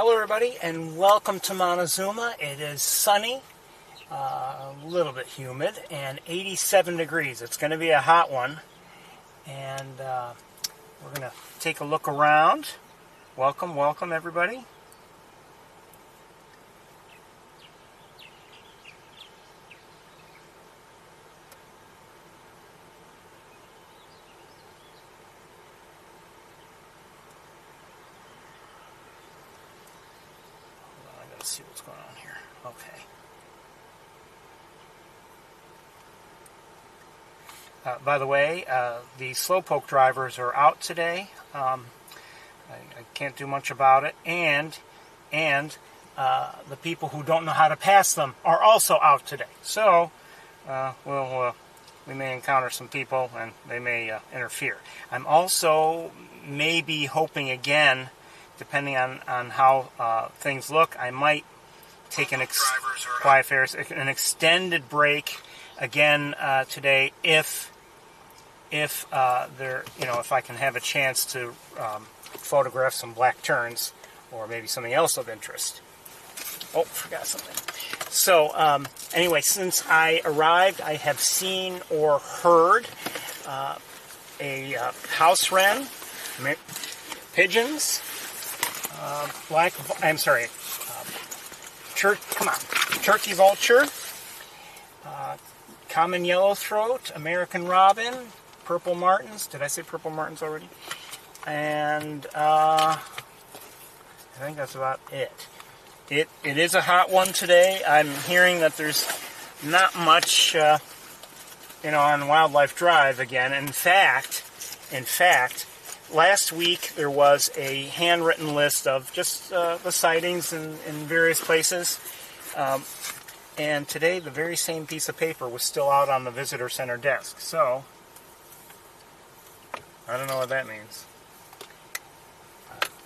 Hello everybody and welcome to Montezuma. It is sunny, a little bit humid, and 87 degrees. It's going to be a hot one, and we're going to take a look around. Welcome everybody. Let's see what's going on here. Okay. By the way, the slowpoke drivers are out today. I can't do much about it, and the people who don't know how to pass them are also out today. So, we may encounter some people, and they may interfere. I'm also maybe hoping again, depending on how things look, I might take an extended break again today if there, if I can have a chance to photograph some black terns or maybe something else of interest. Oh, forgot something. So anyway, since I arrived, I have seen or heard a house wren, pigeons. Turkey vulture, common yellowthroat, American robin, purple martins. Did I say purple martins already? And I think that's about it. It is a hot one today. I'm hearing that there's not much, on Wildlife Drive again. In fact, last week there was a handwritten list of just the sightings in various places. And today the very same piece of paper was still out on the visitor center desk. So, I don't know what that means.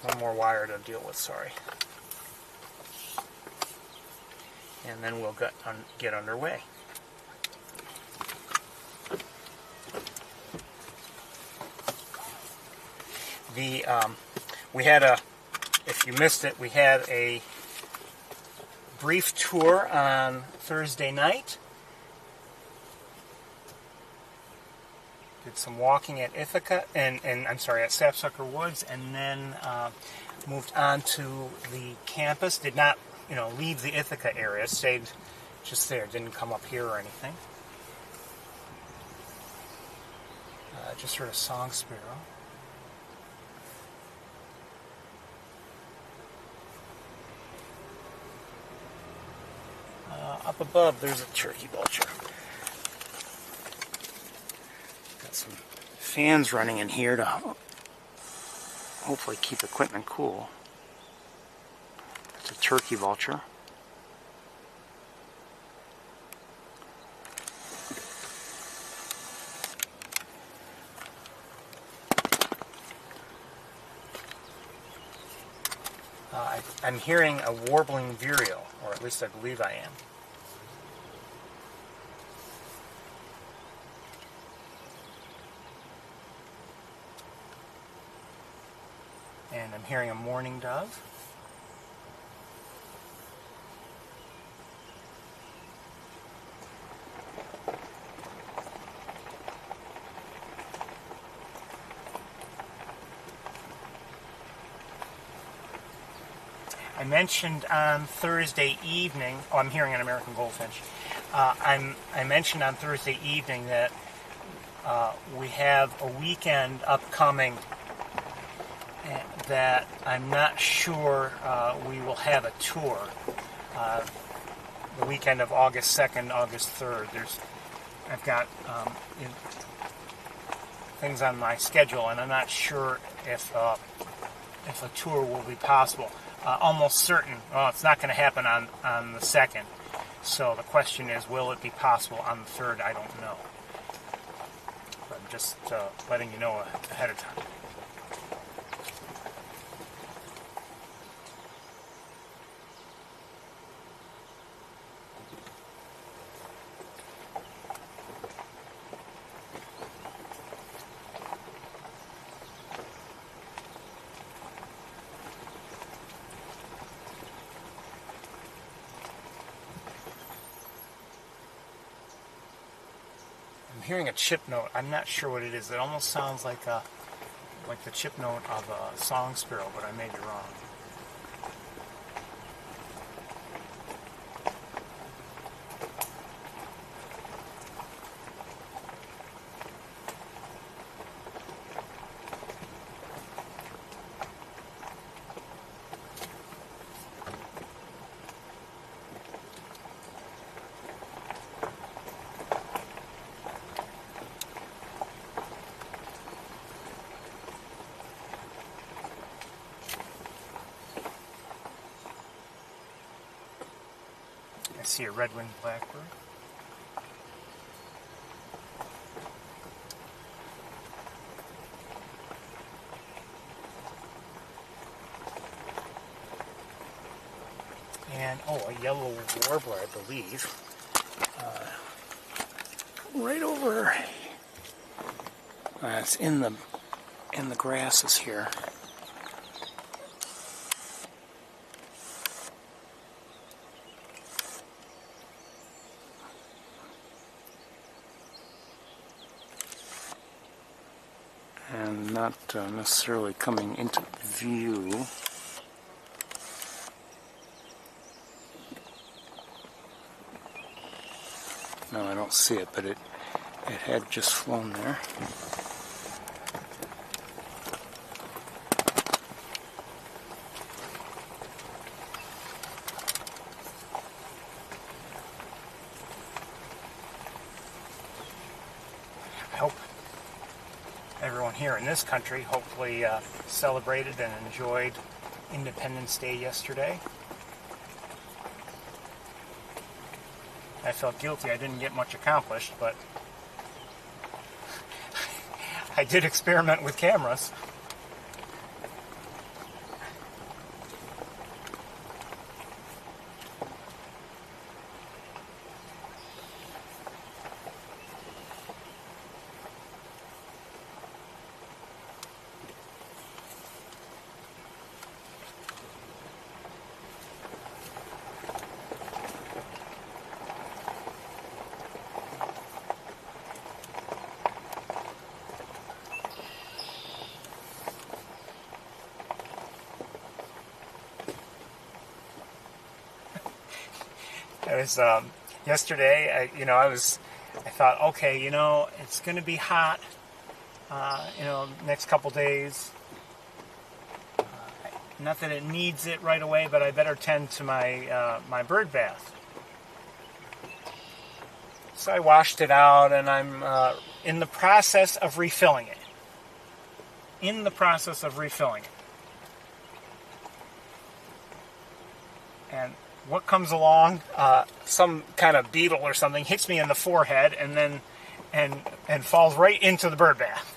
One more wire to deal with, sorry. And then we'll get underway. We had if you missed it, we had a brief tour on Thursday night. Did some walking at Ithaca, and at Sapsucker Woods, and then moved on to the campus. Did not, leave the Ithaca area. Stayed just there. Didn't come up here or anything. Just heard a song sparrow. Up above, there's a turkey vulture. Got some fans running in here to hopefully keep equipment cool. It's a turkey vulture. I'm hearing a warbling vireo, or at least I believe I am. And I'm hearing a mourning dove. I mentioned on Thursday evening, I'm hearing an American goldfinch. I mentioned on Thursday evening that we have a weekend upcoming that I'm not sure we will have a tour. The weekend of August 2nd, August 3rd. I've got things on my schedule, and I'm not sure if a tour will be possible. Almost certain. Well, it's not going to happen on the 2nd. So the question is, will it be possible on the 3rd? I don't know. But I'm just letting you know ahead of time. hearing a chip note. I'm not sure what it is. It almost sounds like the chip note of a song sparrow, but I may be wrong. I see a red-winged blackbird. And, a yellow warbler, I believe. Right over. It's in the grasses here. And not necessarily coming into view. No, I don't see it, but it had just flown there. I hope everyone here in this country hopefully celebrated and enjoyed Independence Day yesterday. I felt guilty I didn't get much accomplished, but I did experiment with cameras. It was yesterday. I thought, okay, it's going to be hot. Next couple days. Not that it needs it right away, but I better tend to my my bird bath. So I washed it out, and I'm in the process of refilling it. And what comes along? Some kind of beetle or something hits me in the forehead, and then and falls right into the bird bath.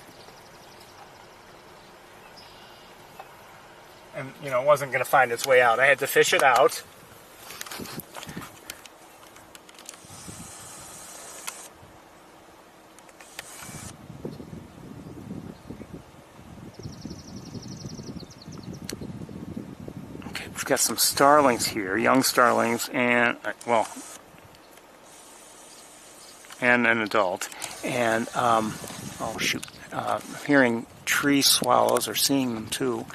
And it wasn't going to find its way out. I had to fish it out. We've got some starlings here, young starlings, and and an adult. And I'm hearing tree swallows, or seeing them too.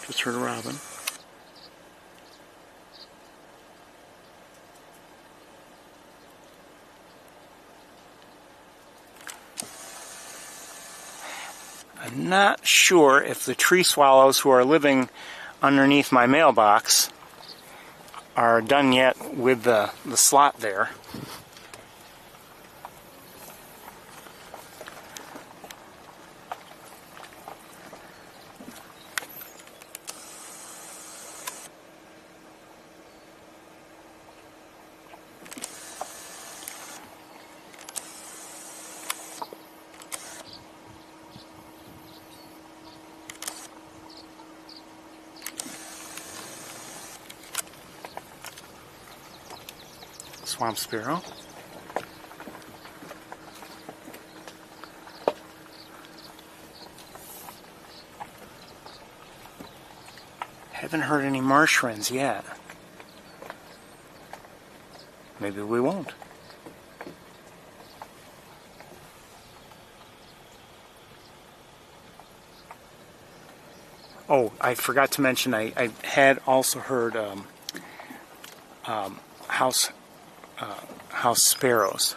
Just heard a robin. I'm not sure if the tree swallows who are living underneath my mailbox are done yet with the slot there. Swamp sparrow. Haven't heard any marsh wrens yet. maybe we won't. Oh, I forgot to mention, I had also heard house sparrows.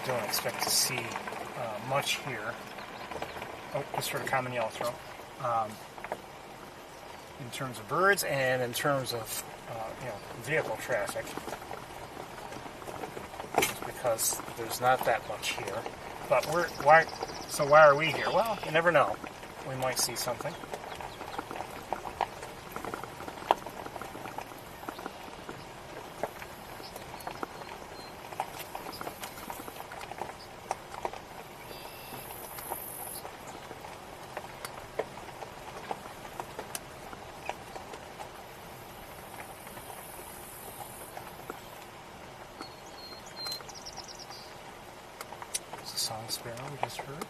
Don't expect to see much here. Oh, just for the common yellowthroat. In terms of birds and in terms of vehicle traffic, because there's not that much here. But why are we here? Well, you never know. We might see something. Song sparrow we just heard.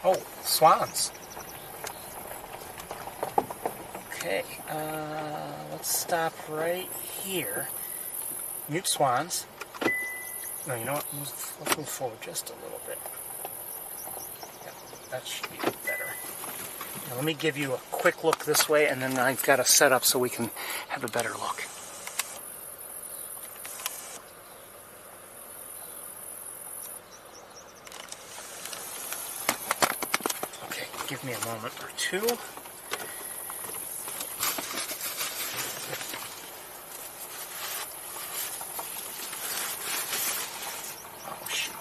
Oh, swans. Okay, let's stop right here. Mute swans. No, you know what? Let's move forward just a little bit. Yeah, that should be better. Now, let me give you a quick look this way, and then I've got to set up so we can have a better look. Give me a moment or two. Oh, shoot.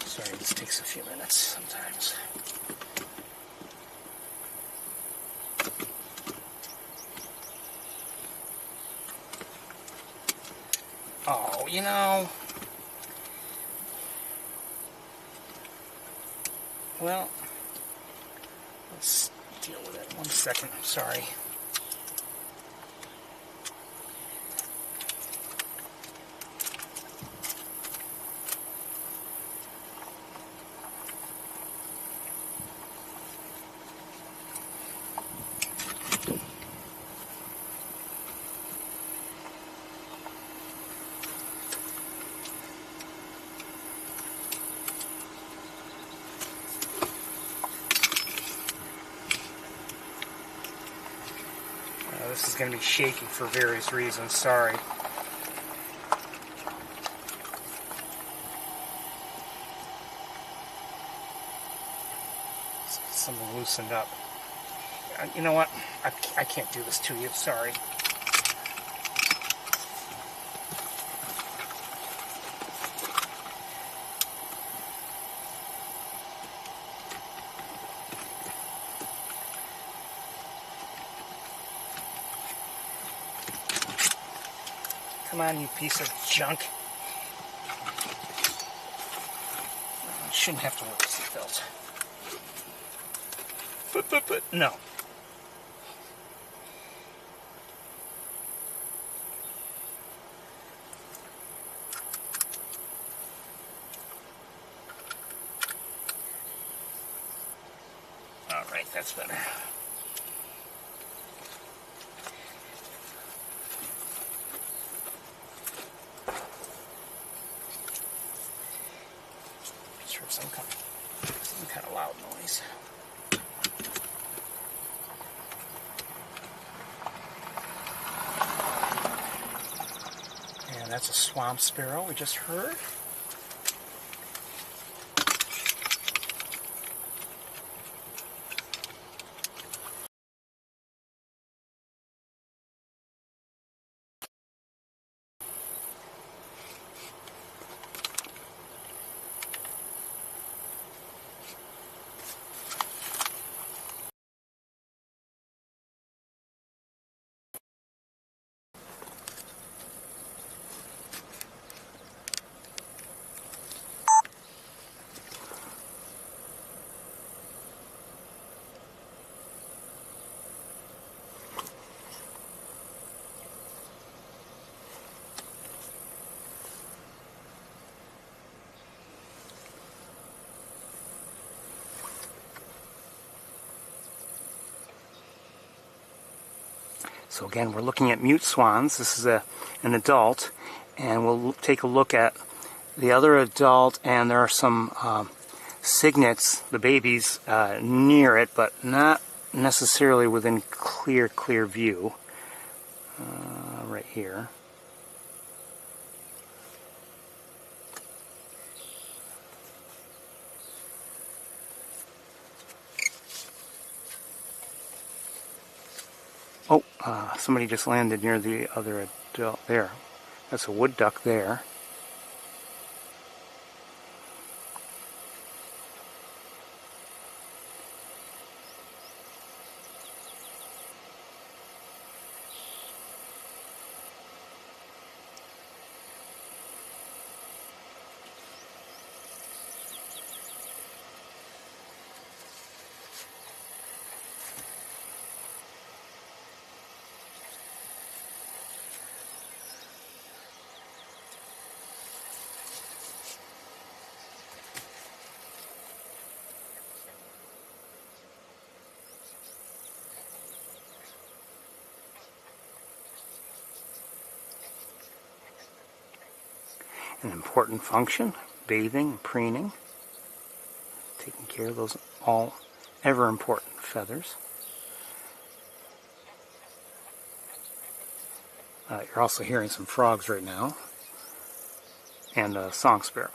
Sorry, this takes a few minutes sometimes. Oh, you know, well, let's deal with it. 1 second, I'm sorry. this is going to be shaky for various reasons. Sorry. Something loosened up. You know what? I can't do this to you. Sorry. Come on, you piece of junk. I shouldn't have to wear seatbelts. But, no. All right, that's better. Sure, some kind of loud noise. And that's a swamp sparrow we just heard. So again, we're looking at mute swans. This is an adult, and we'll take a look at the other adult, and there are some cygnets, the babies, near it, but not necessarily within clear view. Right here. Oh, somebody just landed near the other adult there. That's a wood duck there. An important function, bathing, preening, taking care of those all ever important feathers. You're also hearing some frogs right now, and a song sparrow.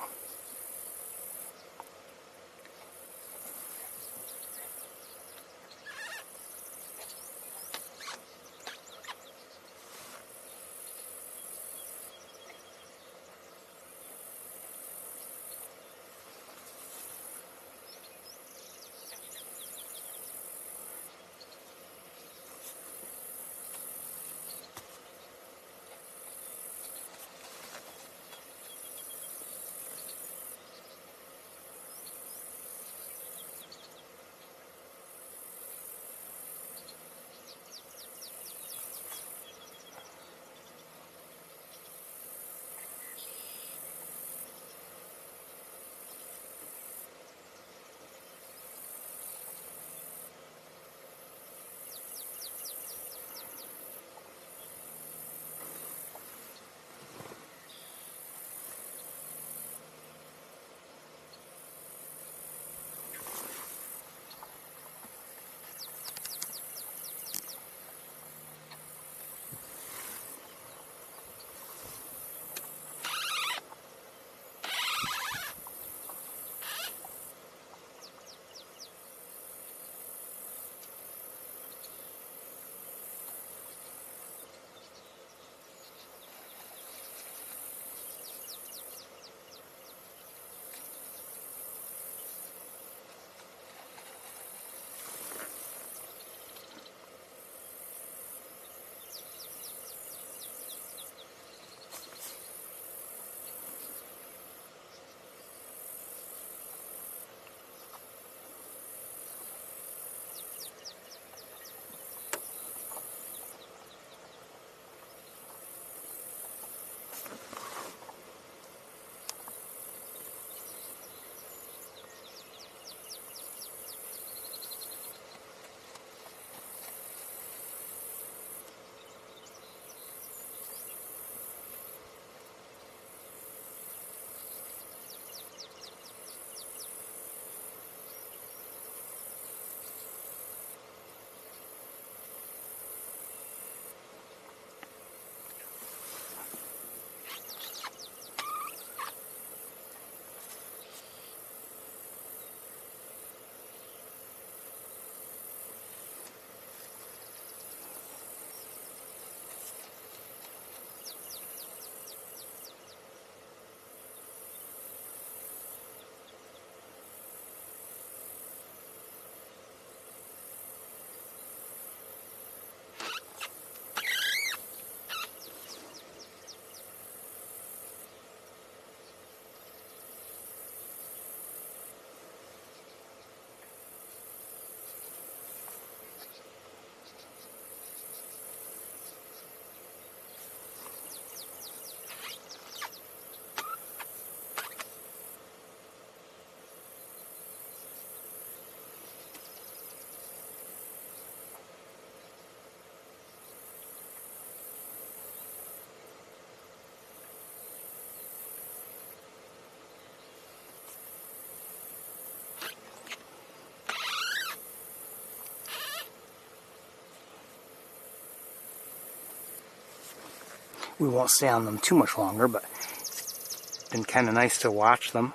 we won't stay on them too much longer, but it's been kind of nice to watch them.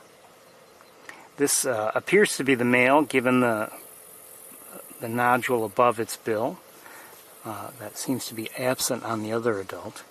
This appears to be the male, given the nodule above its bill. That seems to be absent on the other adult.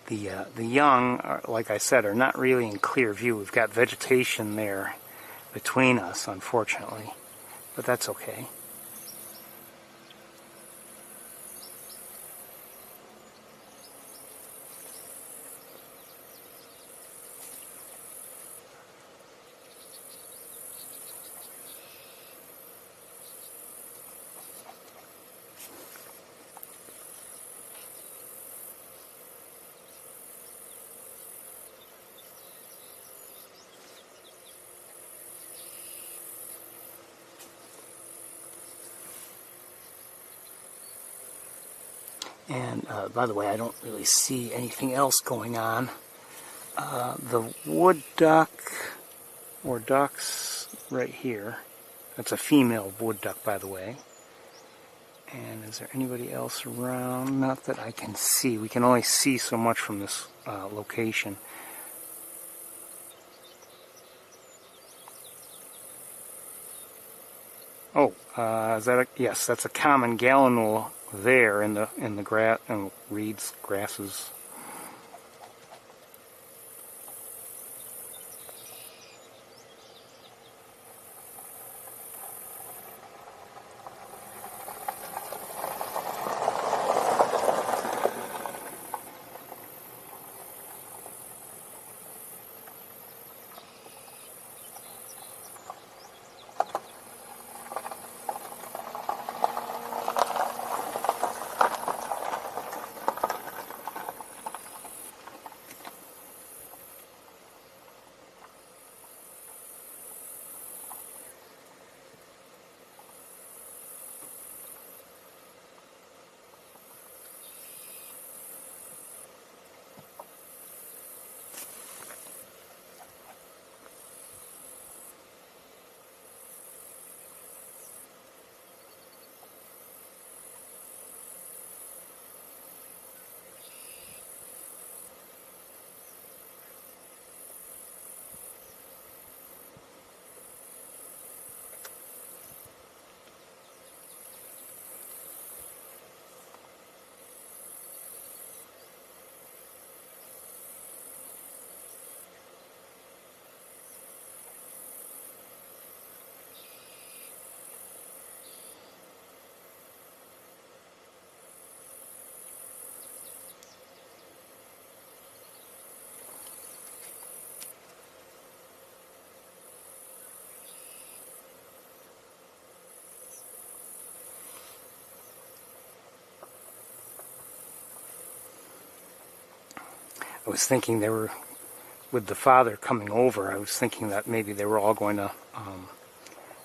The young, like I said, are not really in clear view. We've got vegetation there between us, unfortunately, but that's okay. And by the way, I don't really see anything else going on. The wood duck, or ducks, right here. That's a female wood duck, by the way. And is there anybody else around? Not that I can see. We can only see so much from this location. Oh, is that a, yes, that's a common gallinule there in the grass and reeds, grasses. I was thinking they were, with the father coming over, I was thinking that maybe they were all going to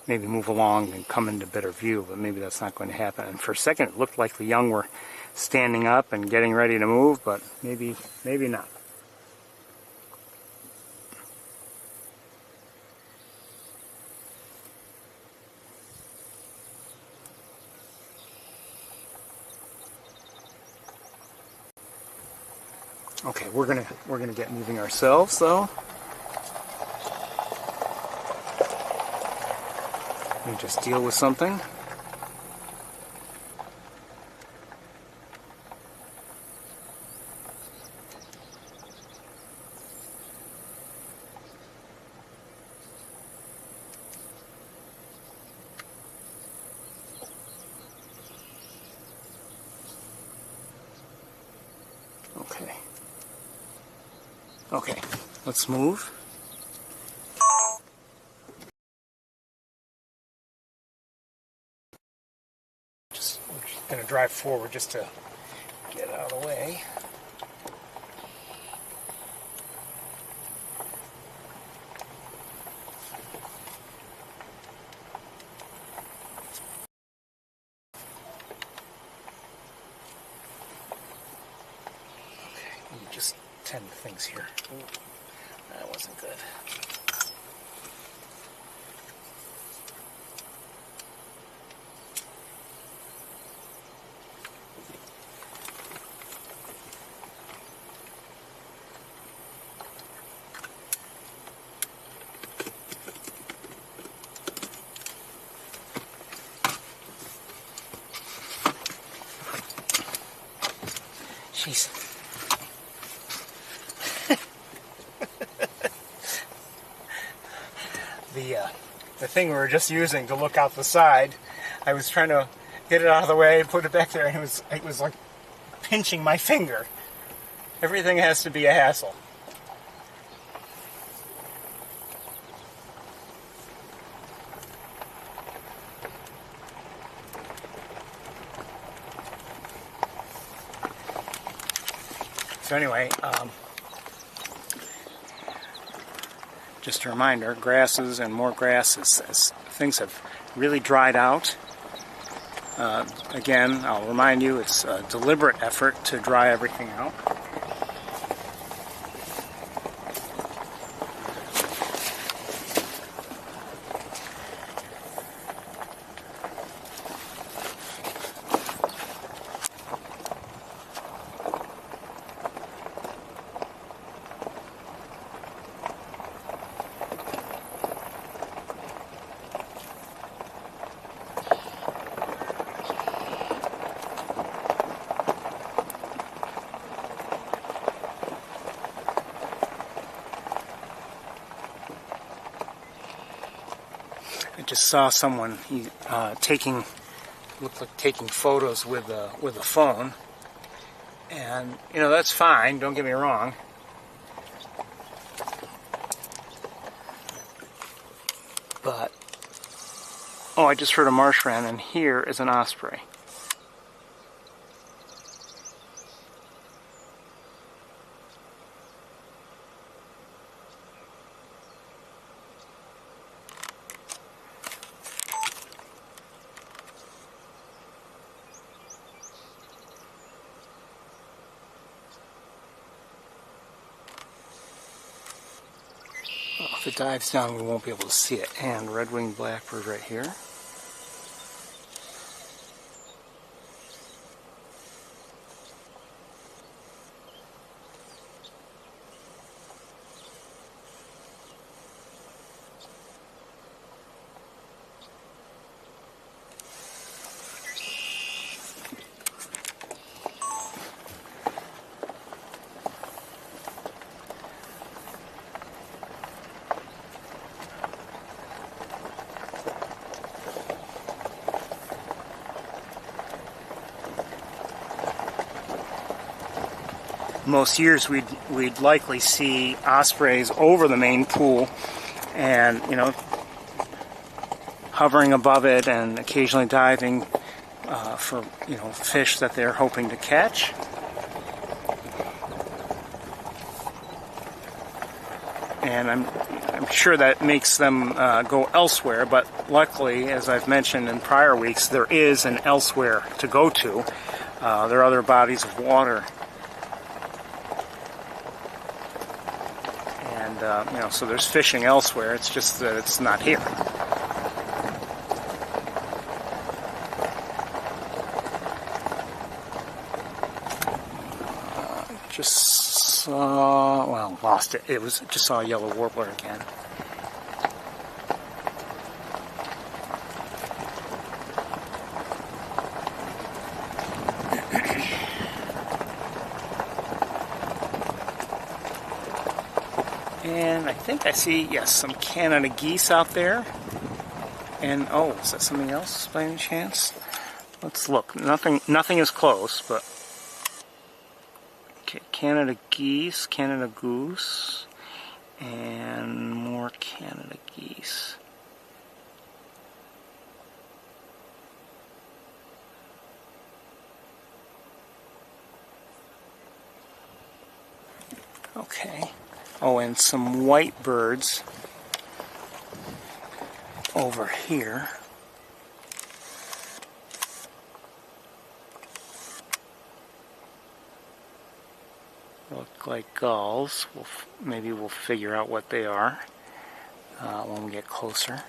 maybe move along and come into better view, but maybe that's not going to happen. And for a second it looked like the young were standing up and getting ready to move, but maybe not. Okay, we're gonna get moving ourselves, though. Let me just deal with something. Okay, let's move. We're just going to drive forward just to get out of the way. Okay, let me just tend to things here. Ooh, that wasn't good. Jeez. The thing we were just using to look out the side, I was trying to get it out of the way, put it back there, and it was like pinching my finger. Everything has to be a hassle. So anyway, just a reminder, grasses and more grasses as things have really dried out. Again, I'll remind you, it's a deliberate effort to dry everything out. I just saw someone looked like taking photos with a phone, and you know, that's fine. Don't get me wrong. But oh, I just heard a marsh wren, and here is an osprey. If it dives down, we won't be able to see it. And red-winged blackbird right here. Most years we'd likely see ospreys over the main pool, and you know, hovering above it and occasionally diving for, you know, fish that they're hoping to catch. And I'm sure that makes them go elsewhere, but luckily, as I've mentioned in prior weeks, there is an elsewhere to go to. There are other bodies of water. You know, so there's fishing elsewhere, it's just that it's not here. Just saw, well, lost it. Just saw a yellow warbler again. And I think I see, yes, some Canada geese out there. And, oh, is that something else by any chance? Let's look. Nothing is close, but... Okay, Canada geese, Canada goose, and more Canada geese. Okay. Oh, and some white birds over here. Look like gulls. Maybe we'll figure out what they are when we get closer.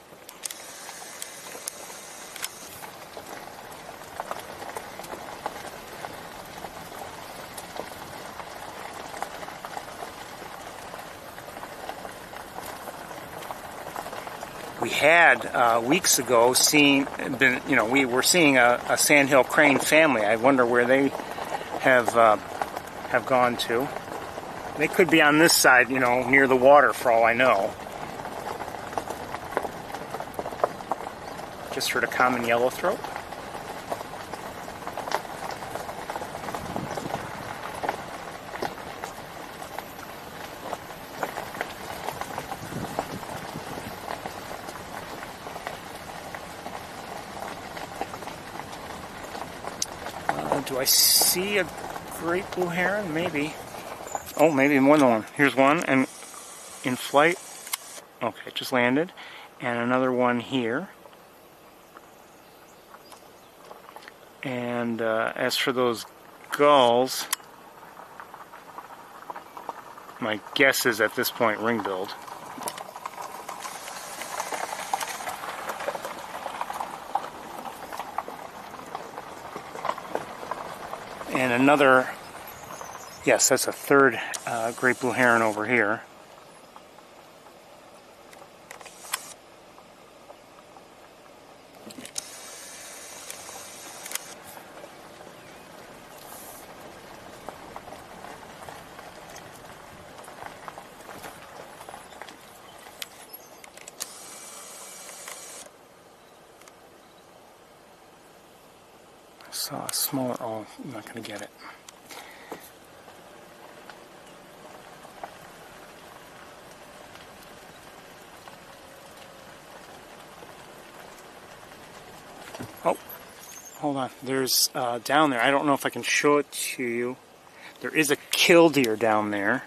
We had weeks ago we were seeing a Sandhill crane family. I wonder where they have gone to. They could be on this side, near the water for all I know. Just heard a common yellowthroat. Do I see a great blue heron? Maybe. Oh, maybe more than one. Here's one, and in flight. Okay, it just landed. And another one here. And as for those gulls, my guess is at this point ring-billed. And another, yes, that's a third great blue heron over here. Saw a smaller, oh, I'm not going to get it. Oh, hold on. There's down there, I don't know if I can show it to you. There is a killdeer down there.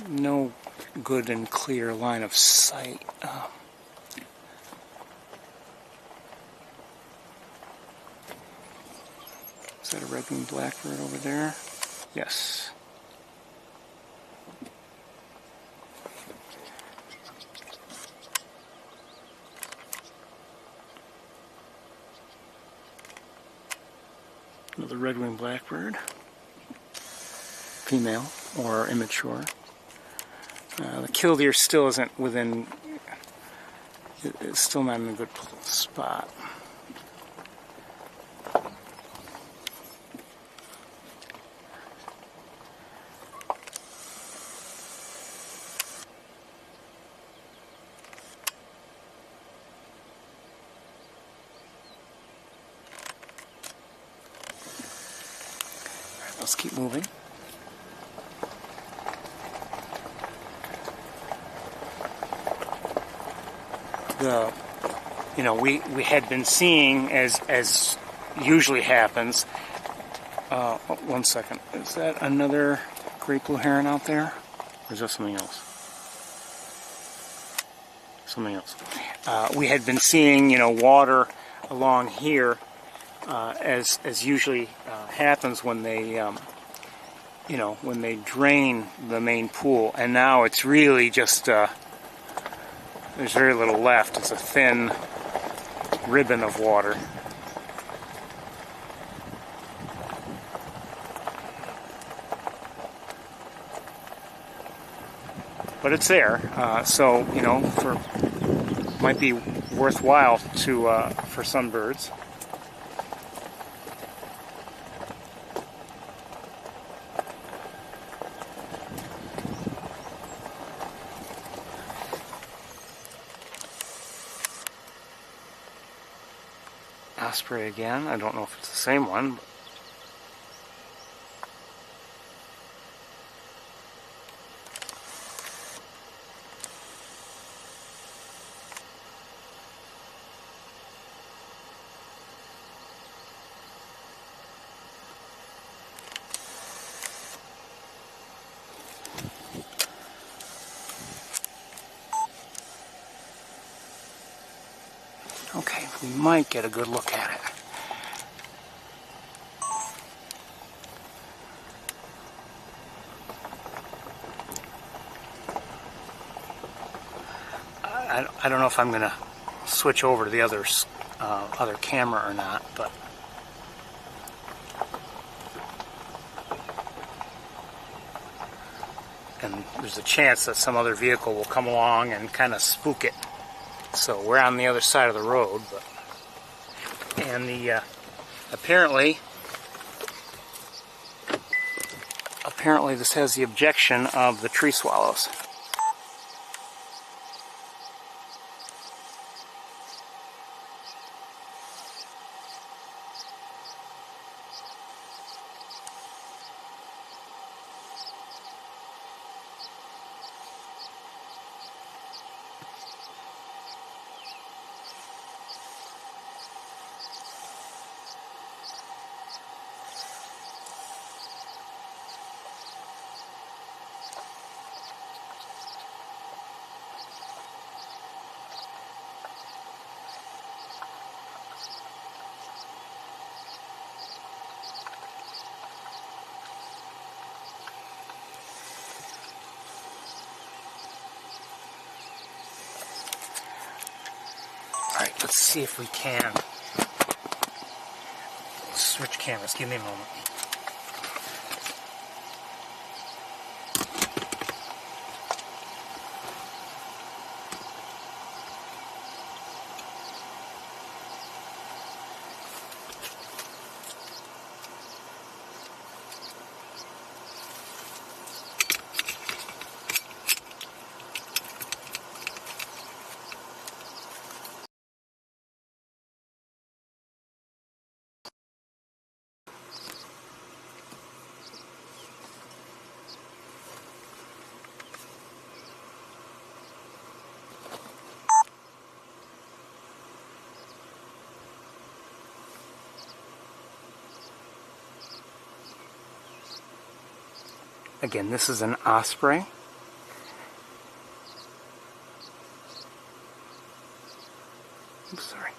No good and clear line of sight. Is that a red-winged blackbird over there? Yes. Another red-winged blackbird. Female or immature. The killdeer still isn't within, it's still not in a good spot. All right, let's keep moving. We had been seeing, as usually happens. One second. Is that another great blue heron out there, or is that something else? Something else. We had been seeing, water along here, as usually happens when they, when they drain the main pool, and now it's really just. There's very little left. It's a thin ribbon of water. But it's there, so might be worthwhile for some birds. osprey again. I don't know if it's the same one, but okay, we might get a good look at it. I don't know if I'm going to switch over to the other camera or not, but and there's a chance that some other vehicle will come along and kind of spook it. So we're on the other side of the road, and the apparently this has the objection of the tree swallows. Alright, let's see if we can switch cameras. Give me a moment. Again, this is an osprey. Oops, sorry.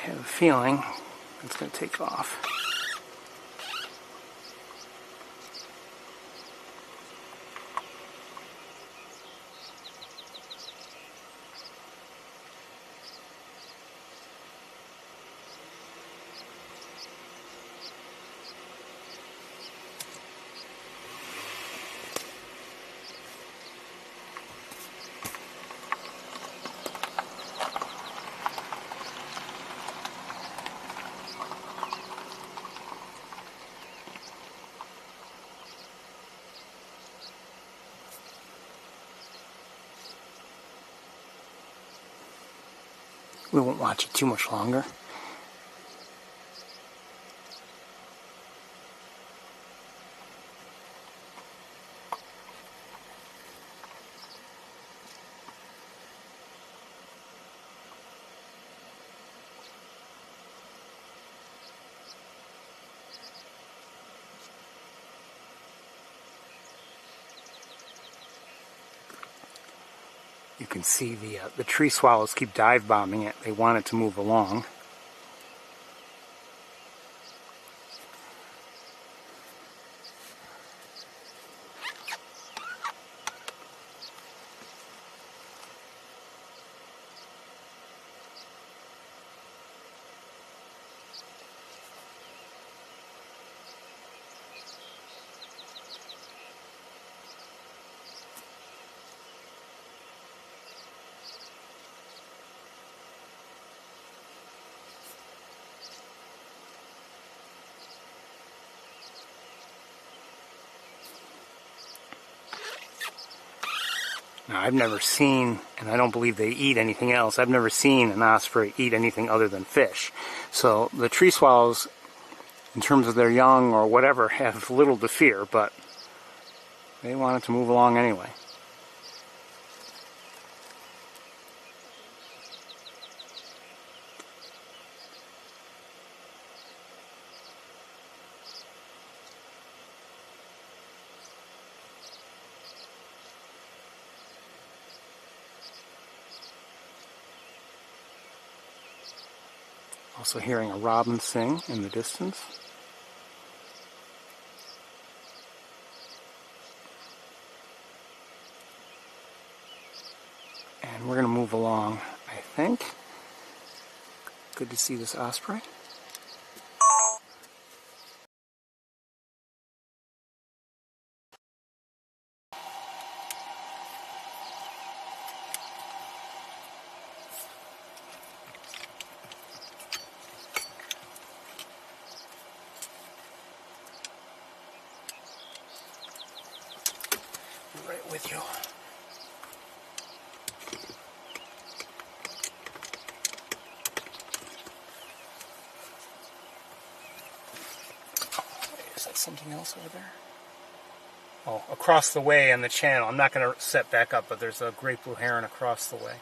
I have a feeling it's going to take off. We won't watch it too much longer. You can see the tree swallows keep dive bombing it. They want it to move along. Now, I've never seen, and I don't believe they eat anything else, I've never seen an osprey eat anything other than fish. So the tree swallows, in terms of their young or whatever, have little to fear, but they want it to move along anyway. Also hearing a robin sing in the distance. And we're going to move along, I think. Good to see this osprey. Right with you. Is that something else over there? Oh, across the way on the channel. I'm not going to set back up, but there's a great blue heron across the way.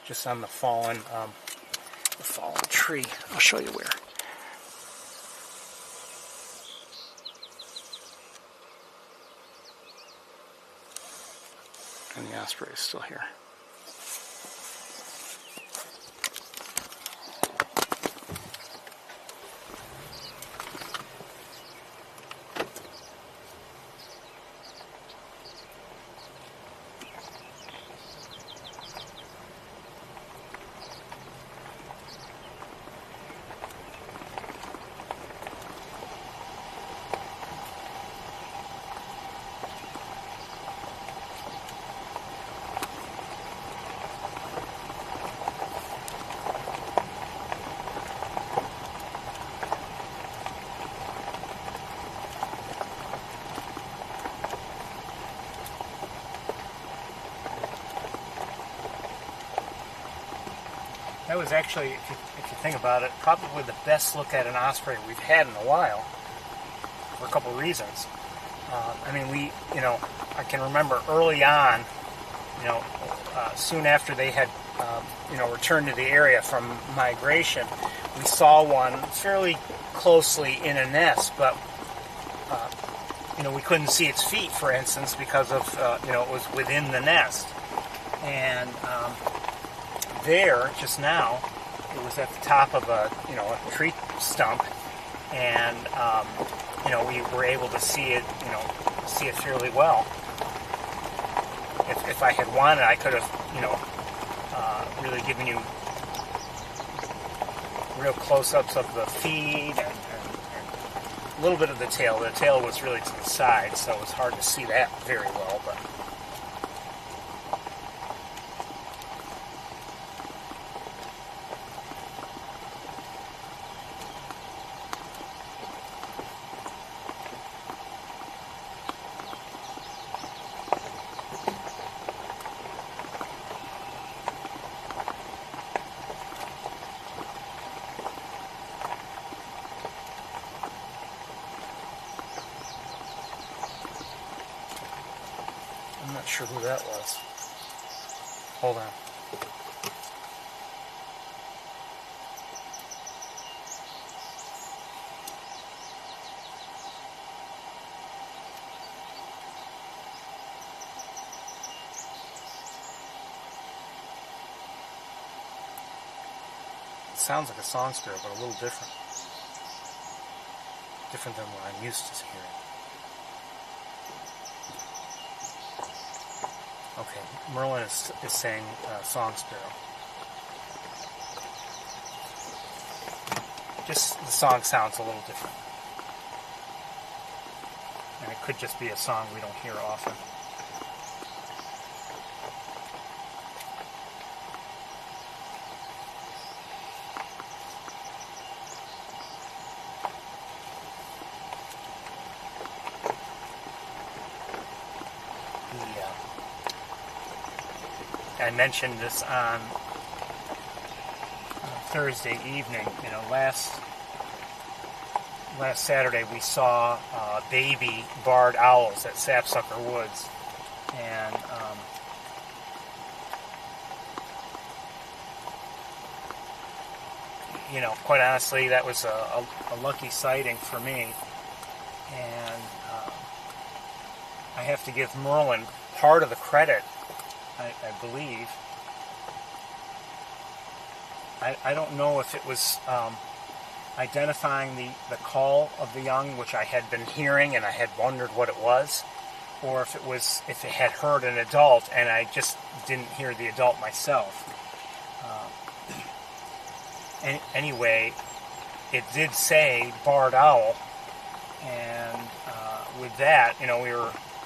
Just on the fallen tree. I'll show you where. And the osprey is still here. That was actually, if you think about it, probably the best look at an osprey we've had in a while, for a couple of reasons. I mean, I can remember early on, soon after they had, returned to the area from migration, we saw one fairly closely in a nest, but, we couldn't see its feet, for instance, because of, it was within the nest. And, there, just now, it was at the top of a tree stump, and we were able to see it fairly well. If I had wanted, I could have, really given you real close-ups of the feet and a little bit of the tail. The tail was really to the side, so it was hard to see that very well, but. sure who that was. Hold on. It sounds like a song sparrow, but a little different. Different than what I'm used to hearing. Okay, Merlin is saying song sparrow. Just the song sounds a little different. And it could just be a song we don't hear often. I mentioned this on Thursday evening. You know, last Saturday we saw baby barred owls at Sapsucker Woods, and you know, quite honestly, that was a lucky sighting for me, and I have to give Merlin part of the credit. I believe. I don't know if it was identifying the call of the young, which I had been hearing and I had wondered what it was, or if it had heard an adult and I just didn't hear the adult myself. Anyway, it did say barred owl, and with that, you know,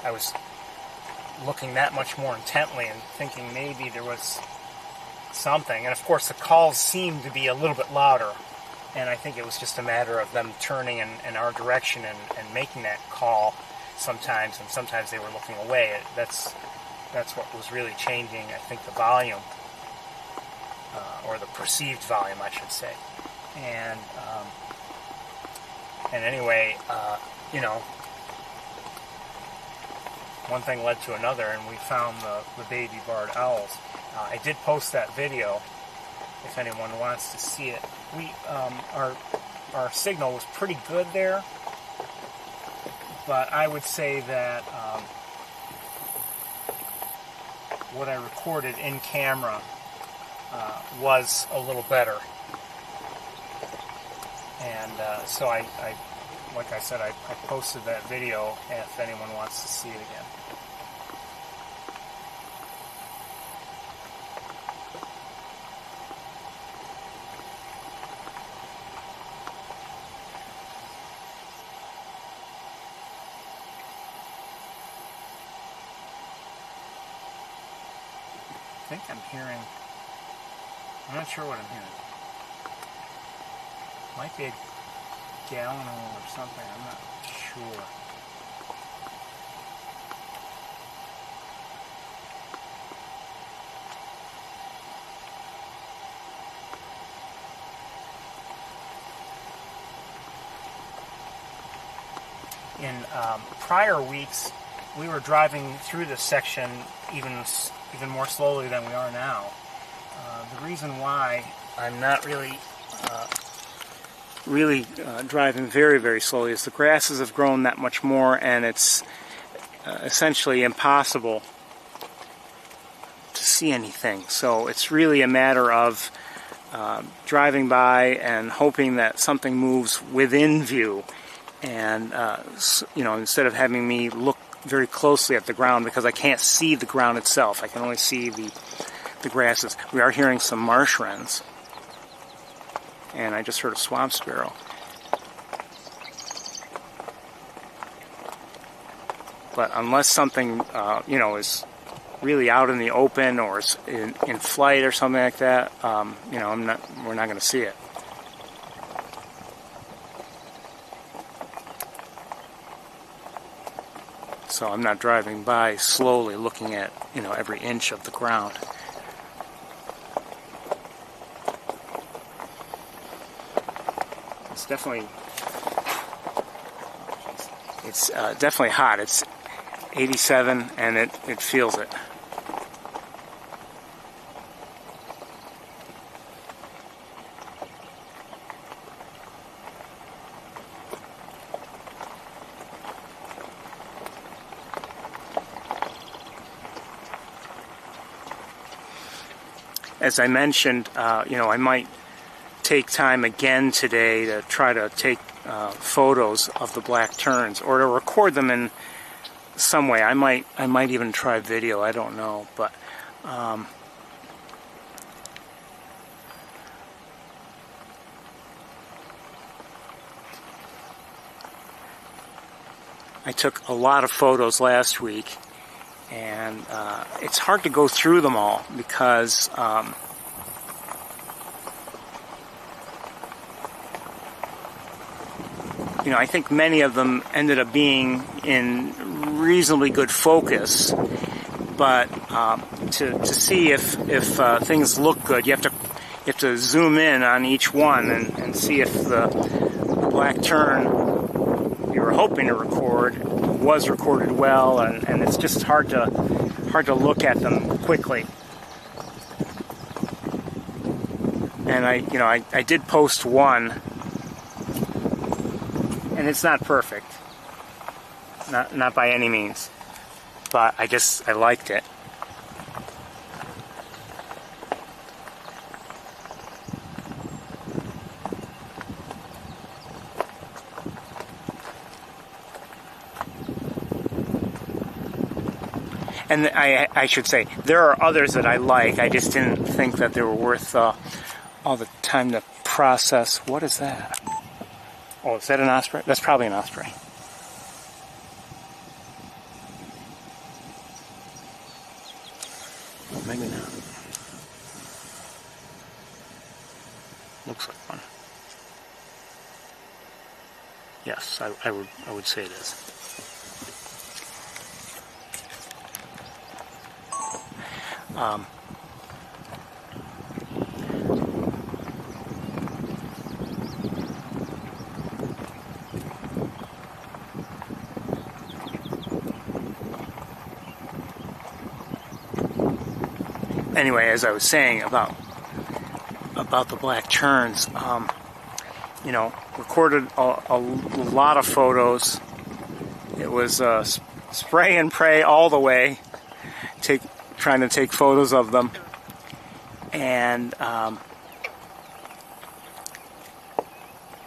I was looking that much more intently and thinking maybe there was something. And of course the calls seemed to be a little bit louder, and I think it was just a matter of them turning in our direction and making that call sometimes, and sometimes they were looking away. That's what was really changing, I think, the volume, or the perceived volume, I should say. And anyway, you know, one thing led to another, and we found the baby barred owls. I did post that video if anyone wants to see it. We our signal was pretty good there, but I would say that what I recorded in camera was a little better. And so I like I said, I posted that video if anyone wants to see it again. I think I'm hearing, I'm not sure what I'm hearing. Might be a gallon or something, I'm not sure. In prior weeks, we were driving through this section even more slowly than we are now. The reason why I'm not really driving very, very slowly is the grasses have grown that much more, and it's essentially impossible to see anything. So it's really a matter of driving by and hoping that something moves within view, and you know, instead of having me look very closely at the ground, because I can't see the ground itself. I can only see the grasses. We are hearing some marsh wrens, and I just heard a swamp sparrow. But unless something, you know, is really out in the open or is in flight or something like that, you know, we're not going to see it. So I'm not driving by slowly looking at, you know, every inch of the ground. It's definitely hot. 87, and it feels it. As I mentioned, I might take time again today to try to take photos of the black terns, or to record them in some way. I might even try video. I don't know, but I took a lot of photos last week, and it's hard to go through them all because I think many of them ended up being in reasonably good focus, but to see if things look good, you have to zoom in on each one and see if the black tern you were hoping to record was recorded well, and it's just hard to look at them quickly. And I did post one, and it's not perfect, not by any means, but I liked it. And I should say, there are others that I like. I just didn't think that they were worth all the time to process. What is that? Oh, is that an osprey? That's probably an osprey. Maybe not. Looks like one. Yes, I would say it is. Anyway, as I was saying about the black terns, recorded a lot of photos. It was spray and pray all the way, trying to take photos of them, and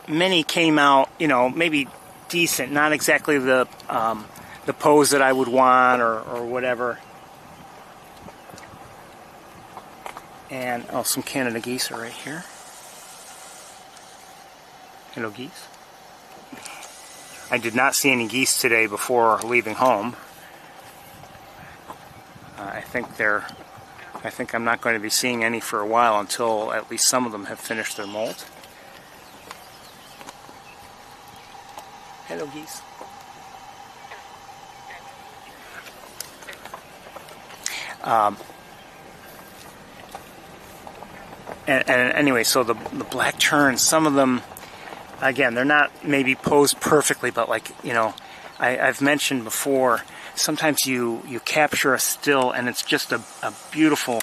many came out, maybe decent, not exactly the pose that I would want or whatever. And some Canada geese are right here. Hello, geese. I did not see any geese today before leaving home. I think I'm not going to be seeing any for a while until at least some of them have finished their molt. Hello, geese. And anyway, so the black terns, some of them, again, they're not maybe posed perfectly, but I've mentioned before, sometimes you capture a still and it's just a beautiful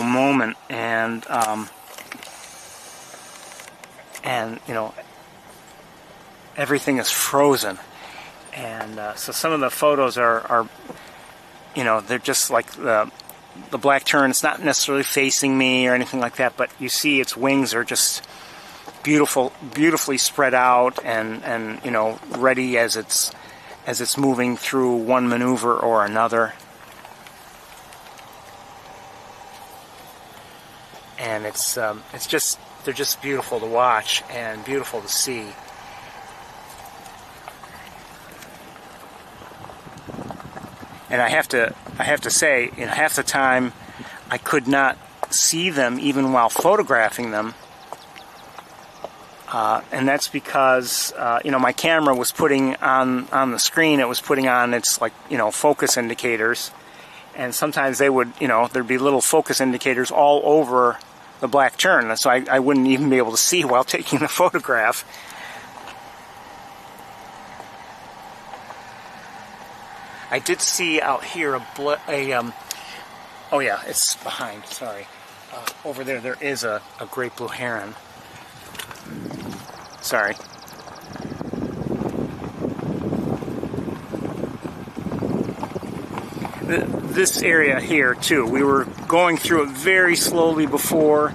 moment, and everything is frozen, and so some of the photos are they're just like the black tern. It's not necessarily facing me or anything like that, but you see its wings are just beautifully spread out, and ready as it's moving through one maneuver or another. And they're just beautiful to watch and beautiful to see. And I have to say, half the time I could not see them even while photographing them, and that's because my camera was putting on the screen. It was putting on its focus indicators, and sometimes they would there'd be little focus indicators all over the black tern, so I wouldn't even be able to see while taking the photograph. I did see out here oh yeah, it's behind, sorry. Over there is a great blue heron. Sorry. This area here too, we were going through it very slowly before,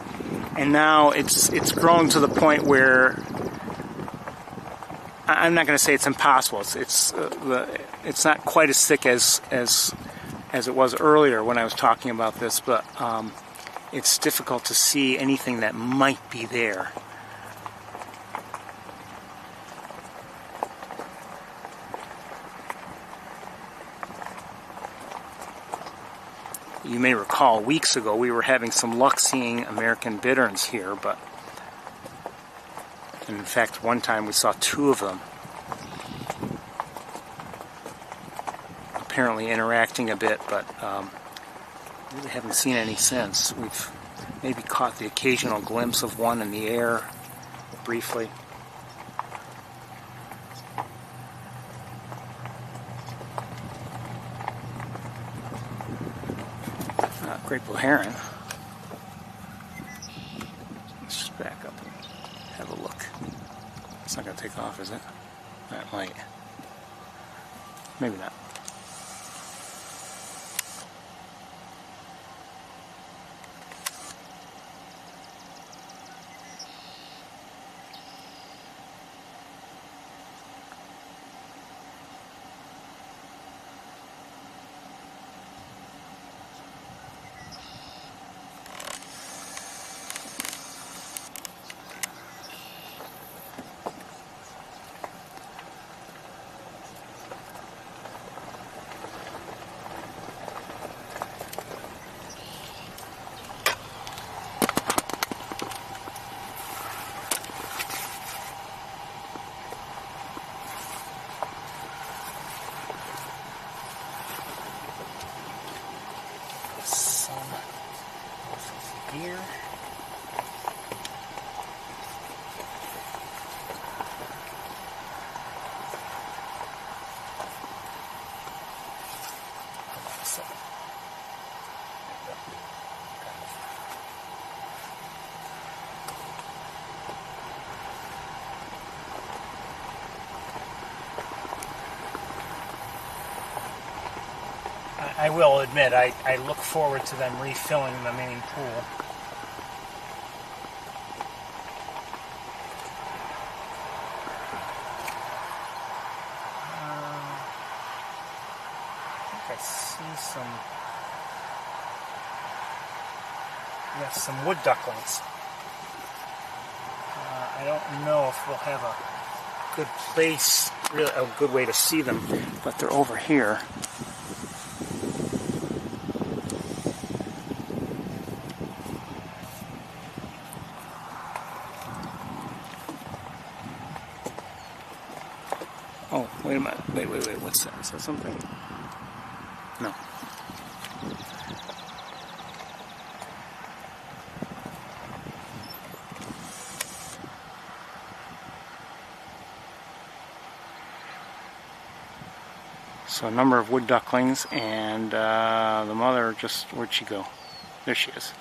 and now it's grown to the point where I'm not going to say it's impossible. It's not quite as thick as it was earlier when I was talking about this, but it's difficult to see anything that might be there. You may recall weeks ago we were having some luck seeing American bitterns here, but in fact one time we saw 2 of them apparently interacting a bit, but really haven't seen any since. We've maybe caught the occasional glimpse of one in the air briefly. Great blue heron. Let's just back up and have a look. It's not going to take off, is it? That might. Maybe not. Here. I will admit, I look forward to them refilling the main pool. I see some wood ducklings. I don't know if we'll have a good place, really a good way to see them, but they're over here. Oh, wait a minute. Wait. What's that? Is that something? No. So a number of wood ducklings, and the mother just, where'd she go? There she is.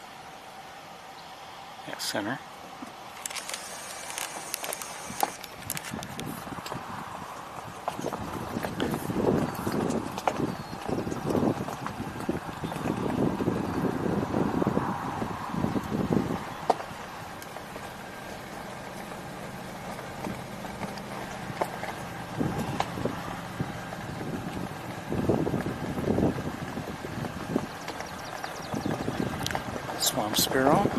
Yeah, center. Swamp sparrow.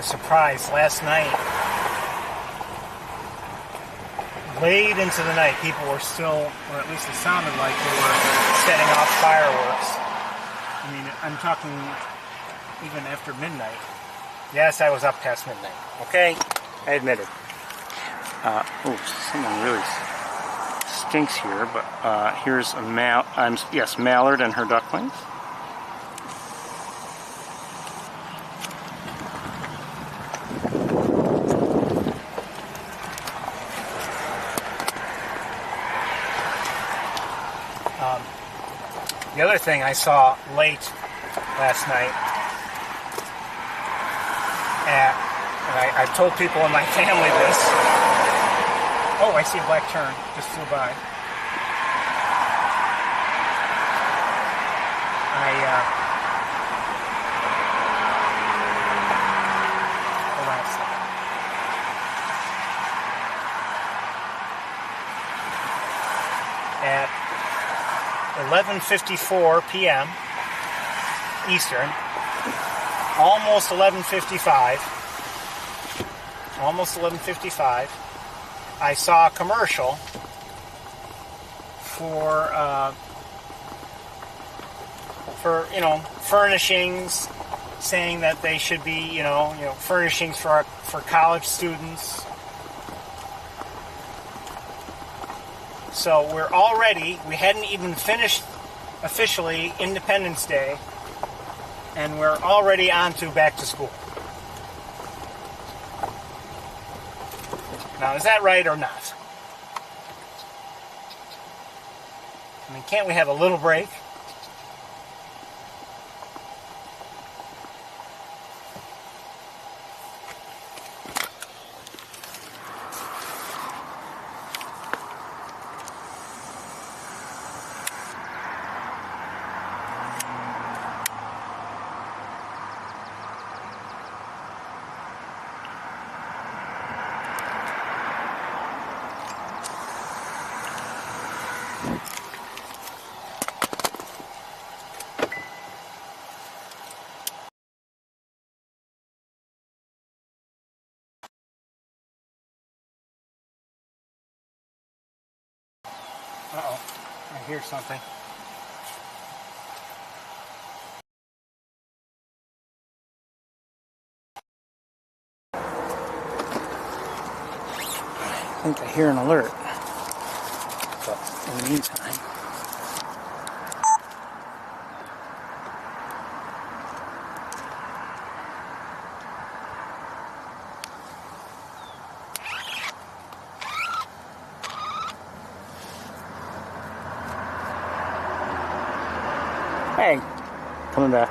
was surprised last night. Late into the night, people were still, or at least it sounded like they were setting off fireworks. I mean, I'm talking even after midnight. Yes, I was up past midnight. Okay, I admit it. Someone really stinks here, but here's a mallard and her ducklings. The other thing I saw late last night, and I've told people in my family this. Oh, I see a black tern just flew by. Hold on a second. At 11:54 p.m. Eastern, almost 11:55, I saw a commercial for furnishings, saying that they should be furnishings for college students. So we hadn't even finished officially Independence Day, and we're already on to back to school. Now, is that right or not? I mean, can't we have a little break? Uh-oh, I hear something. I think I hear an alert. But in the meantime... Hey, coming back,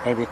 maybe.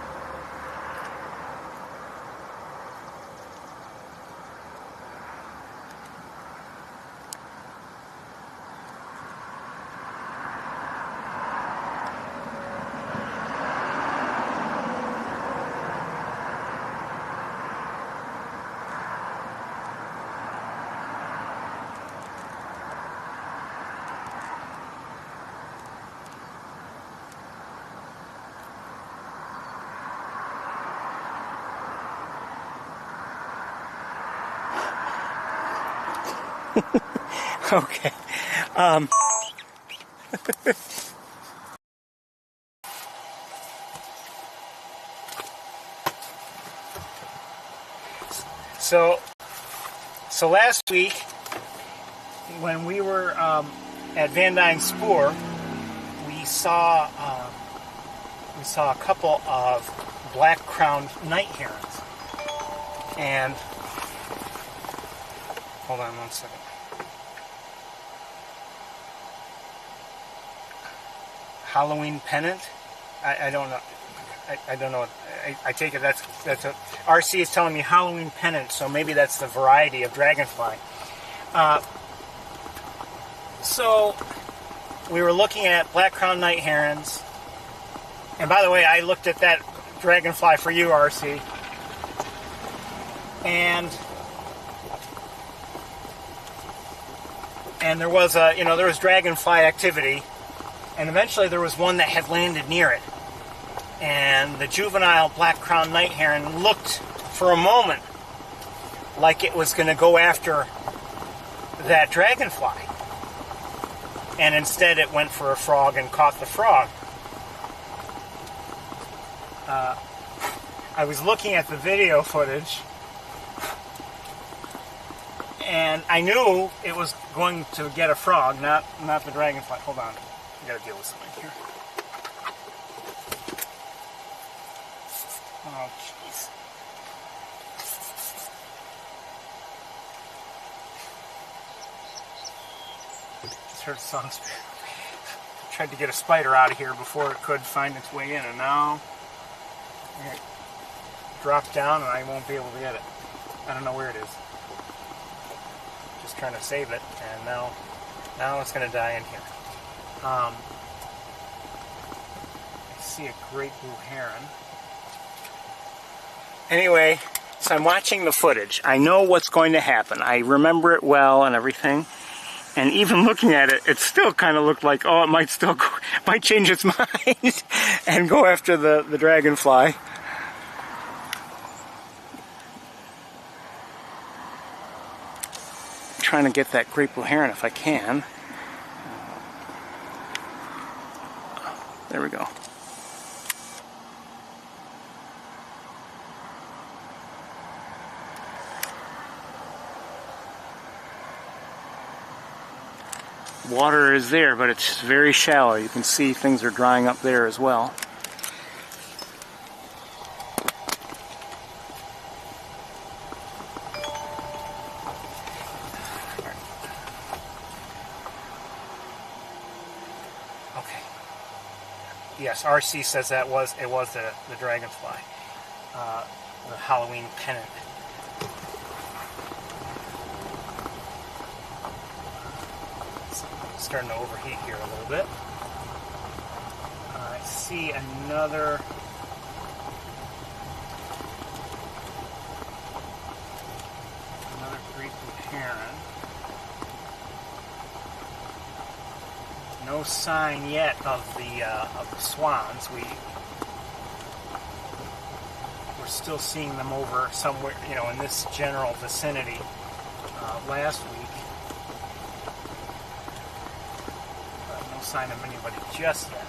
Okay. So last week, when we were at Van Dyne Spoor, we saw a couple of black-crowned night herons. And hold on one second. Halloween pennant? I don't know. I don't know. I take it that's a... RC is telling me Halloween pennant, so maybe that's the variety of dragonfly. So we were looking at black-crowned night herons. And by the way, I looked at that dragonfly for you, RC. And there was there was dragonfly activity. And eventually there was one that had landed near it. And the juvenile black-crowned night heron looked for a moment like it was going to go after that dragonfly. And instead it went for a frog and caught the frog. I was looking at the video footage and I knew it was going to get a frog, not the dragonfly. Hold on, I gotta deal with something here. Oh, jeez. Just heard a song spirit. Tried to get a spider out of here before it could find its way in, and now it dropped down and I won't be able to get it. I don't know where it is. Just trying to save it, and now it's going to die in here. I see a great blue heron. Anyway, so I'm watching the footage. I know what's going to happen. I remember it well and everything. And even looking at it, it still kind of looked like, oh, it might still go, might change its mind and go after the dragonfly. I'm trying to get that great blue heron if I can. There we go. Water is there, but it's very shallow. You can see things are drying up there as well. Okay. Yes, RC says it was the dragonfly, the Halloween pennant. Starting to overheat here a little bit. I see another great blue heron. No sign yet of the swans. We're still seeing them over somewhere, in this general vicinity. Last week. Sign of anybody just yet.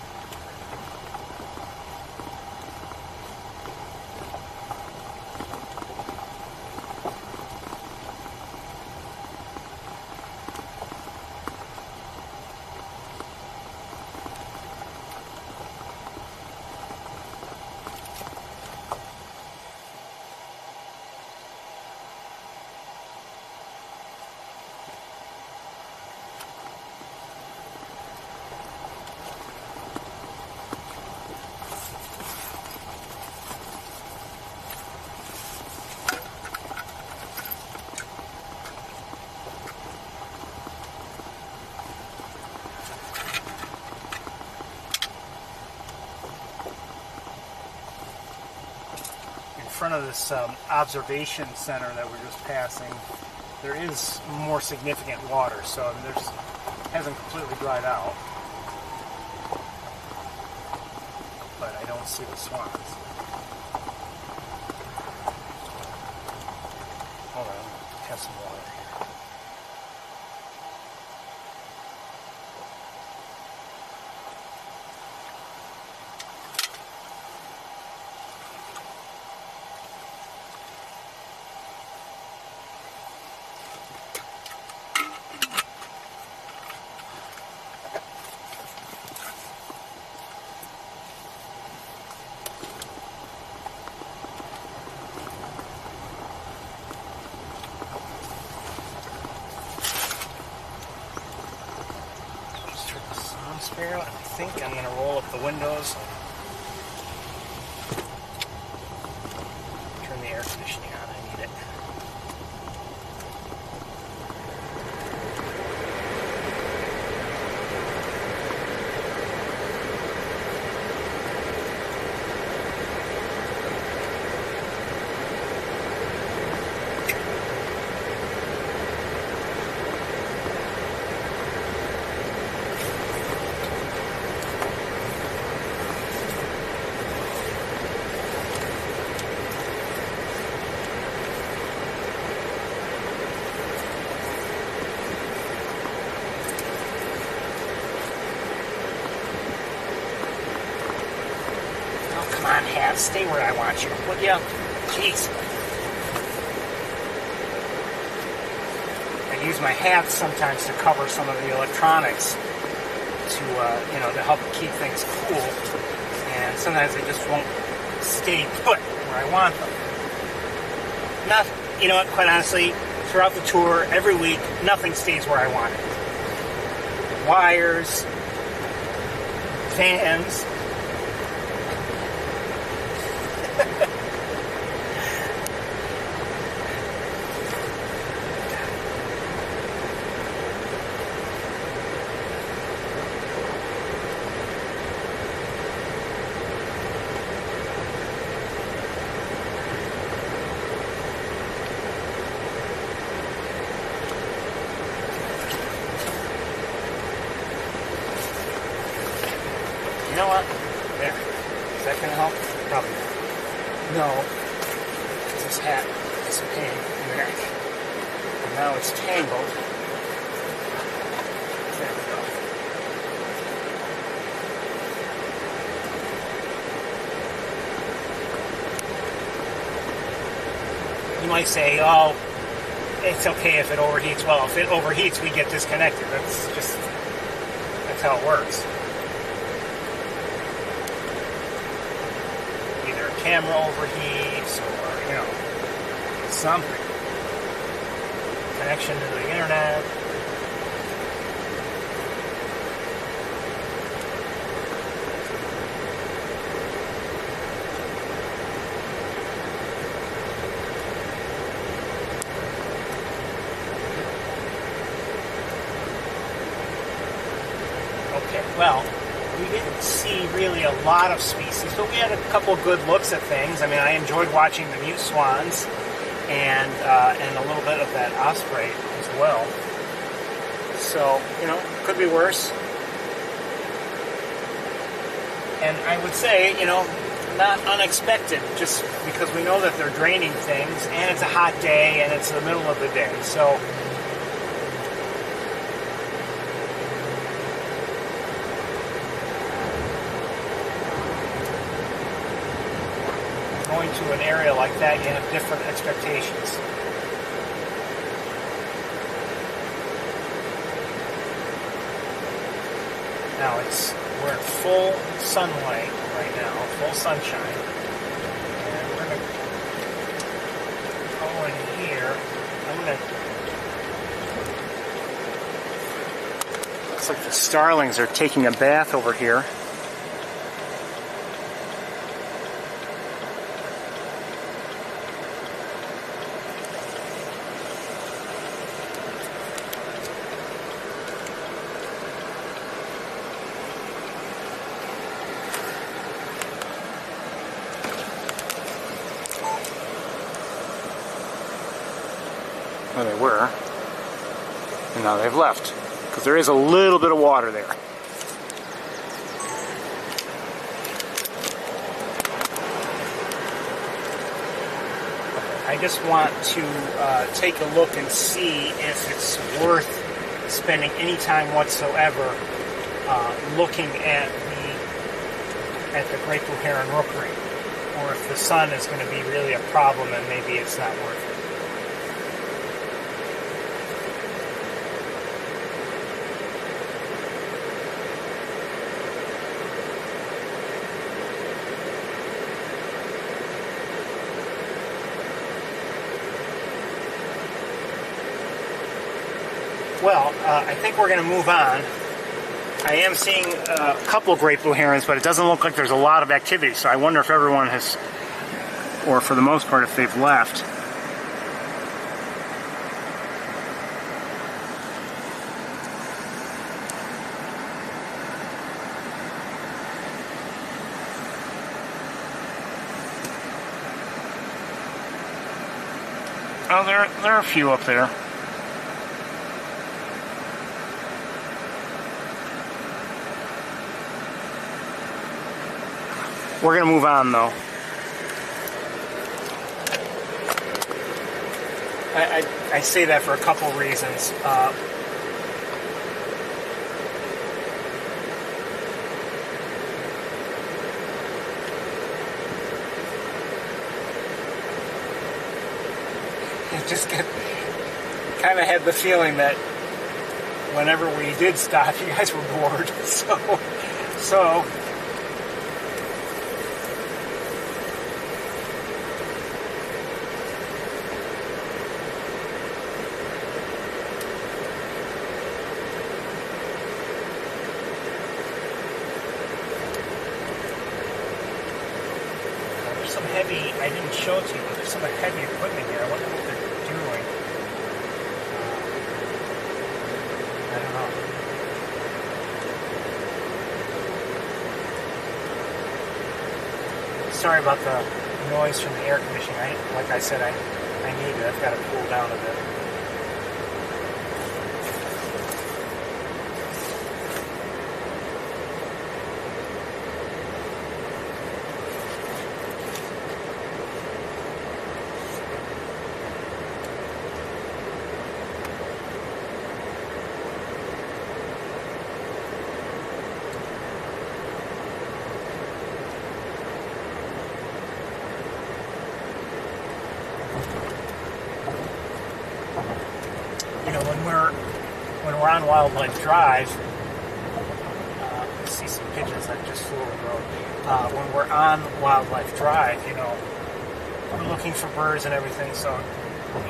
In front of this observation center that we're just passing, there is more significant water, so I mean, hasn't completely dried out, but I don't see the swans. Hold on, have some water here. And I think I'm going to roll up the windows and turn the air conditioning on. I need it. come on, hat, stay where I want you. Would you? Jeez. I use my hat sometimes to cover some of the electronics to, to help keep things cool. And sometimes they just won't stay put where I want them. Not, you know what, quite honestly, throughout the tour, every week, nothing stays where I want it. Wires, fans. You know what? There. Is that going to help? Probably not. No. This hat is a pain in the neck. And now it's tangled. There we go. You might say, oh, it's okay if it overheats. Well, if it overheats, we get disconnected. That's how it works. Camera overheats or, something. Connection to the internet. Okay, well, we didn't see really a lot of species, but we had a couple of good looks at things. I mean, I enjoyed watching the mute swans and a little bit of that osprey as well. So, could be worse. And I would say, not unexpected, just because we know that they're draining things, and it's a hot day, and it's the middle of the day. So, going to an area like that, you have different expectations. Now we're in full sunlight right now, full sunshine. And we're going to go in here. Looks like the starlings are taking a bath over here. Well, they were, and now they've left, because there is a little bit of water there. I just want to take a look and see if it's worth spending any time whatsoever looking at the great blue heron rookery, or if the sun is going to be really a problem and maybe it's not worth it. Well, I think we're going to move on. I am seeing a couple of great blue herons, but it doesn't look like there's a lot of activity, so I wonder if everyone has, or for the most part, if they've left. Oh, there are a few up there. We're going to move on, though. I say that for a couple reasons. just kind of had the feeling that whenever we did stop, you guys were bored. So there's some heavy, I didn't show it to you, but there's some heavy equipment here. I wonder what they're doing. I don't know. Sorry about the noise from the air conditioning. Like I said, I need it. I've got to cool down a bit. When we're on Wildlife Drive, I see some pigeons that just flew over the road. When we're on Wildlife Drive, we're looking for birds and everything. So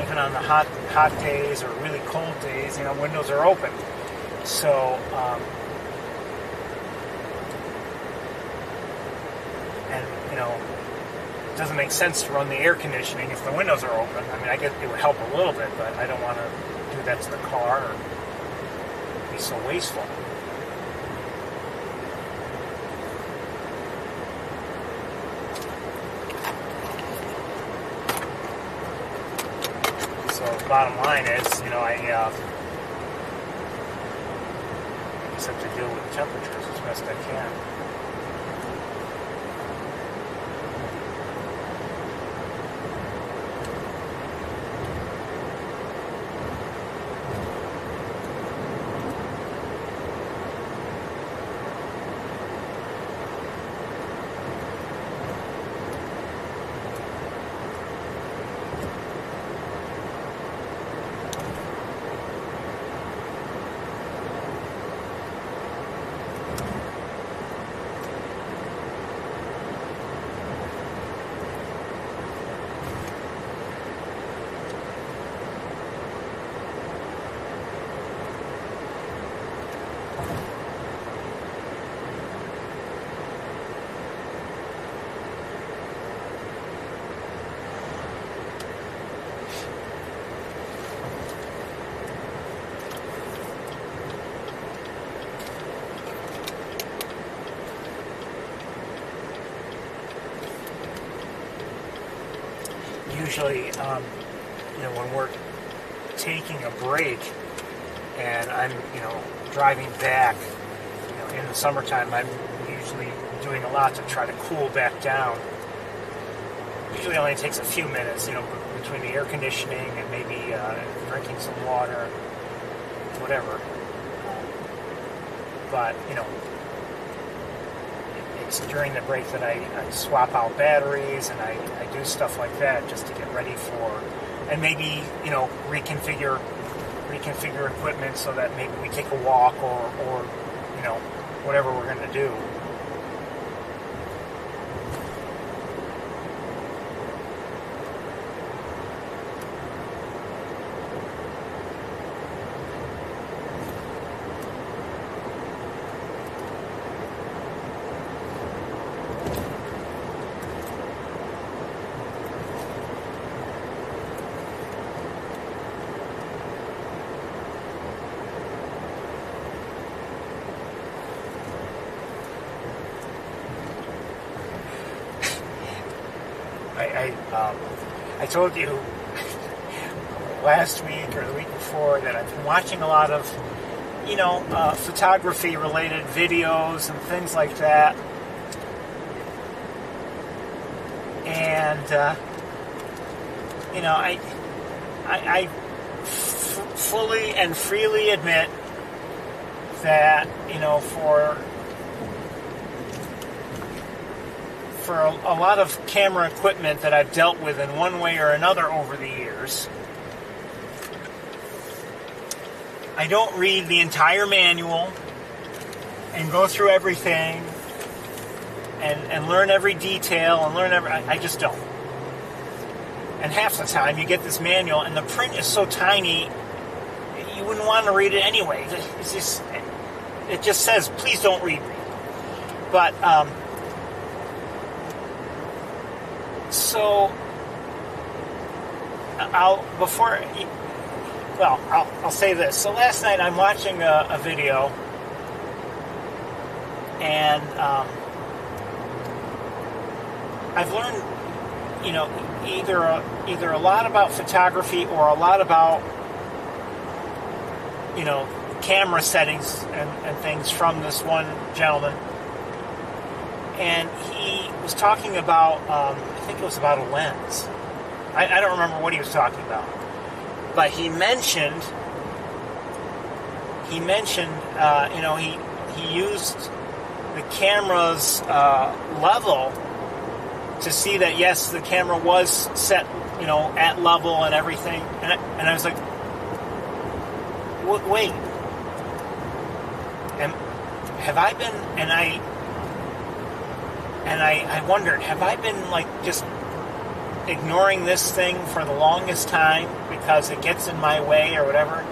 even on the hot days or really cold days, windows are open. So it doesn't make sense to run the air conditioning if the windows are open. I mean, I guess it would help a little bit, but I don't want to do that to the car or be so wasteful. So the bottom line is, I just have to deal with the temperatures as best I can. Usually, when we're taking a break and I'm, driving back, in the summertime, I'm usually doing a lot to try to cool back down. Usually only takes a few minutes, between the air conditioning and maybe drinking some water, whatever. But, it's during the break that I swap out batteries and I do stuff like that just to get ready for, and maybe, reconfigure equipment so that maybe we take a walk or whatever we're going to do. I told you last week or the week before that I've been watching a lot of, photography-related videos and things like that. And, I fully and freely admit that, for a lot of camera equipment that I've dealt with in one way or another over the years, I don't read the entire manual and go through everything and learn every detail and learn every... I just don't. And half the time you get this manual and the print is so tiny, you wouldn't want to read it anyway. It just says, please don't read me. But, so, I'll say this. So last night I'm watching a video, and I've learned, either a lot about photography or a lot about, camera settings and things from this one gentleman. And he was talking about, I think it was about a lens. I don't remember what he was talking about. But he mentioned, he used the camera's level to see that, yes, the camera was set, at level and everything. And I was like, wait. Have I been, and I wondered, have I been just ignoring this thing for the longest time because it gets in my way or whatever?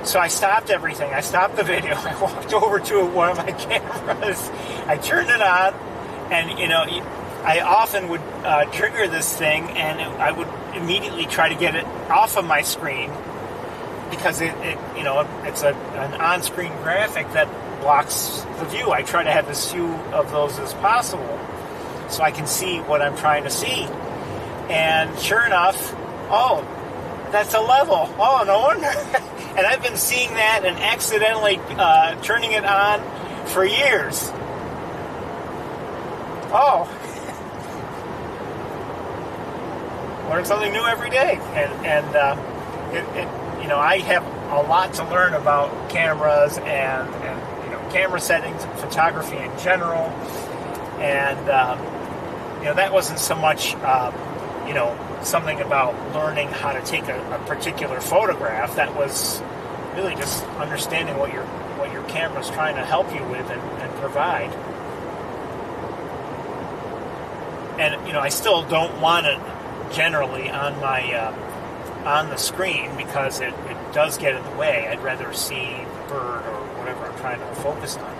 So I stopped everything. I stopped the video. I walked over to one of my cameras. I turned it on, and I often would trigger this thing, and I would immediately try to get it off of my screen because it's an on-screen graphic that blocks the view. I try to have as few of those as possible so I can see what I'm trying to see. And sure enough, oh, that's a level. Oh, no wonder. And I've been seeing that and accidentally turning it on for years. Oh. Learn something new every day. And I have a lot to learn about cameras and camera settings and photography in general. And, that wasn't so much, something about learning how to take a particular photograph. That was really just understanding what your camera's trying to help you with and provide. And, I still don't want it generally on my, on the screen because it does get in the way. I'd rather see the bird or whatever I'm trying to focus on.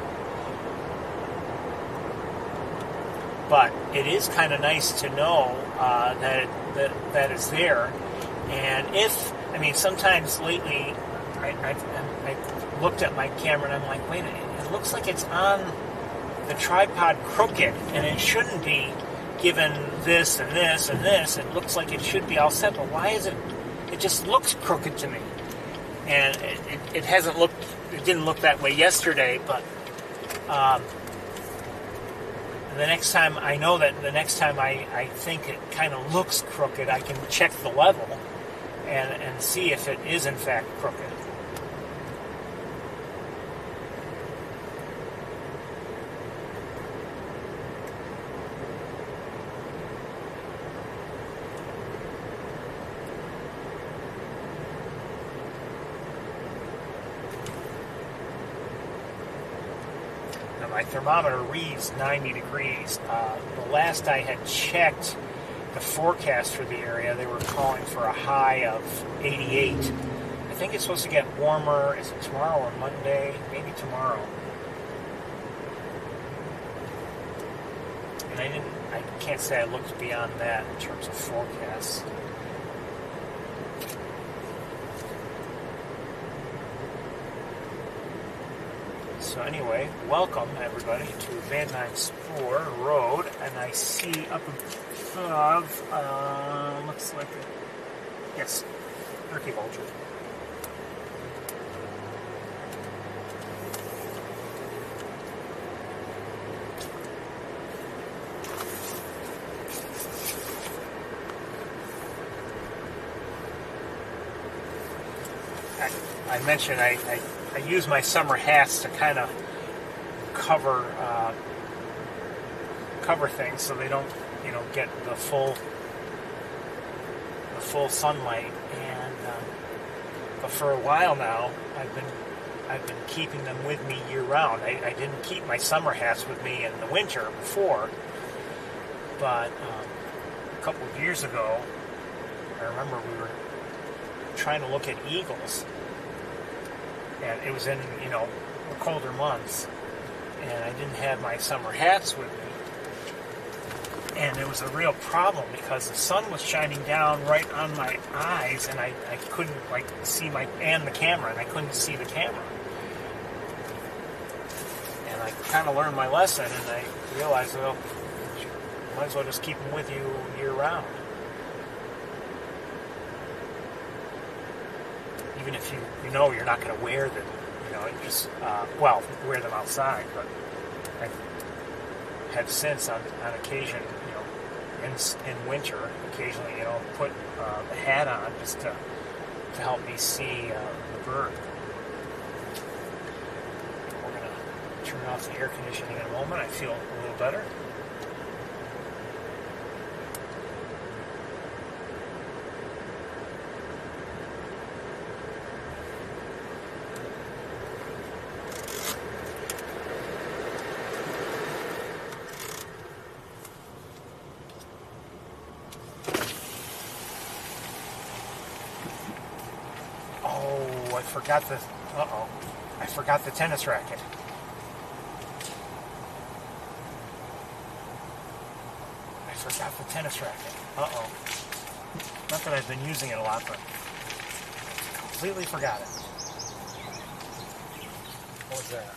But it is kind of nice to know that it's there. And sometimes lately I looked at my camera and I'm like, wait, it looks like it's on the tripod crooked, and it shouldn't be, given this and this and this. It looks like it should be all set, but why is it? It just looks crooked to me. And it didn't look that way yesterday, but the next time I think it kind of looks crooked, I can check the level and see if it is in fact crooked. My thermometer reads 90 degrees. The last I had checked the forecast for the area, they were calling for a high of 88. I think it's supposed to get warmer. Is it tomorrow or Monday? Maybe tomorrow. And I can't say I looked beyond that in terms of forecasts. So anyway, welcome everybody to Van Nuys Spoor Road, and I see up above, looks like yes, turkey vulture. I mentioned I use my summer hats to kind of cover things so they don't get the full sunlight. And but for a while now I've been I've been keeping them with me year-round. I didn't keep my summer hats with me in the winter before, but a couple of years ago, I remember we were trying to look at eagles, and it was in, the colder months, and I didn't have my summer hats with me. And it was a real problem because the sun was shining down right on my eyes, and I couldn't see the camera, and I couldn't see the camera. And I kind of learned my lesson, and I realized, well, you might as well just keep them with you year round. Even if you know you're not going to wear them, just wear them outside. But I have since on occasion, in winter, occasionally, put the hat on just to help me see the bird. We're going to turn off the air conditioning in a moment. I feel a little better. I forgot the tennis racket. Not that I've been using it a lot, but completely forgot it. What was that?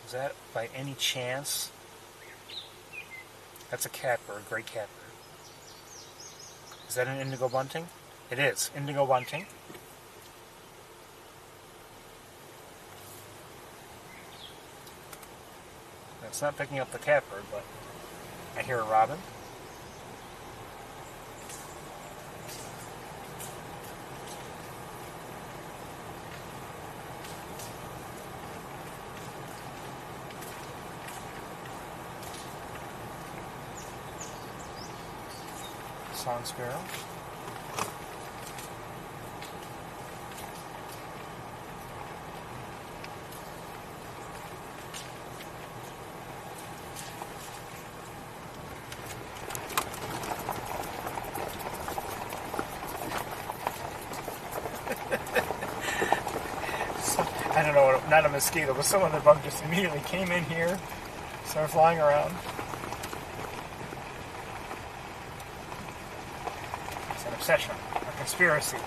Was that by any chance? That's a catbird, gray catbird. Is that an indigo bunting? It is, indigo bunting. It's not picking up the catbird, but I hear a robin. Song sparrow. I don't know, not a mosquito, but some other bug just immediately came in here, started flying around. It's an obsession, a conspiracy.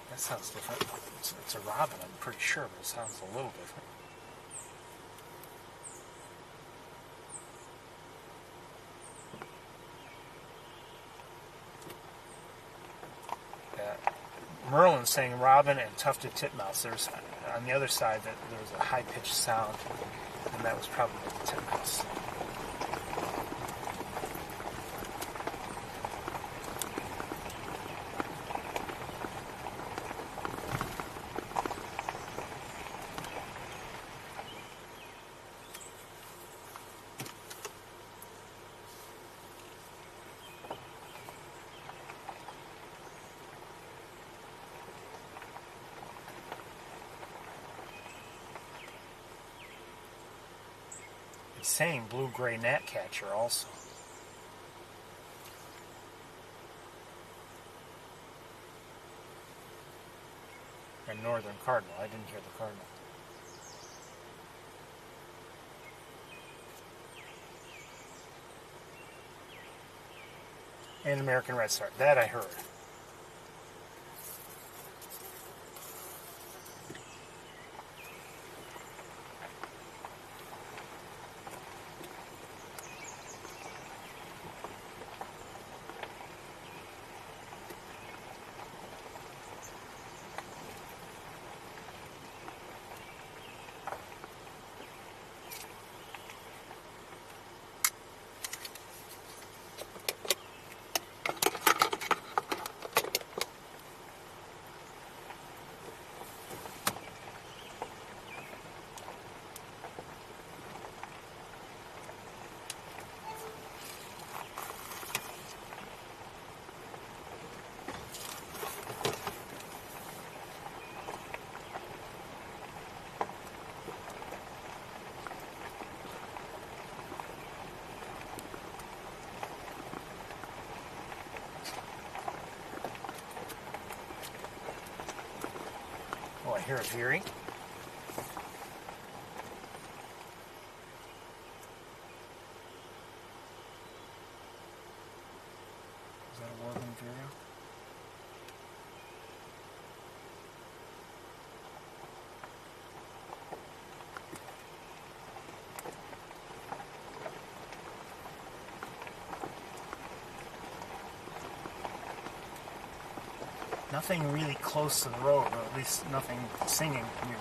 That sounds different. It's a robin, I'm pretty sure, but it sounds a little different. Merlin's saying robin and tufted titmouse. There's on the other side that there was a high-pitched sound, and that was probably the titmouse. Saying blue-gray gnatcatcher also. And northern cardinal. I didn't hear the cardinal. And American redstart. That I heard. hear a veery. Is that a woodland vireo? Nothing really close to the road, or at least nothing singing here.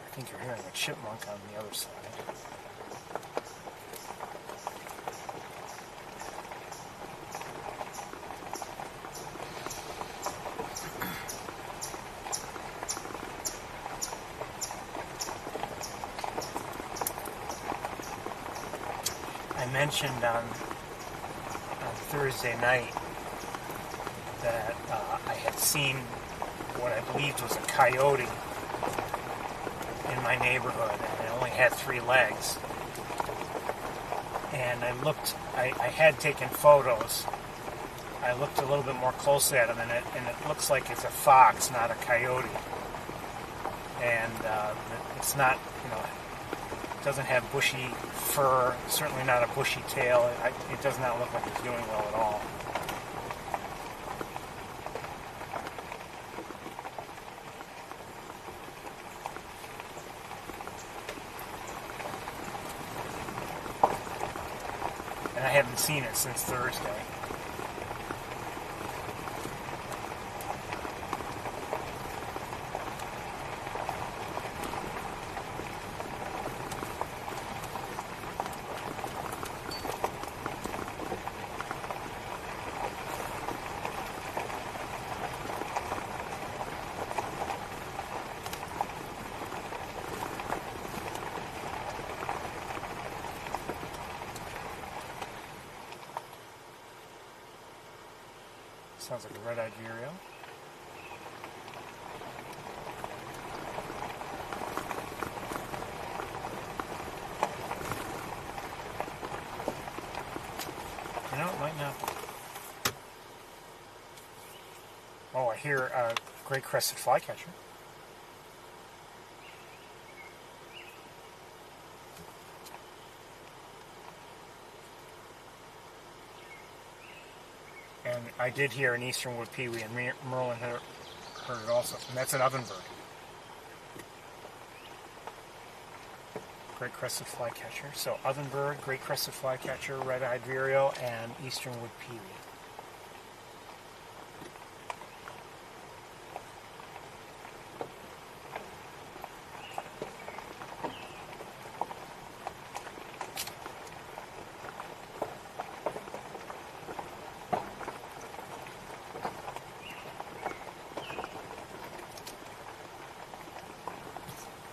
I think you're hearing a chipmunk on the other side. I mentioned on Thursday night that I had seen what I believed was a coyote in my neighborhood, and it only had 3 legs. And I looked, I had taken photos. I looked a little bit more closely at him, and it looks like it's a fox, not a coyote. And it's not, it doesn't have bushy fur, certainly not a bushy tail. It does not look like it's doing well at all. I haven't seen it since Thursday. Sounds like a red-eyed vireo. It might not. Oh, I hear a great crested flycatcher. And I did hear an eastern wood pewee, and Merlin heard it also. And that's an ovenbird. Great crested flycatcher. So ovenbird, great crested flycatcher, red-eyed vireo, and eastern wood pewee.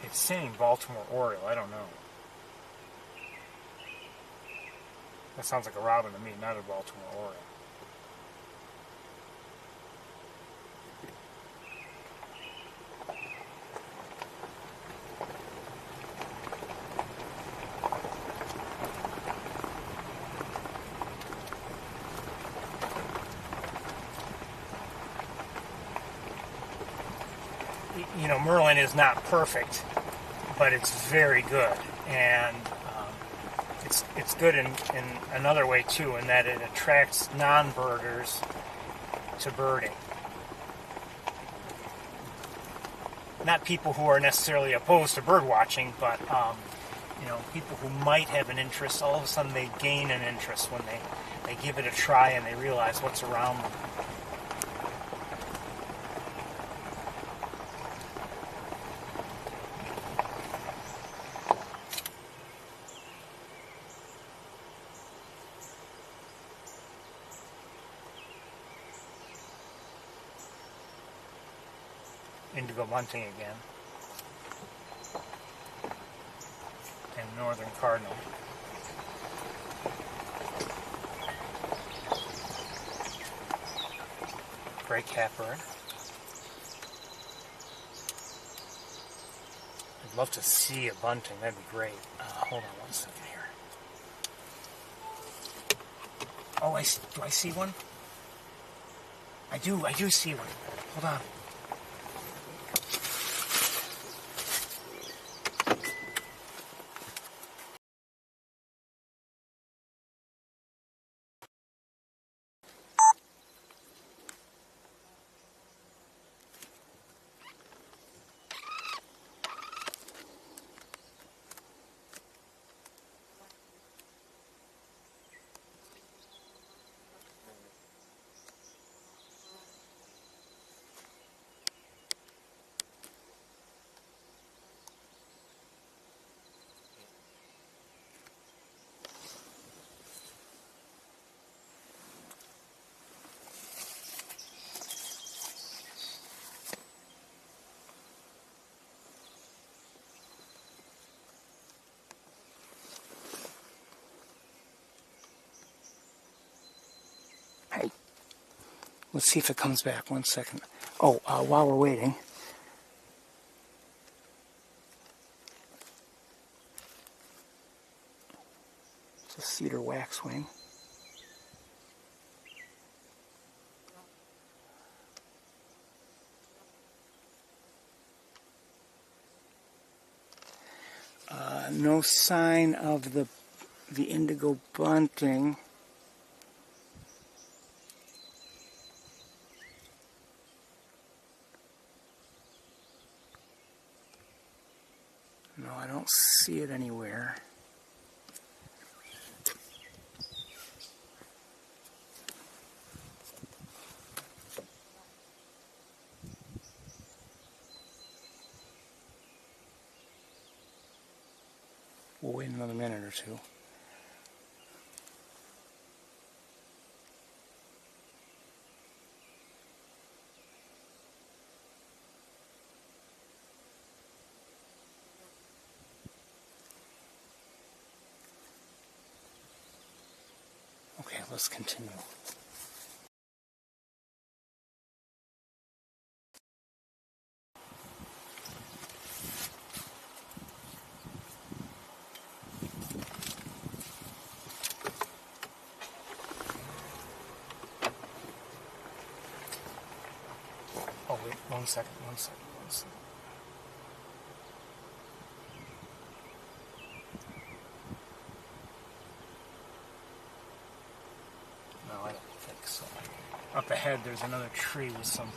It's saying Baltimore Oriole, I don't know. That sounds like a robin to me, not a Baltimore Oriole. Merlin is not perfect, but it's very good, and it's good in another way too, in that it attracts non-birders to birding. Not people who are necessarily opposed to bird watching, but people who might have an interest. All of a sudden, they gain an interest when they give it a try and they realize what's around them. Indigo bunting again. And northern cardinal. Gray catbird. I'd love to see a bunting. That'd be great. Hold on 1 second here. Oh, do I see one? I do see one. Hold on. Hey, let's see if it comes back. 1 second. Oh, while we're waiting, it's a cedar waxwing. No sign of the indigo bunting. No, I don't see it anywhere. We'll wait another minute or two. Okay, let's continue. Oh, wait, 1 second. No, I don't think so. Up ahead, there's another tree with some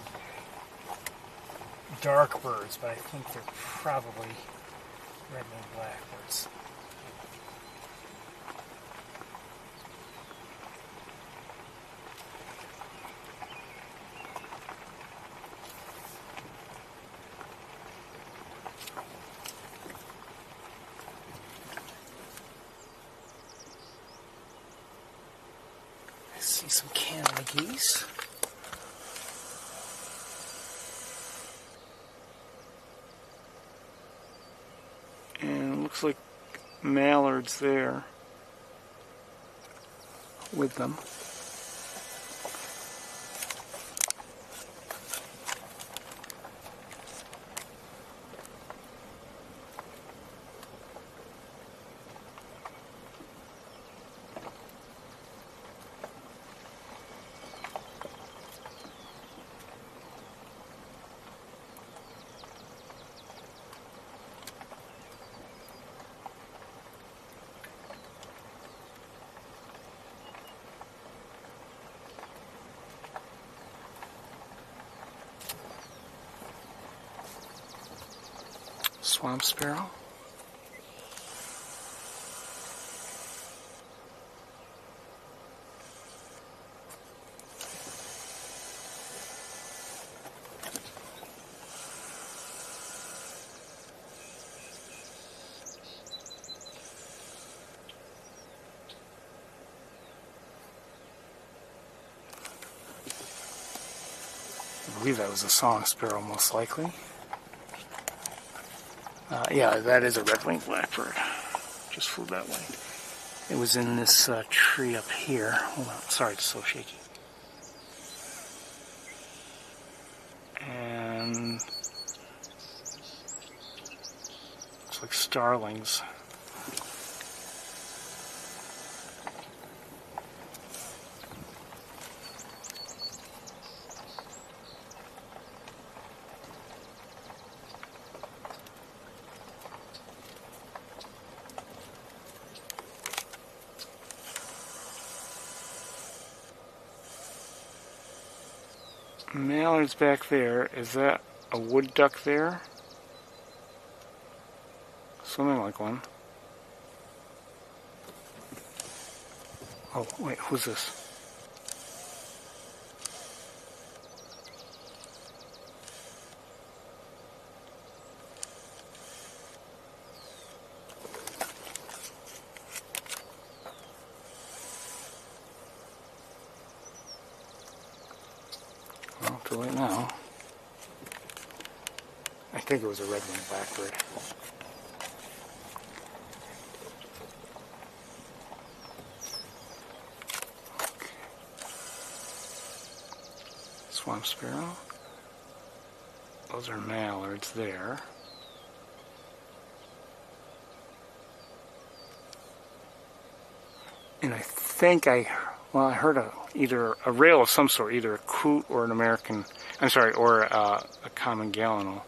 dark birds, but I think they're probably red-winged blackbirds. I see some Canada geese. And it looks like mallards there with them. Swamp sparrow. I believe that was a song sparrow, most likely. Yeah, that is a red-winged blackbird. just flew that way. It was in this tree up here. Hold on, sorry, it's so shaky. And looks like starlings. Mallards back there. Is that a wood duck there? Swimming like one. Oh, wait, who's this? Well, too late now. I think it was a red-winged blackbird. Okay. Swamp sparrow. Those are mallards there. And I think I heard either a rail of some sort, either a coot or an American, or a common gallinal.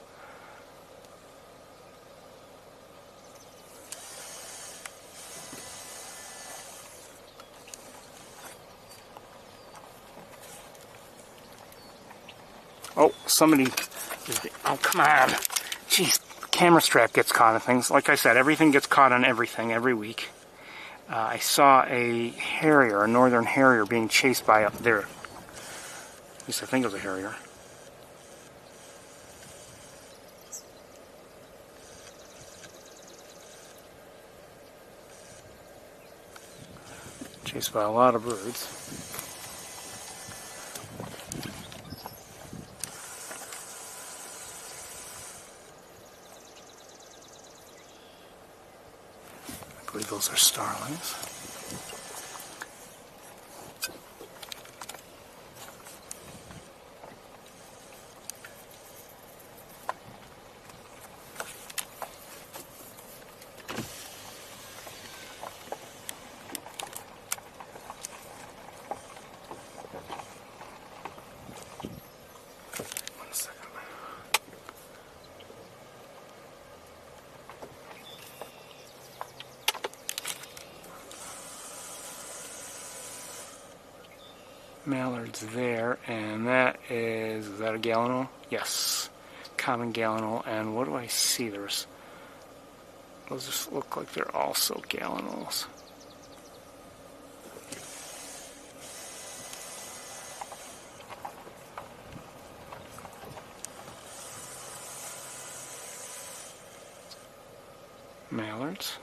Oh, somebody, oh come on. Jeez, the camera strap gets caught on things. Like I said, everything gets caught on everything every week. I saw a harrier, a northern harrier, being chased by up there. At least I think it was a harrier. Chased by a lot of birds. I believe those are starlings. One second. Mallards there, and that is that a gallinal? Yes, common gallinal. And what do I see? Those just look like they're also gallinals. Mallards.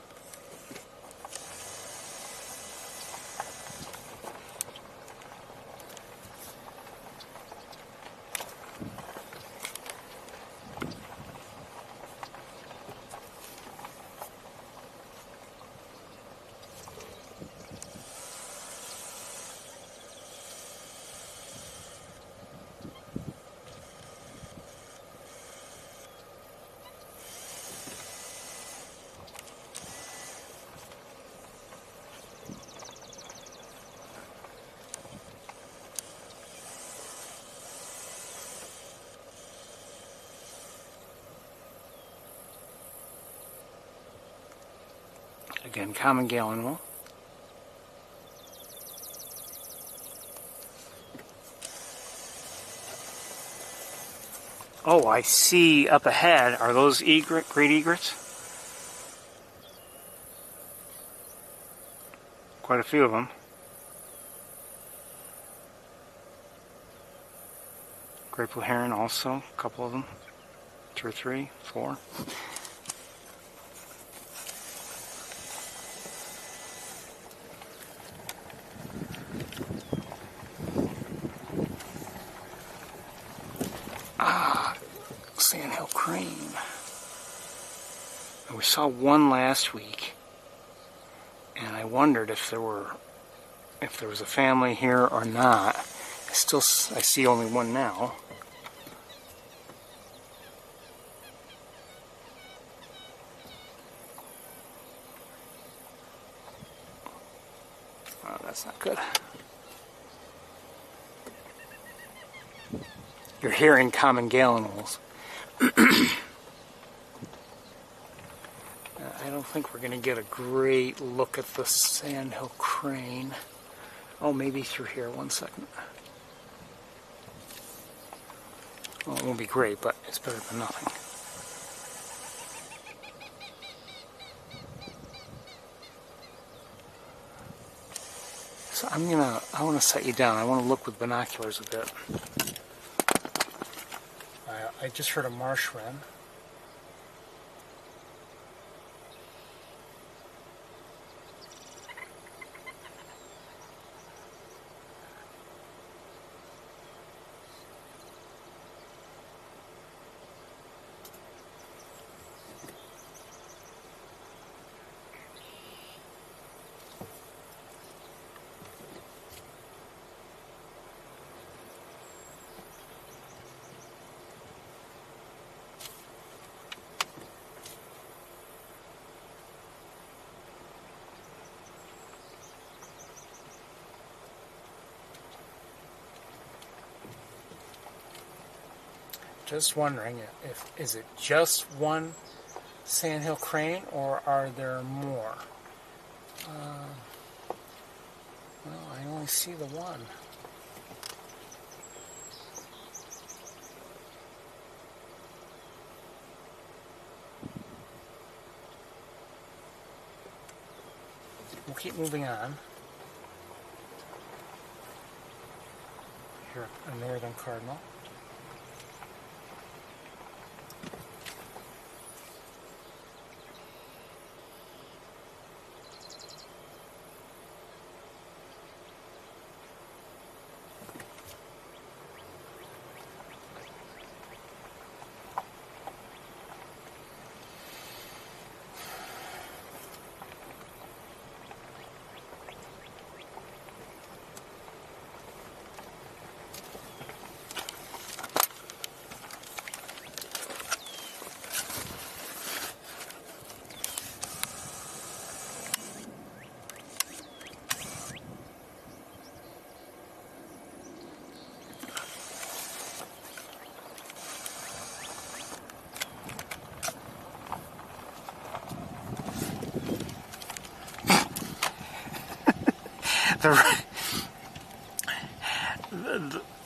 Again, common gallinal. Oh, I see up ahead. Are those great egrets? Quite a few of them. Great blue heron also, a couple of them. 2 or 3, 4. Sandhill crane. And we saw one last week. wondered if there was a family here or not. I see only one now. Oh, that's not good. You're hearing common gallinals. I don't think we're going to get a great look at the Sandhill crane. Oh, maybe through here. 1 second. Well, it won't be great, but it's better than nothing. So I want to set you down. I want to look with binoculars a bit. I just heard a marsh wren. Just wondering is it just one Sandhill crane or are there more? Well, I only see the one. We'll keep moving on. Here, a northern cardinal.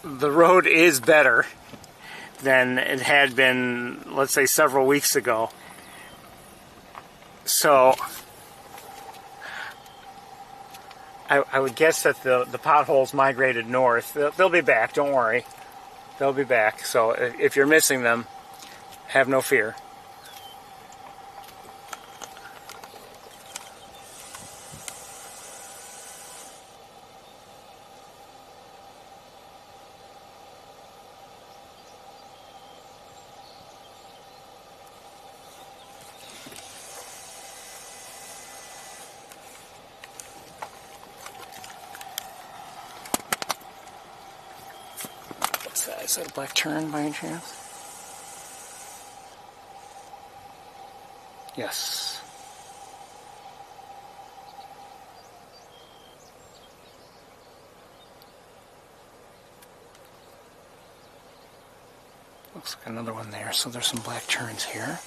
The road is better than it had been, let's say, several weeks ago. So I would guess that the potholes migrated north. They'll be back, don't worry. They'll be back. So if you're missing them, have no fear. Is that a black tern by any chance? Yes. Looks like another one there, so there's some black terns here.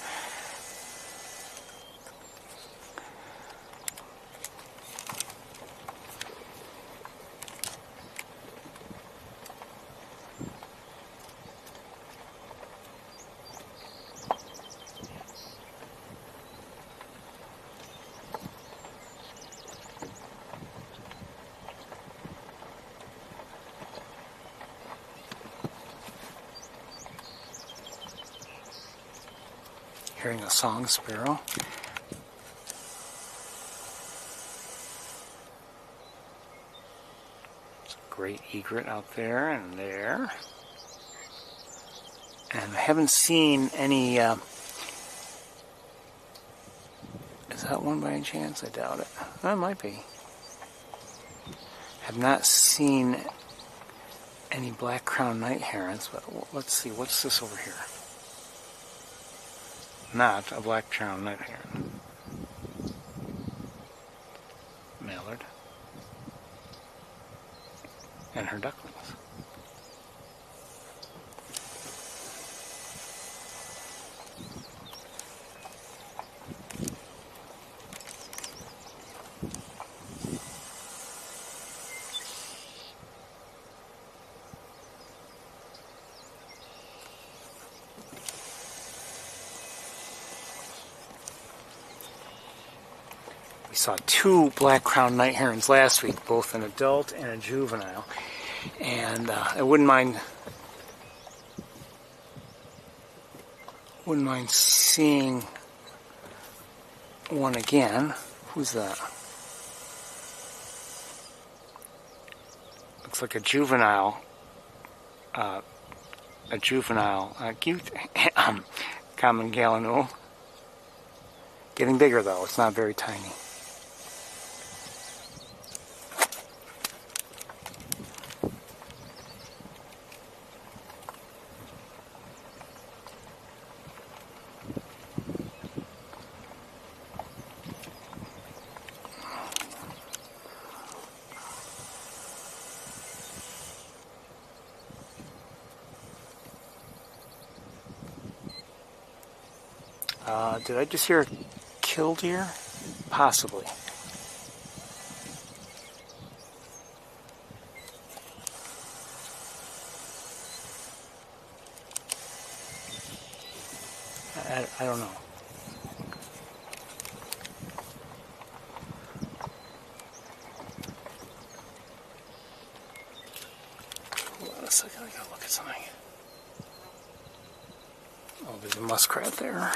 Hearing a song sparrow. There's a great egret out there and there. And I haven't seen any, is that that one by any chance? I doubt it. That might be. Have not seen any black-crowned night herons, but let's see. What's this over here? Not a black-crowned night heron. Mallard. And her ducklings. We saw 2 black-crowned night herons last week, both an adult and a juvenile. And I wouldn't mind seeing one again. Who's that? Looks like a juvenile. Cute common gallinule. Getting bigger though. It's not very tiny. Did I just hear a killdeer? Possibly. I don't know. Hold on a second, I gotta look at something. Oh, there's a muskrat there.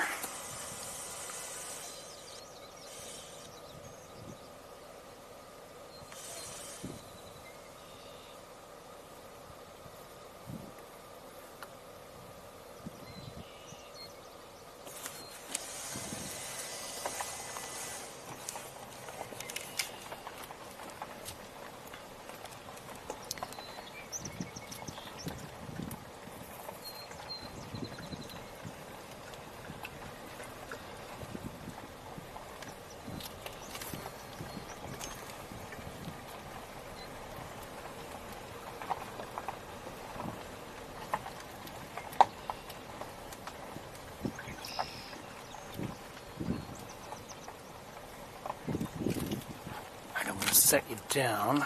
Set you down.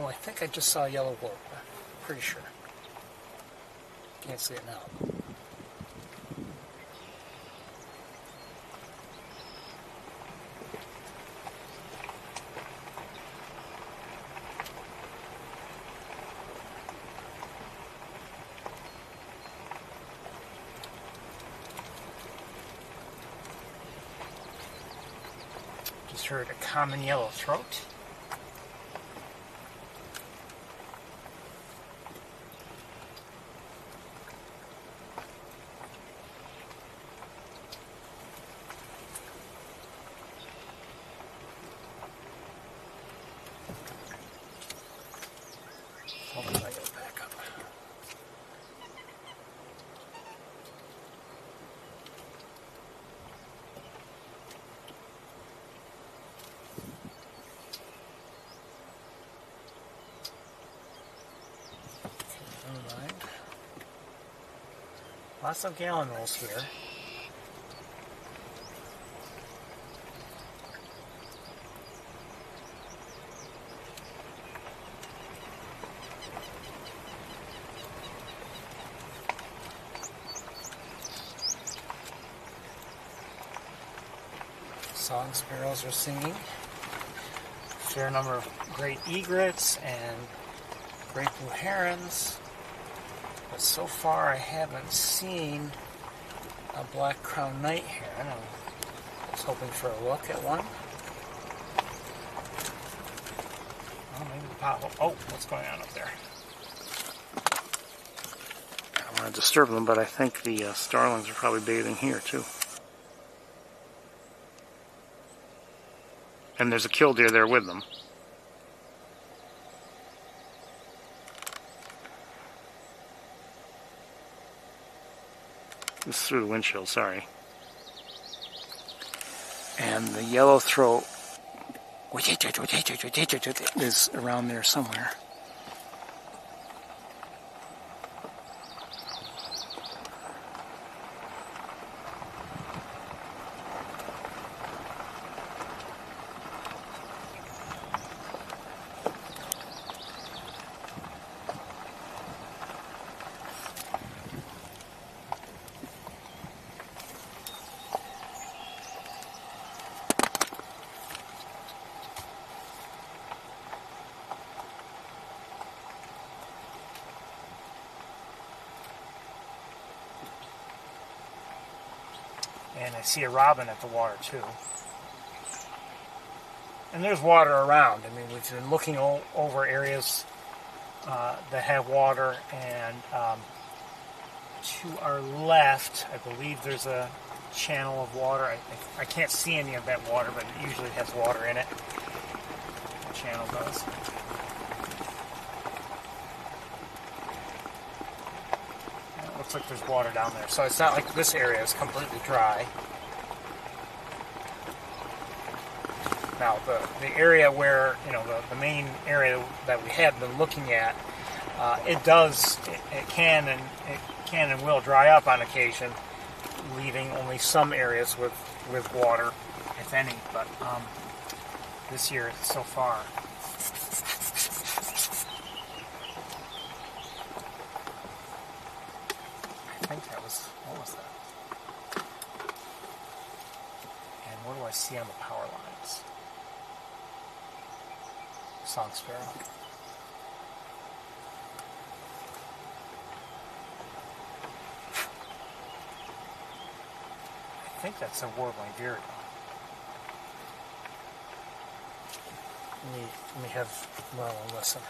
I think I just saw a yellow wolf. Pretty sure. Can't see it now. Just heard a common yellow throat. Hold on, I gotta back up. Never mind. Lots of gallinules here. Song sparrows are singing. A fair number of great egrets and great blue herons. But so far I haven't seen a black-crowned night heron. I was hoping for a look at one. Oh, maybe the pot. Oh, what's going on up there? I don't want to disturb them, but I think the starlings are probably bathing here too. And there's a killdeer there with them. This is through the windshield, sorry. And the yellow-throat is around there somewhere. And I see a robin at the water too. And there's water around. I mean, we've been looking over areas that have water, and to our left, I believe there's a channel of water. I can't see any of that water, but it usually has water in it. The channel does. Looks like there's water down there, so it's not like this area is completely dry. Now, the area where, you know, the main area that we have been looking at, it can and will dry up on occasion, leaving only some areas with water, if any. But this year so far. I think that was, what was that? And what do I see on the power lines? Song sparrow. I think that's a warbling viridon. Let me have Merlin listen.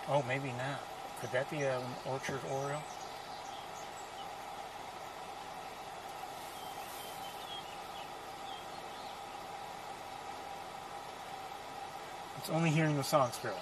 Oh, maybe not. Could that be an orchard oriole? It's only hearing the song sparrow.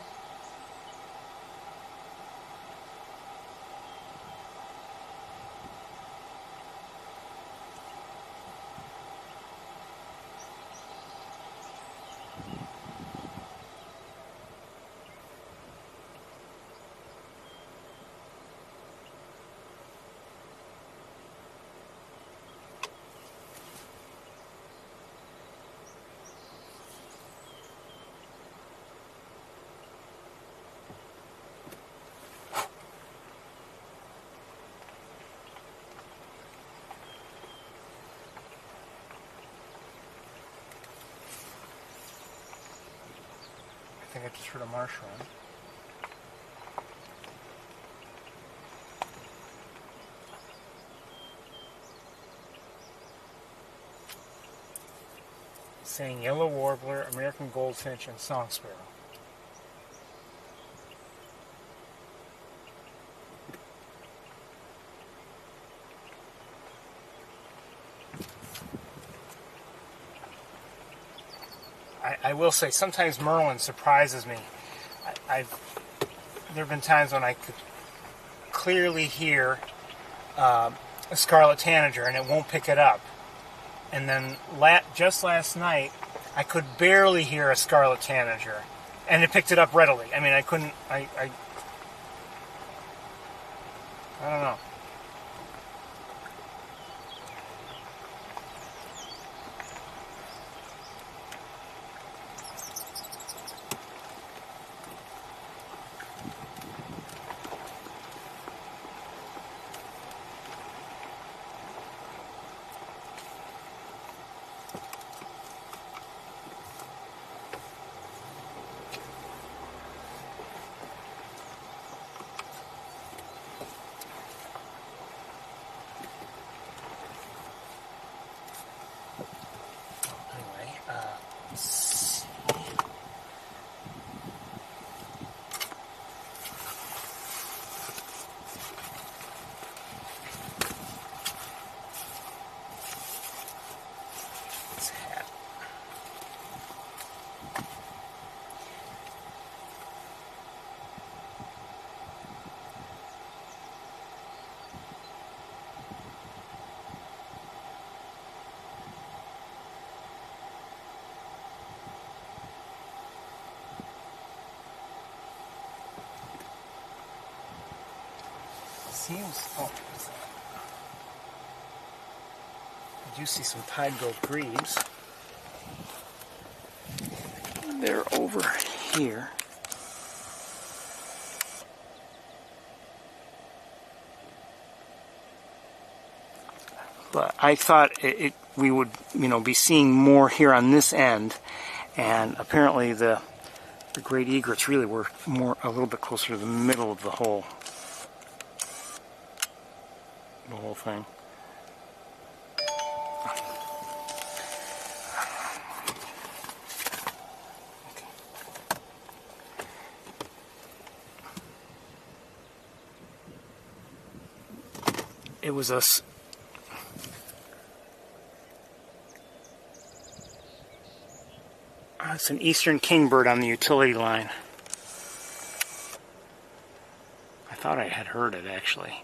I think I just heard a marsh wren. Saying yellow warbler, American goldfinch, and song sparrow. I will say, sometimes Merlin surprises me. There have been times when I could clearly hear a scarlet tanager and it won't pick it up. And then just last night, I could barely hear a scarlet tanager, and it picked it up readily. I mean, I couldn't. I don't know. seems... Oh, I do see some pied-goat grebes. They're over here. But I thought we would, be seeing more here on this end, and apparently the great egrets really were a little bit closer to the middle of the whole thing. It was it's an eastern kingbird on the utility line. I thought I had heard it, actually.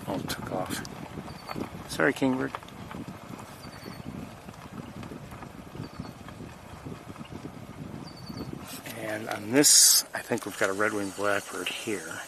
Oh, it took off. Sorry, kingbird. And on this, I think we've got a red-winged blackbird here.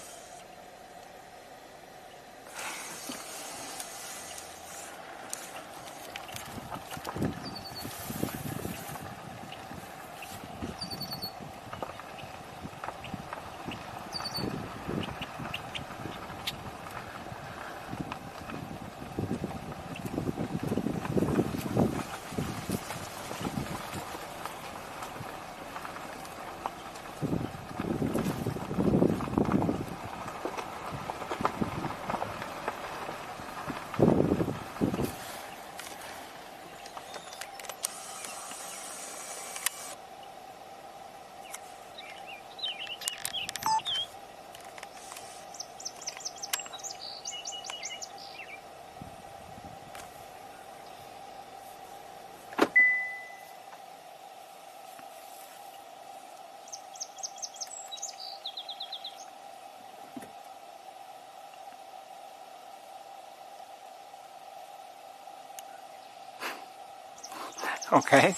Okay.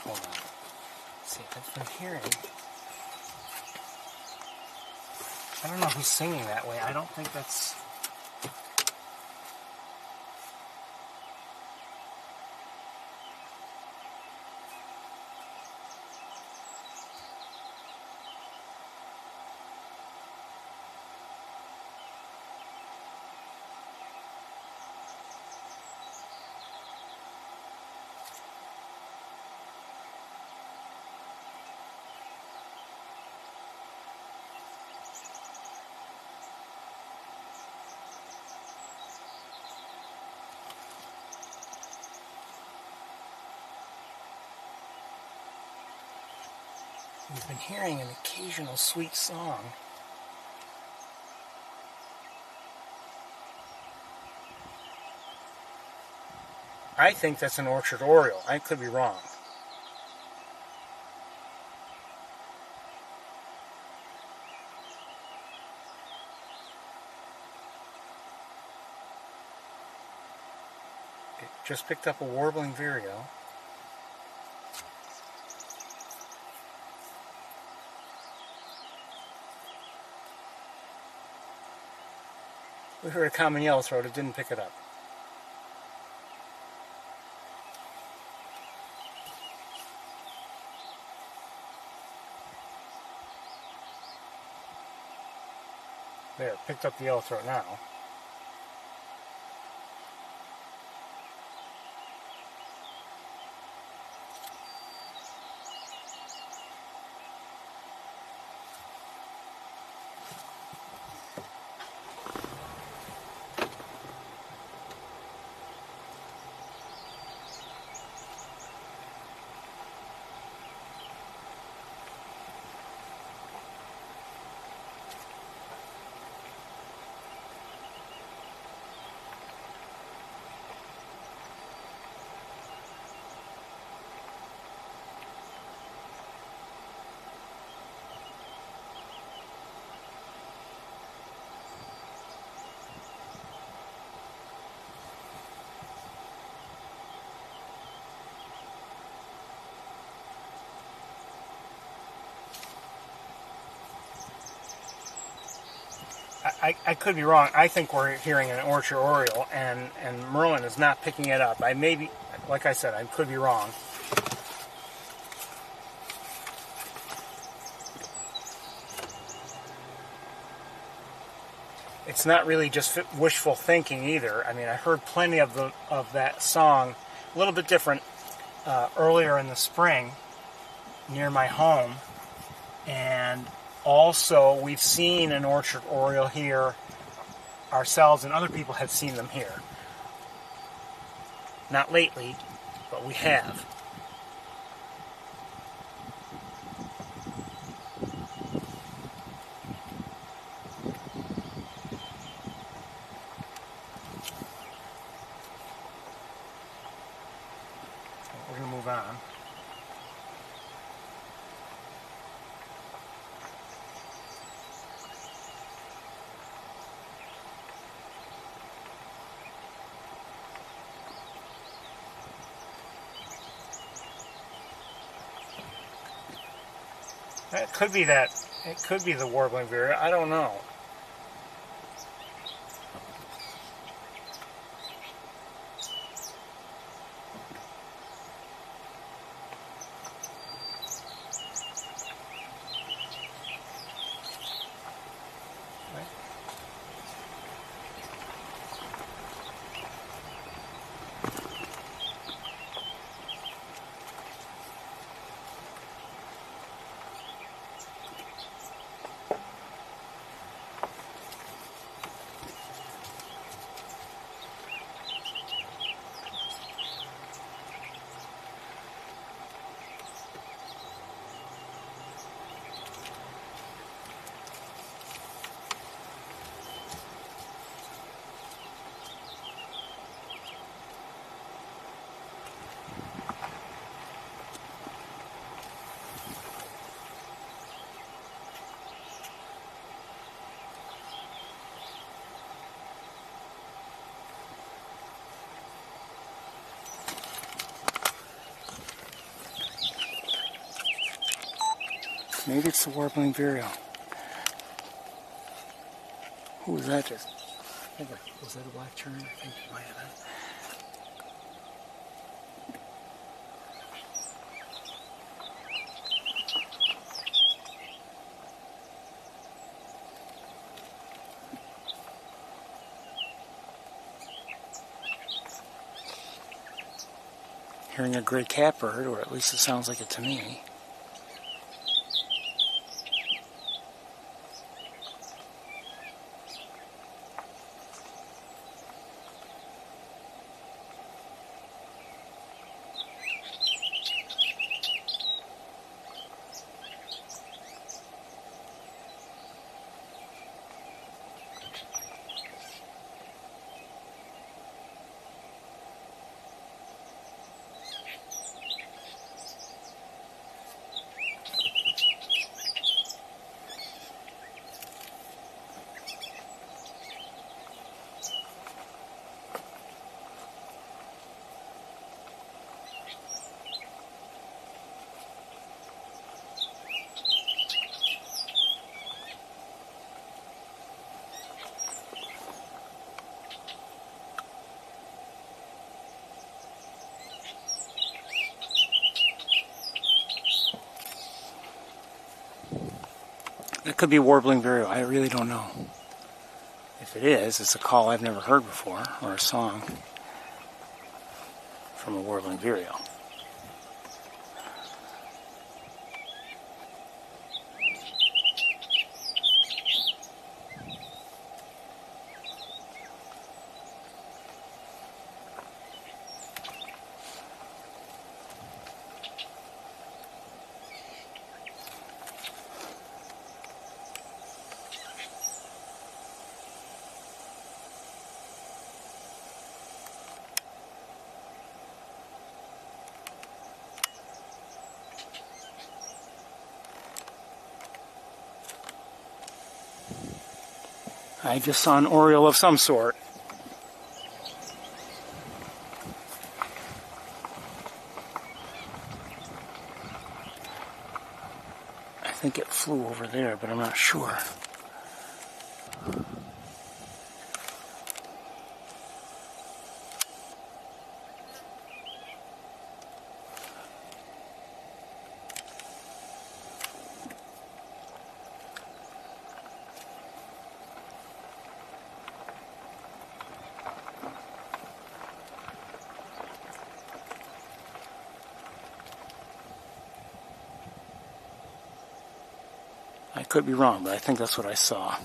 Hold on. See, I've been hearing. I don't know who's singing that way. I don't think that's... We've been hearing an occasional sweet song. I think that's an orchard oriole. I could be wrong. It just picked up a warbling vireo. We heard a common yellowthroat, it didn't pick it up. There, picked up the yellowthroat now. I could be wrong. I think we're hearing an orchard oriole, and Merlin is not picking it up. I may be, like I said, I could be wrong. It's not really just wishful thinking either. I mean, I heard plenty of that song, a little bit different, earlier in the spring near my home, and also we've seen an orchard oriole here ourselves, and other people have seen them here. Not lately, but we have. We're going to move on. It could be that. It could be the warbling vireo. I don't know. Maybe it's the warbling vireo. Who was that just? I think was that a black tern? I think it might have been. Hearing a gray catbird, or at least it sounds like it to me. It could be warbling vireo. I really don't know. If it is, it's a call I've never heard before, or a song from a warbling vireo. I just saw an oriole of some sort. I think it flew over there, but I'm not sure. could be wrong, but I think that's what I saw.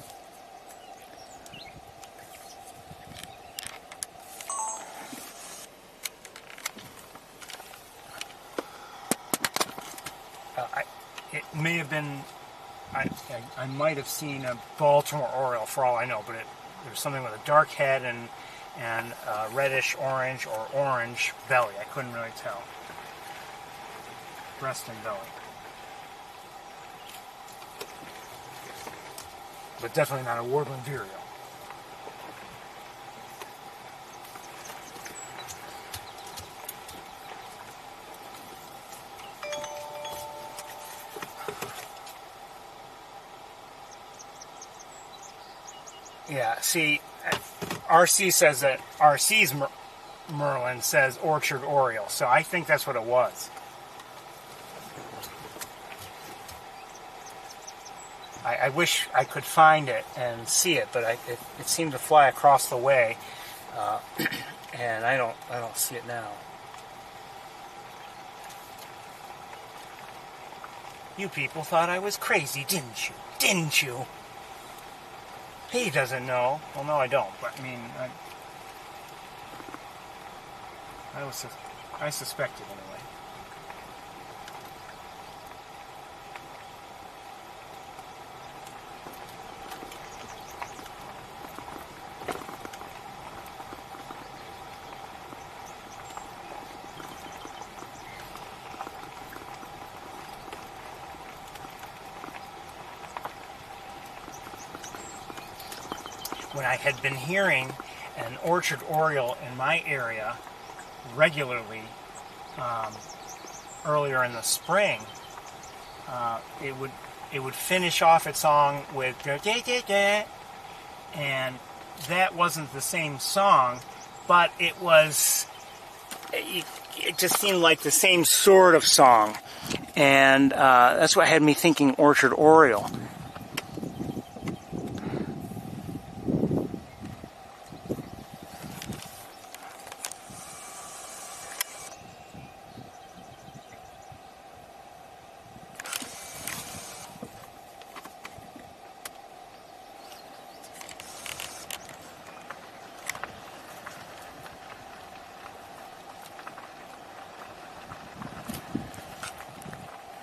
It may have been, I might have seen a Baltimore Oriole for all I know, but it was something with a dark head and reddish orange or orange belly. I couldn't really tell. Breast and belly. But definitely not a warbling vireo. Yeah, see, RC says that RC's Merlin says Orchard Oriole, so I think that's what it was. I wish I could find it and see it, but it seemed to fly across the way, and I don't see it now. You people thought I was crazy, didn't you? Didn't you? He doesn't know. Well, no, I don't. But I mean, I suspected anyway. When I had been hearing an orchard oriole in my area regularly earlier in the spring, it would finish off its song with da, da, da, da, and that wasn't the same song, but it just seemed like the same sort of song, and that's what had me thinking orchard oriole.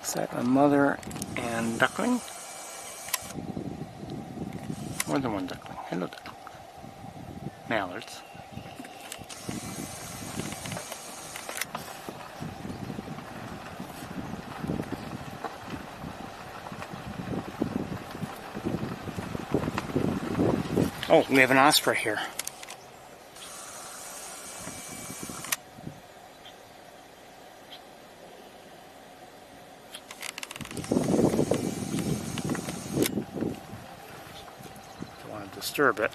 Is that a mother and duckling? More than one duckling. Hello, duckling. Mallards. Oh, we have an osprey here. Disturb it.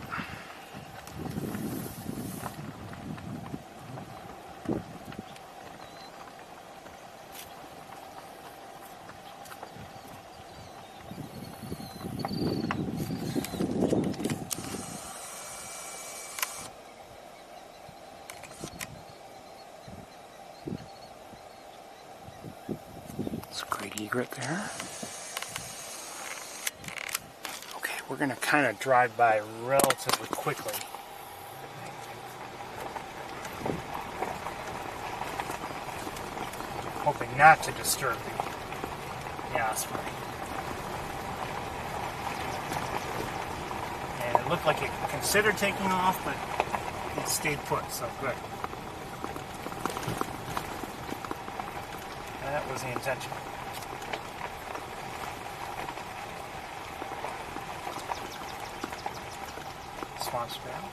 It's a great egret there. We're going to kind of drive by relatively quickly. Hoping not to disturb the osprey. And it looked like it considered taking off, but it stayed put, so good. And that was the intention. Swan sparrow.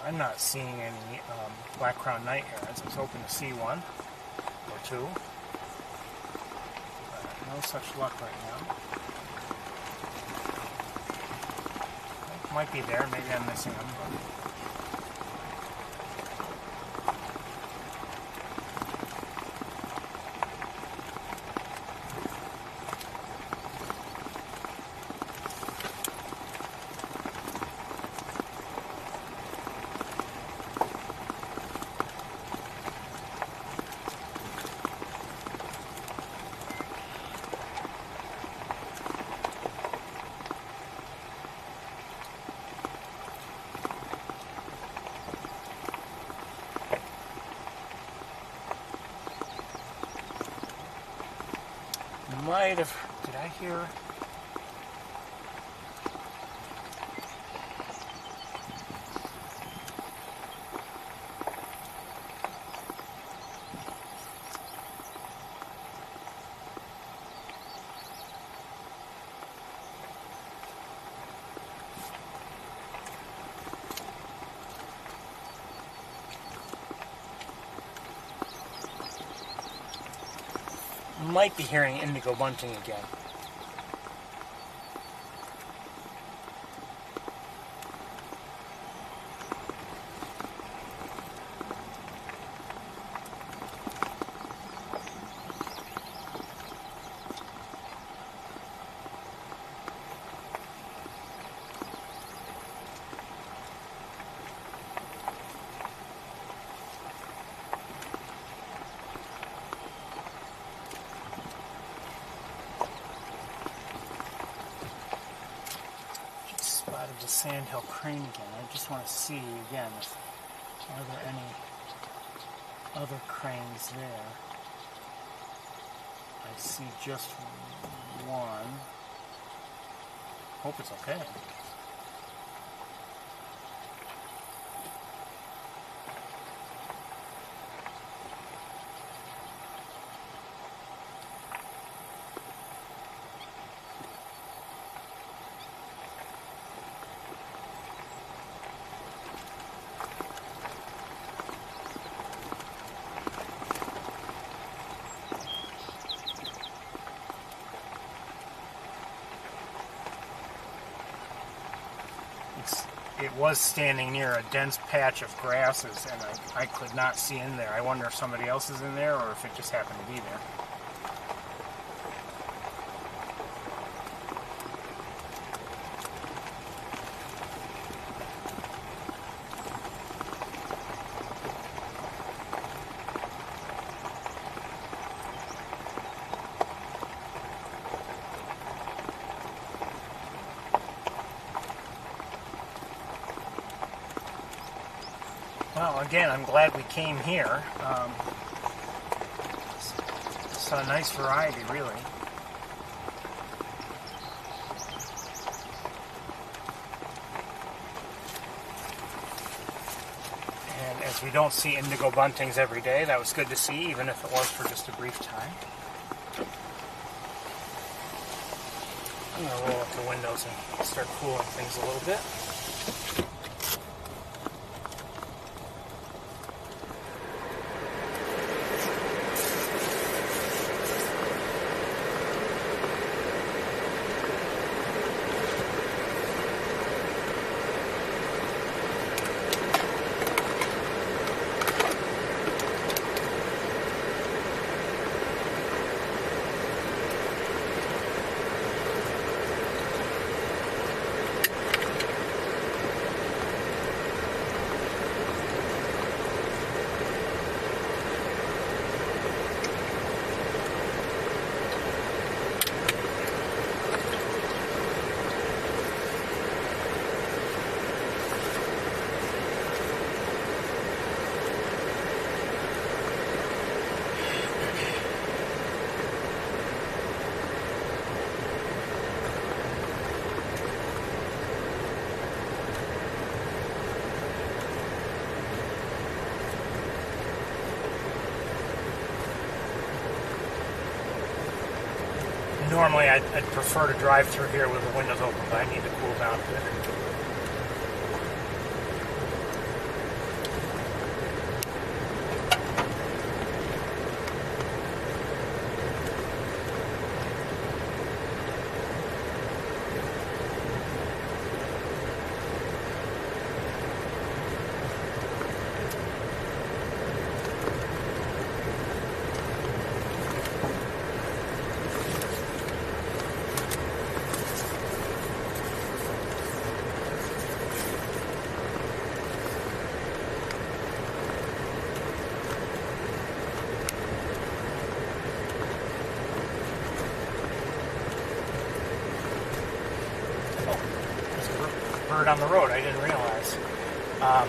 I'm not seeing any black-crowned night herons. I was hoping to see one or two. No such luck right now. Might be there. Maybe I'm missing them. But might have. Did I hear? Might be hearing indigo bunting again. Spotted the Sandhill crane again. I just want to see again, are there any other cranes there? I see just one. Hope it's okay. It was standing near a dense patch of grasses, and I could not see in there. I wonder if somebody else is in there or if it just happened to be there. Well, again, I'm glad we came here. It's a nice variety, really. And as we don't see indigo buntings every day, that was good to see, even if it was for just a brief time. I'm going to roll up the windows and start cooling things a little bit. Normally, I'd prefer to drive through here with the windows open, but I need to cool down a bit. bird on the road. I didn't realize. I'm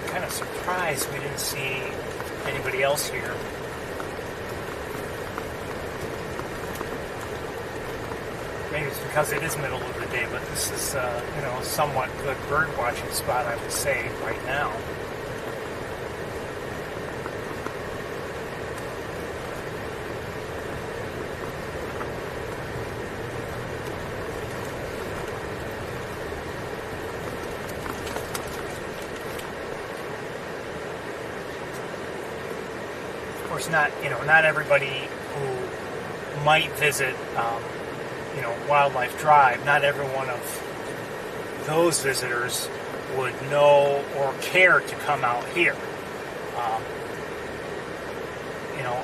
kind of surprised we didn't see anybody else here. Maybe it's because it is middle of the day, but this is, a somewhat good bird watching spot, I would say, right now. Of course, not everybody who might visit, Wildlife Drive, not every one of those visitors would know or care to come out here.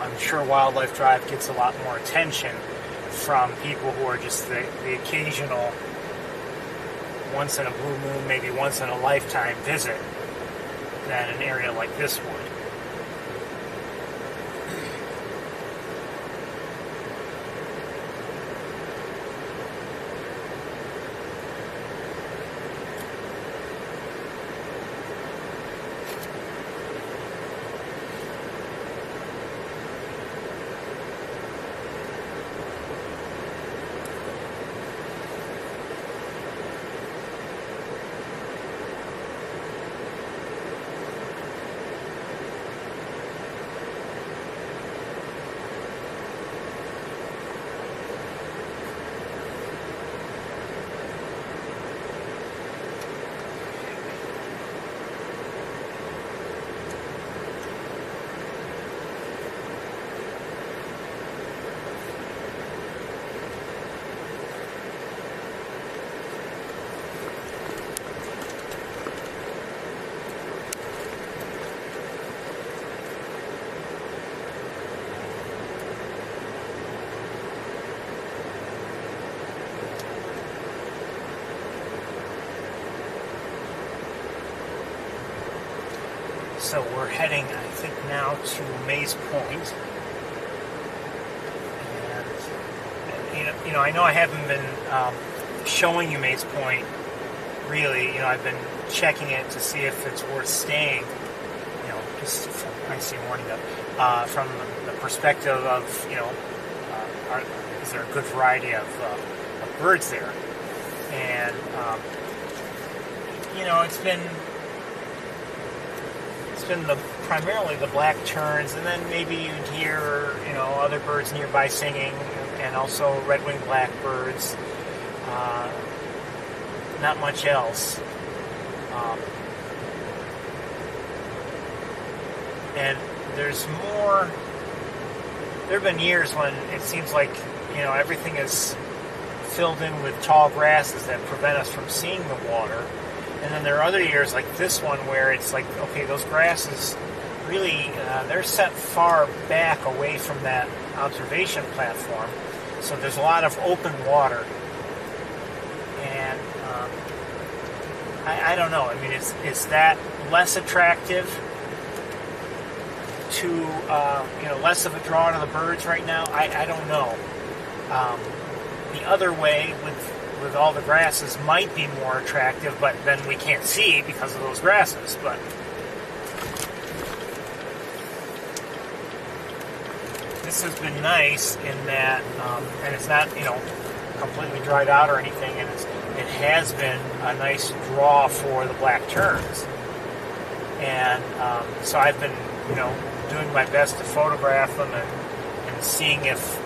I'm sure Wildlife Drive gets a lot more attention from people who are just the occasional once in a blue moon, maybe once in a lifetime visit than an area like this would. So we're heading, I think, now to Mays Point. And I know I haven't been showing you Mays Point, really. I've been checking it to see if it's worth staying, just from, I see warning up, from the perspective of, is there a good variety of birds there? And, it's been primarily the black terns, and then maybe you'd hear, other birds nearby singing, and also red-winged blackbirds. Not much else. And there's more. There have been years when it seems like, everything is filled in with tall grasses that prevent us from seeing the water. And then there are other years like this one where it's like, okay, those grasses really, they're set far back away from that observation platform. So there's a lot of open water. And I don't know. I mean, is that less attractive to, less of a draw to the birds right now? I don't know. The other way with all the grasses might be more attractive, but then we can't see because of those grasses. But this has been nice in that, and it's not, completely dried out or anything, and it has been a nice draw for the black terns. And so I've been, doing my best to photograph them and seeing if,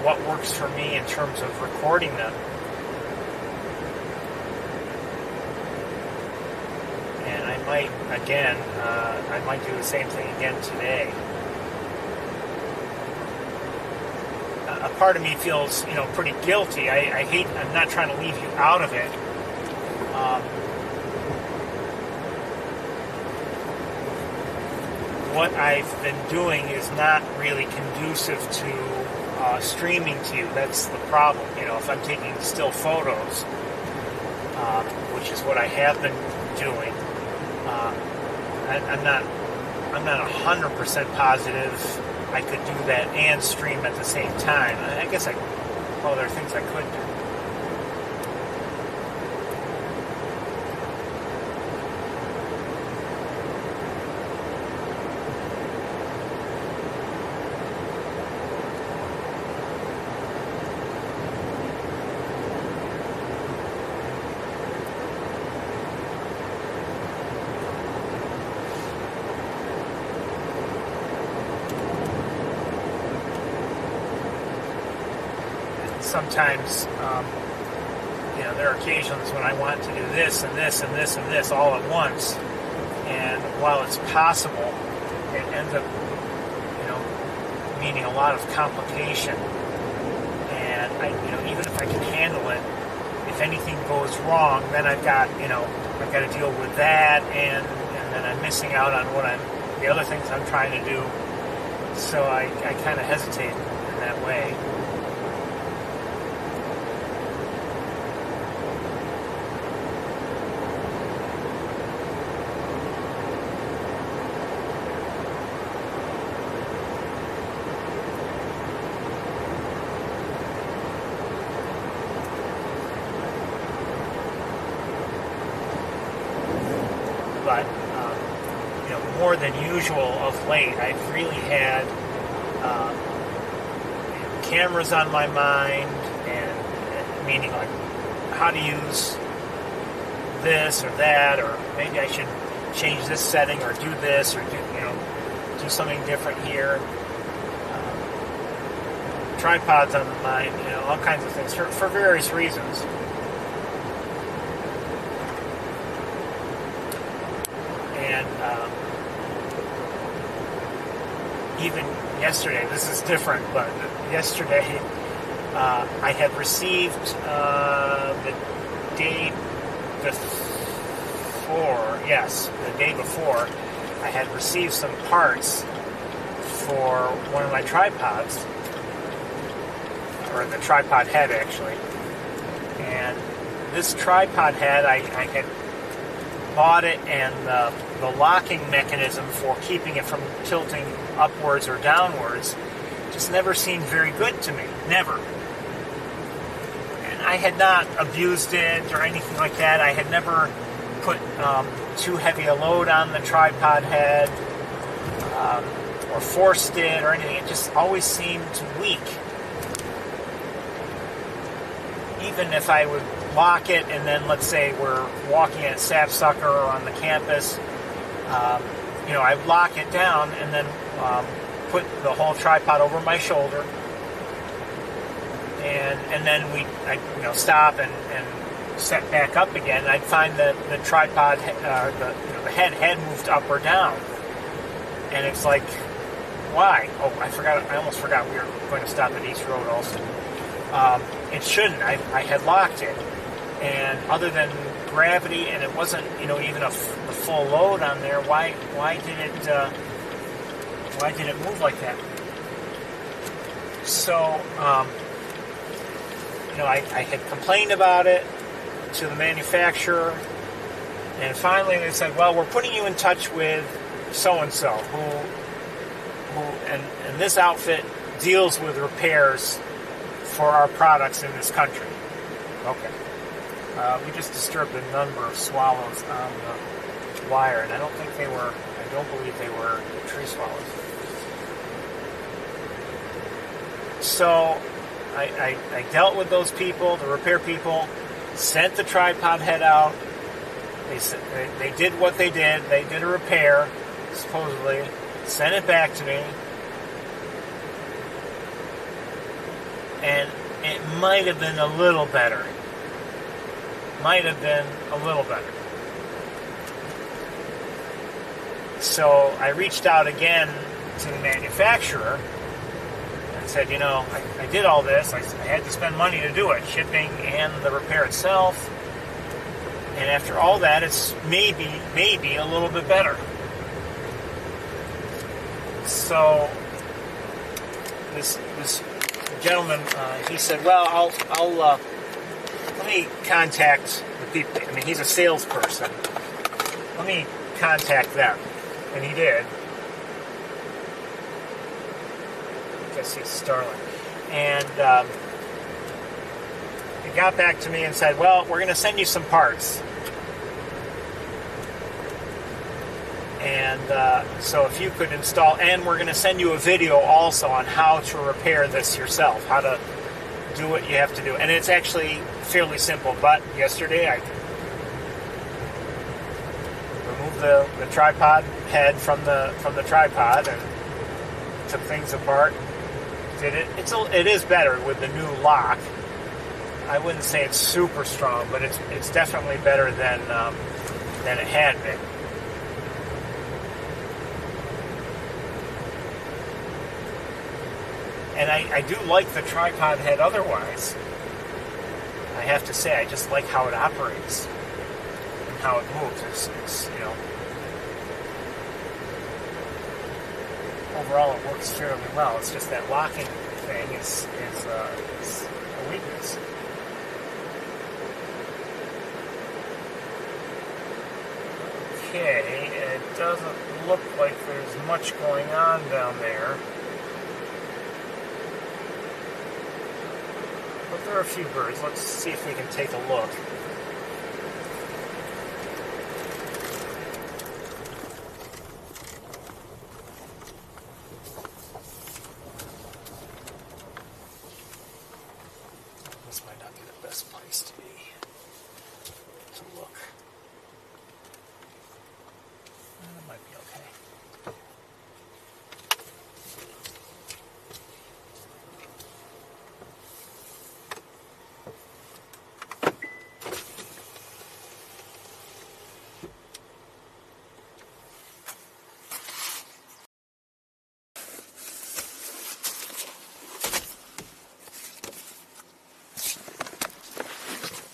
what works for me in terms of recording them. And I might do the same thing again today. A part of me feels, pretty guilty. I'm not trying to leave you out of it. What I've been doing is not really conducive to streaming to you. That's the problem. If I'm taking still photos, which is what I have been doing, I'm not 100% positive I could do that and stream at the same time. I guess there are things I could do. sometimes, there are occasions when I want to do this and this and this and this all at once. And while it's possible, it ends up, meaning a lot of complication. And even if I can handle it, if anything goes wrong, then I've got to deal with that, and then I'm missing out on the other things I'm trying to do. So I kind of hesitate in that way. But more than usual of late, I've really had cameras on my mind, and meaning like how to use this or that, or maybe I should change this setting or do this, or do something different here. Tripods on the mind, all kinds of things for various reasons. And even yesterday, this is different, but yesterday I had received the day before, I had received some parts for one of my tripods, or the tripod head actually. And this tripod head, I had bought it, and the locking mechanism for keeping it from tilting upwards or downwards just never seemed very good to me. Never. And I had not abused it or anything like that. I had never put too heavy a load on the tripod head or forced it or anything. It just always seemed weak. Even if I would lock it, and then let's say we're walking at Sapsucker or on the campus, I lock it down and then put the whole tripod over my shoulder, and then I stop and set back up again. And I'd find that the tripod, the head had moved up or down, and it's like, why? Oh, I almost forgot we were going to stop at East Road also. It shouldn't. I had locked it. And other than gravity, and it wasn't, even the full load on there, why did it move like that? So, I had complained about it to the manufacturer, and finally they said, well, we're putting you in touch with so-and-so, and this outfit deals with repairs for our products in this country. Okay. We just disturbed a number of swallows on the wire, and I don't believe they were tree swallows. So I dealt with those people, the repair people, sent the tripod head out. They did what they did. They did a repair, supposedly, sent it back to me, and it might have been a little better. So I reached out again to the manufacturer and said, I did all this. I had to spend money to do it, shipping and the repair itself. And after all that, it's maybe a little bit better. So this gentleman, he said, well, I'll let me contact the people. I mean, he's a salesperson. Let me contact them. And he did. I guess he's Starling. And he got back to me and said, well, we're going to send you some parts. And so if you could install, and we're going to send you a video also on how to repair this yourself, how to do what you have to do. And it's actually fairly simple, but yesterday I removed the tripod head from the tripod and took things apart. Did it? It is better with the new lock. I wouldn't say it's super strong, but it's definitely better than it had been. And I do like the tripod head otherwise. I have to say, I just like how it operates and how it moves. It's you know, overall it works fairly well. It's just that locking thing is a weakness. Okay, it doesn't look like there's much going on down there. But there are a few birds. Let's see if we can take a look. This might not be the best place to look. That might be okay.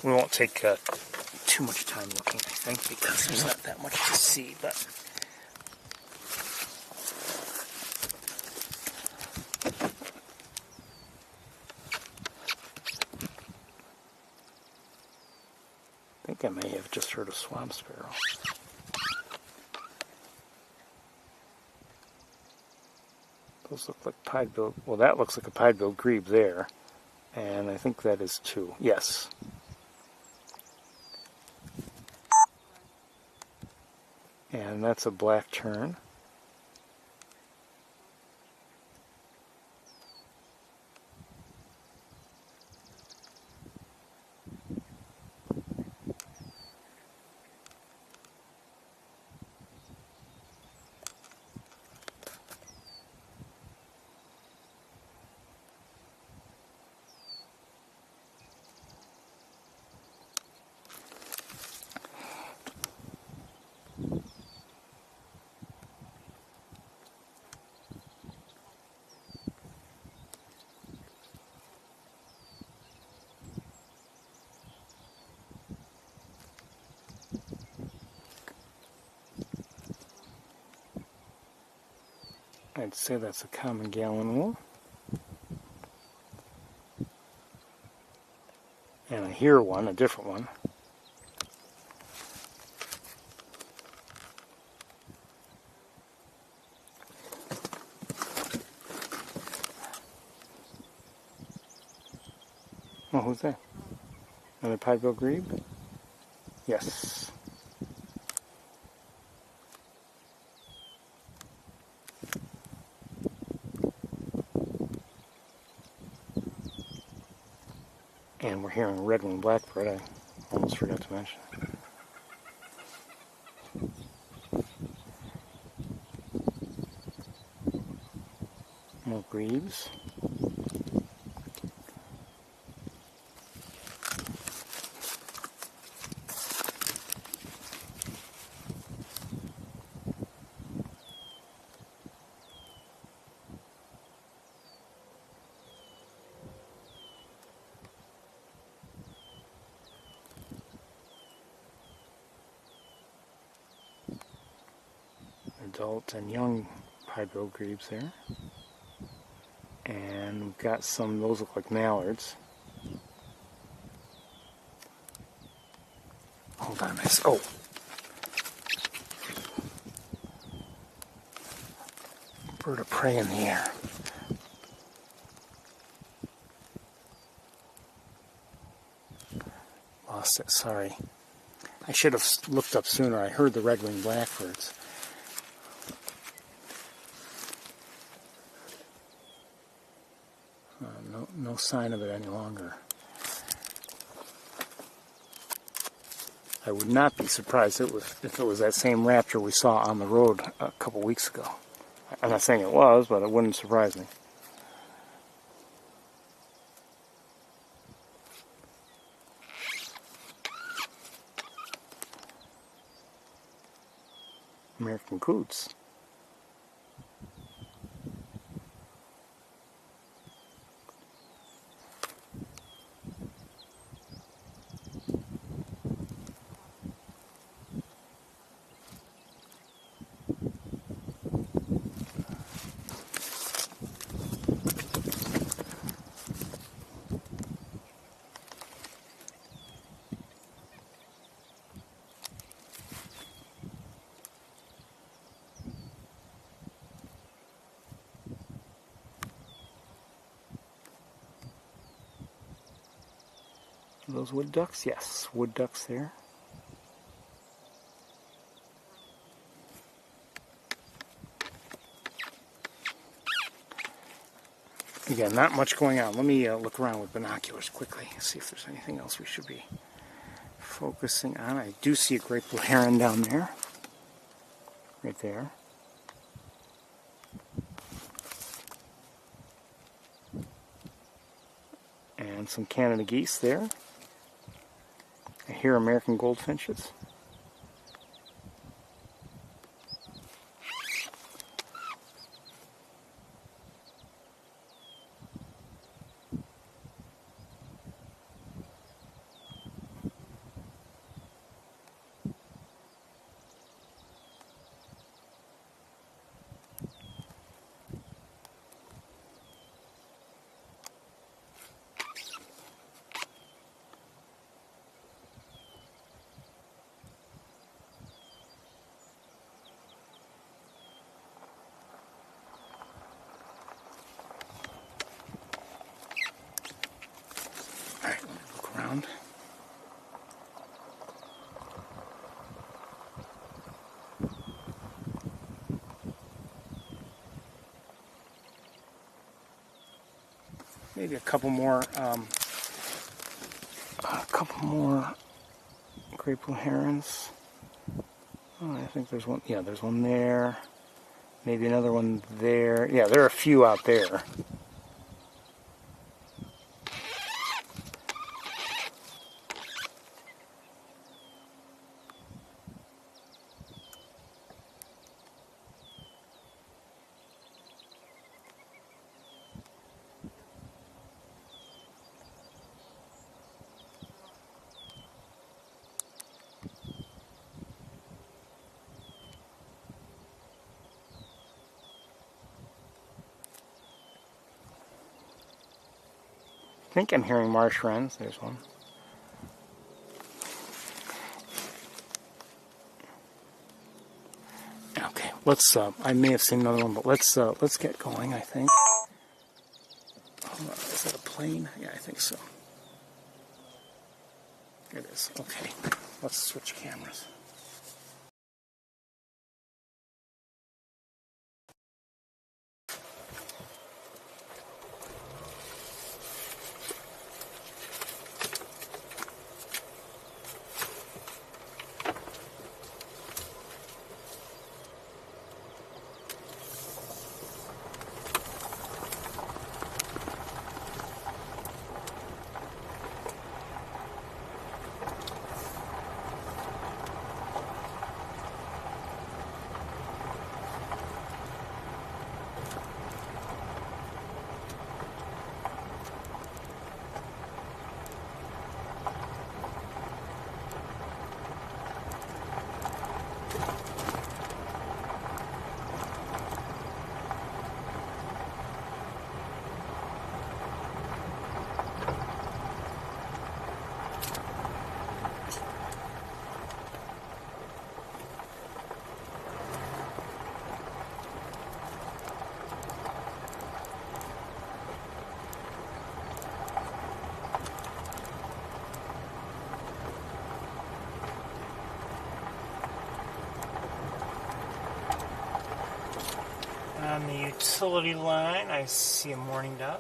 We won't take too much time looking, I think, because there's not that much to see, but I think I may have just heard a swamp sparrow. Those look like pied-billed, well, that looks like a pied-billed grebe there, and I think that is too. Yes. And that's a black tern. I'd say that's a common gallon wool. And I hear one, a different one. Oh, who's that? Another pied-billed grebe? Yes. And we're hearing red-winged blackbird, I almost forgot to mention. More grebes. Adult and young pied-billed grebes there. And we've got some, those look like mallards. Hold on, oh! Bird of prey in the air. Lost it, sorry. I should have looked up sooner. I heard the red-winged blackbirds. No sign of it any longer. I would not be surprised if it was that same raptor we saw on the road a couple weeks ago. I'm not saying it was, but it wouldn't surprise me. coots. Are those wood ducks? Yes, wood ducks there. Again, not much going on. Let me look around with binoculars quickly, see if there's anything else we should be focusing on. I do see a great blue heron down there. Right there. And some Canada geese there. I hear American goldfinches. Alright, let me look around. Maybe a couple more great blue herons. Oh, I think there's one. Yeah, there's one there. Maybe another one there. Yeah, there are a few out there. I think I'm hearing marsh wrens. There's one. Okay, let's. I may have seen another one, but let's get going. I think. Is that a plane? Yeah, I think so. It is. Okay, let's switch cameras. On the utility line, I see a mourning dove.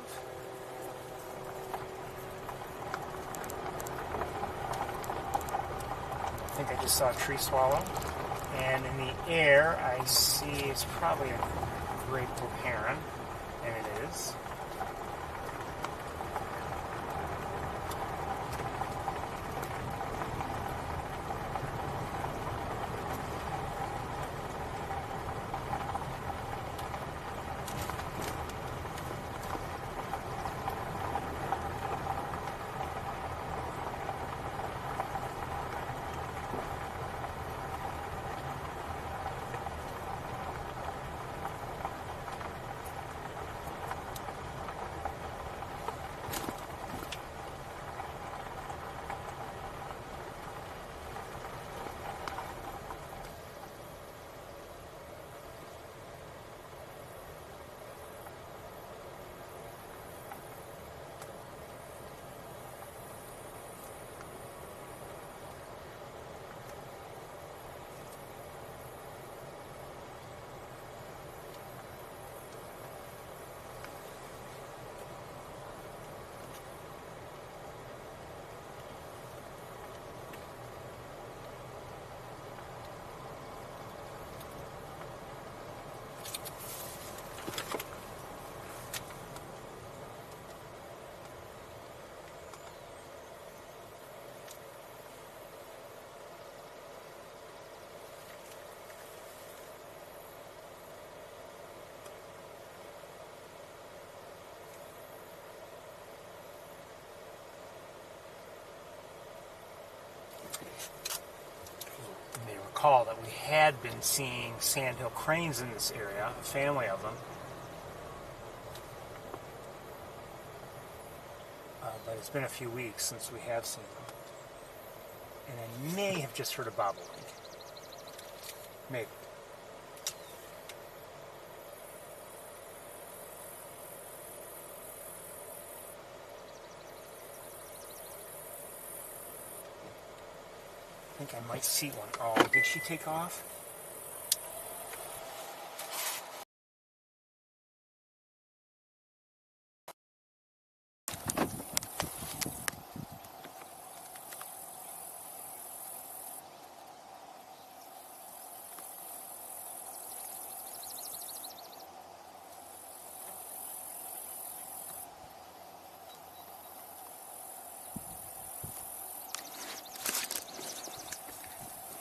I think I just saw a tree swallow. And in the air, I see it's probably a great blue heron, and it is. recall that we had been seeing sandhill cranes in this area, a family of them. But it's been a few weeks since we have seen them. And I may have just heard a bobolink. Maybe. I think I might see one. Oh, did she take off?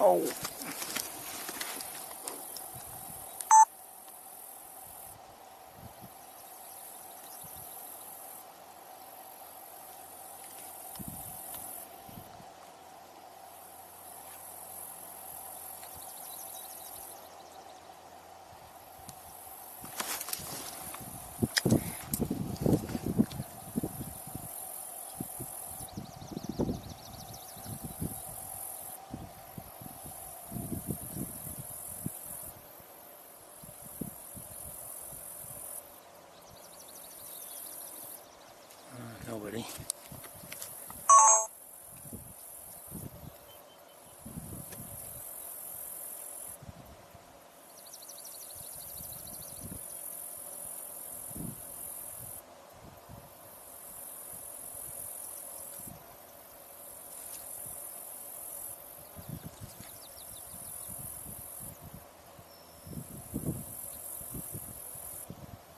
Oh. Nobody.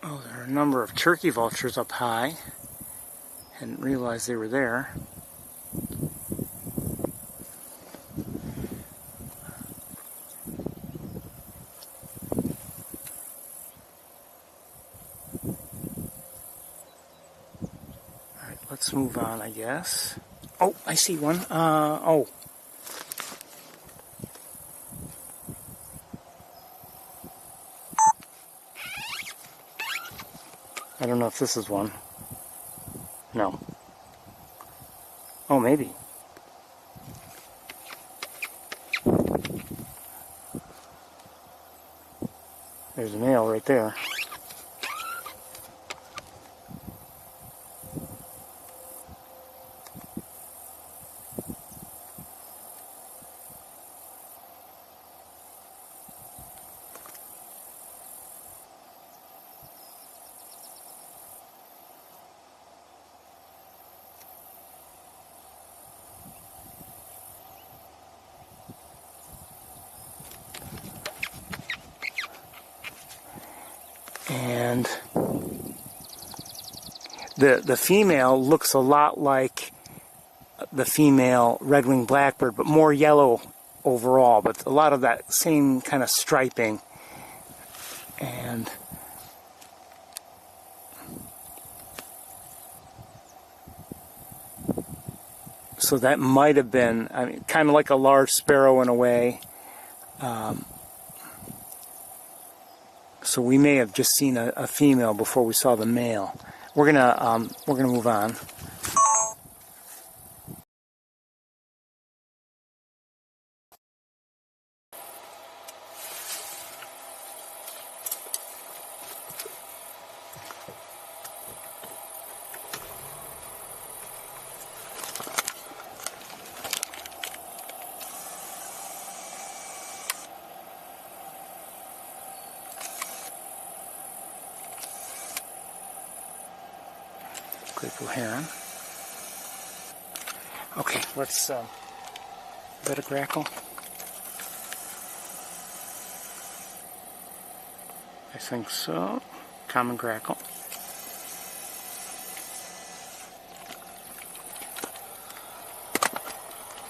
Oh, there are a number of turkey vultures up high. Hadn't realized they were there. Alright, let's move on, I guess. Oh, I see one. Oh. I don't know if this is one. No. Oh, maybe. There's a male right there. And the female looks a lot like the female red-winged blackbird, but more yellow overall, but a lot of that same kind of striping. And so that might have been, I mean, kind of like a large sparrow in a way. So we may have just seen a female before we saw the male. We're gonna move on. Quick heron. Okay, let's, is that a grackle? I think so. Common grackle.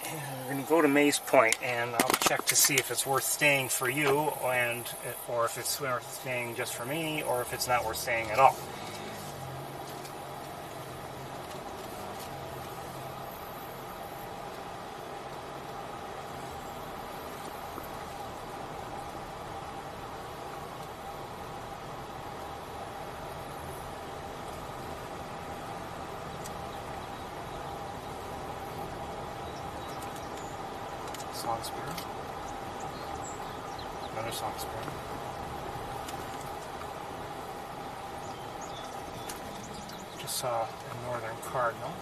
And we're going to go to Maze Point, and I'll check to see if it's worth staying for you, or if it's worth staying just for me, or if it's not worth staying at all. Song sparrow. Another song sparrow. Just saw a northern cardinal.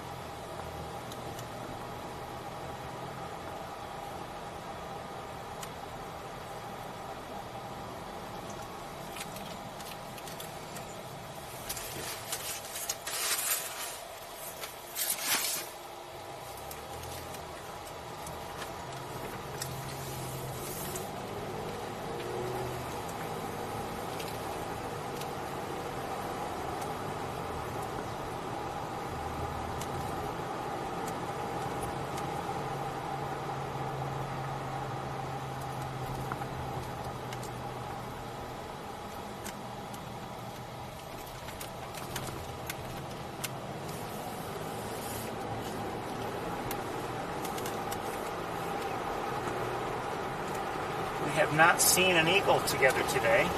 We have not seen an eagle together today.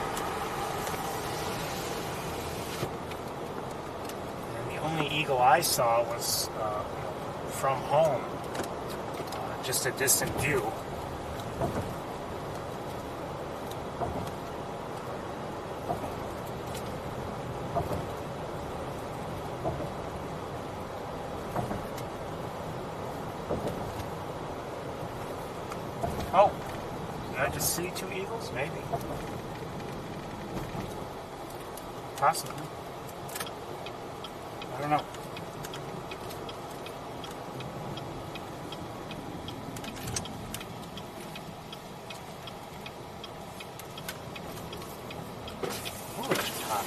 And the only eagle I saw was from home, just a distant view. Oh! Did I just see two eagles? Maybe. Possibly. I don't know. Oh, it's hot.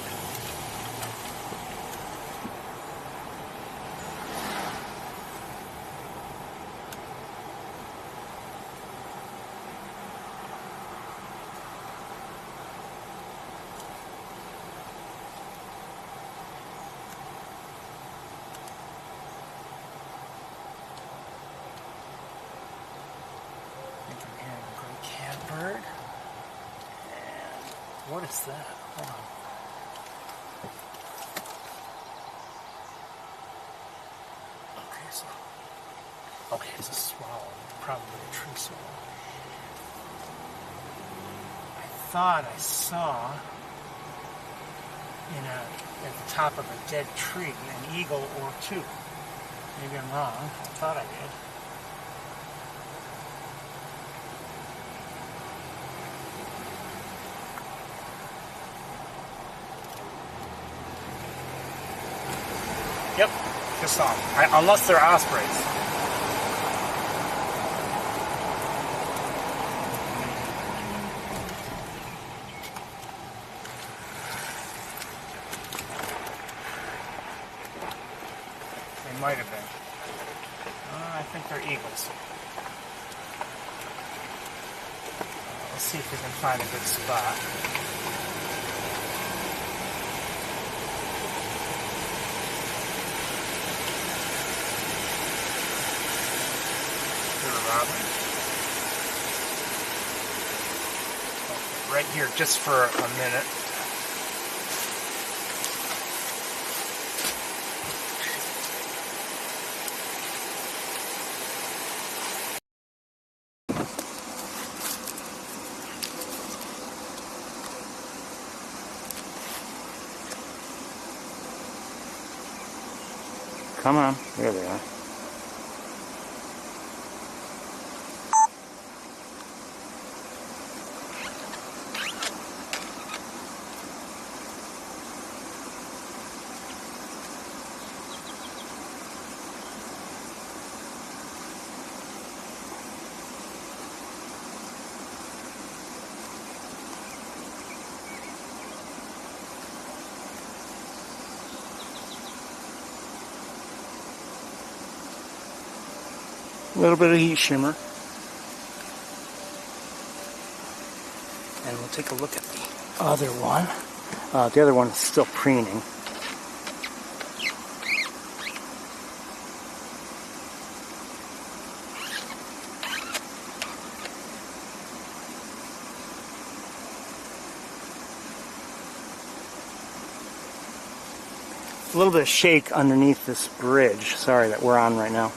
Bird. And what is that? Hold on. Okay, it's a swallow, probably a tree swallow. I thought I saw at the top of a dead tree an eagle or two. Maybe I'm wrong. I thought I did. Yep, just saw them. Unless they're ospreys. They might have been. I think they're eagles. Let's see if we can find a good spot. Right here, just for a minute. Come on, there they are. A little bit of heat shimmer. And we'll take a look at the other one. The other one is still preening. A little bit of shake underneath this bridge, sorry, that we're on right now.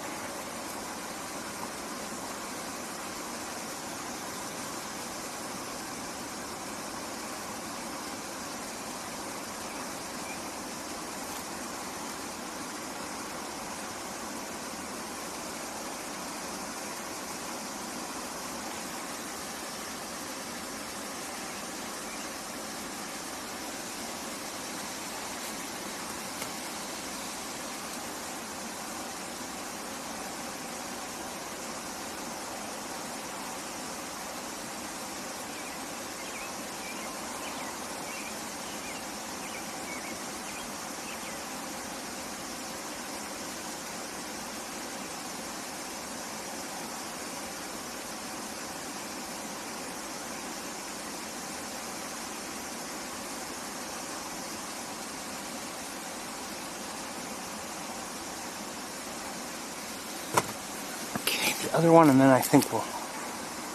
the other one, and then I think we'll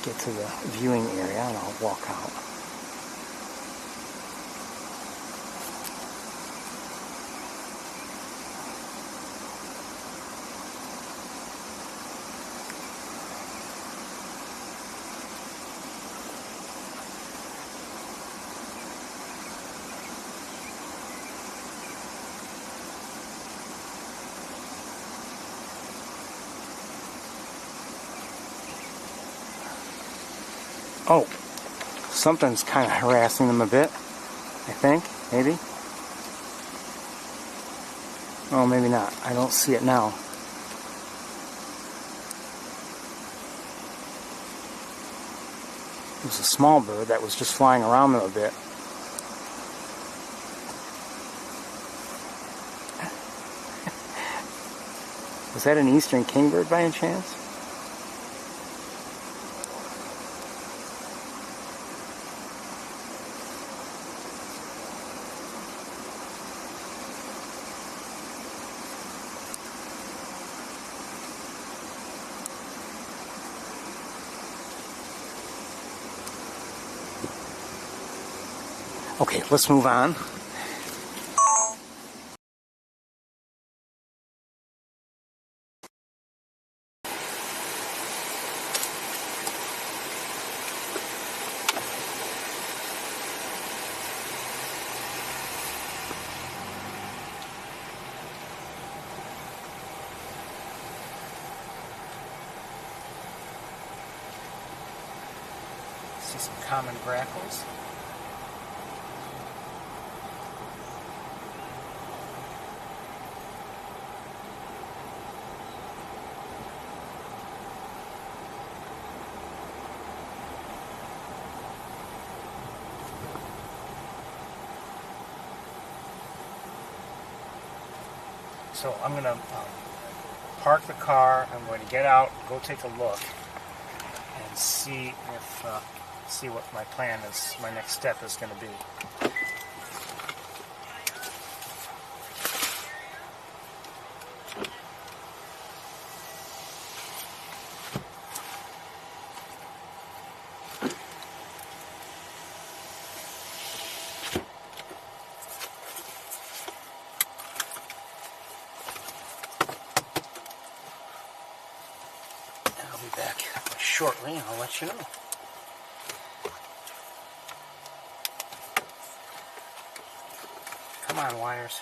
get to the viewing area and I'll walk out. Oh, something's kind of harassing them a bit, I think, maybe. Oh, maybe not. I don't see it now. It was a small bird that was just flying around them a bit. Was that an eastern kingbird by any chance? Okay, let's move on. See some common grackles. So I'm going to park the car. I'm going to get out, go take a look, and see what my plan is. My next step is going to be. Back shortly and I'll let you know. Come on, wires.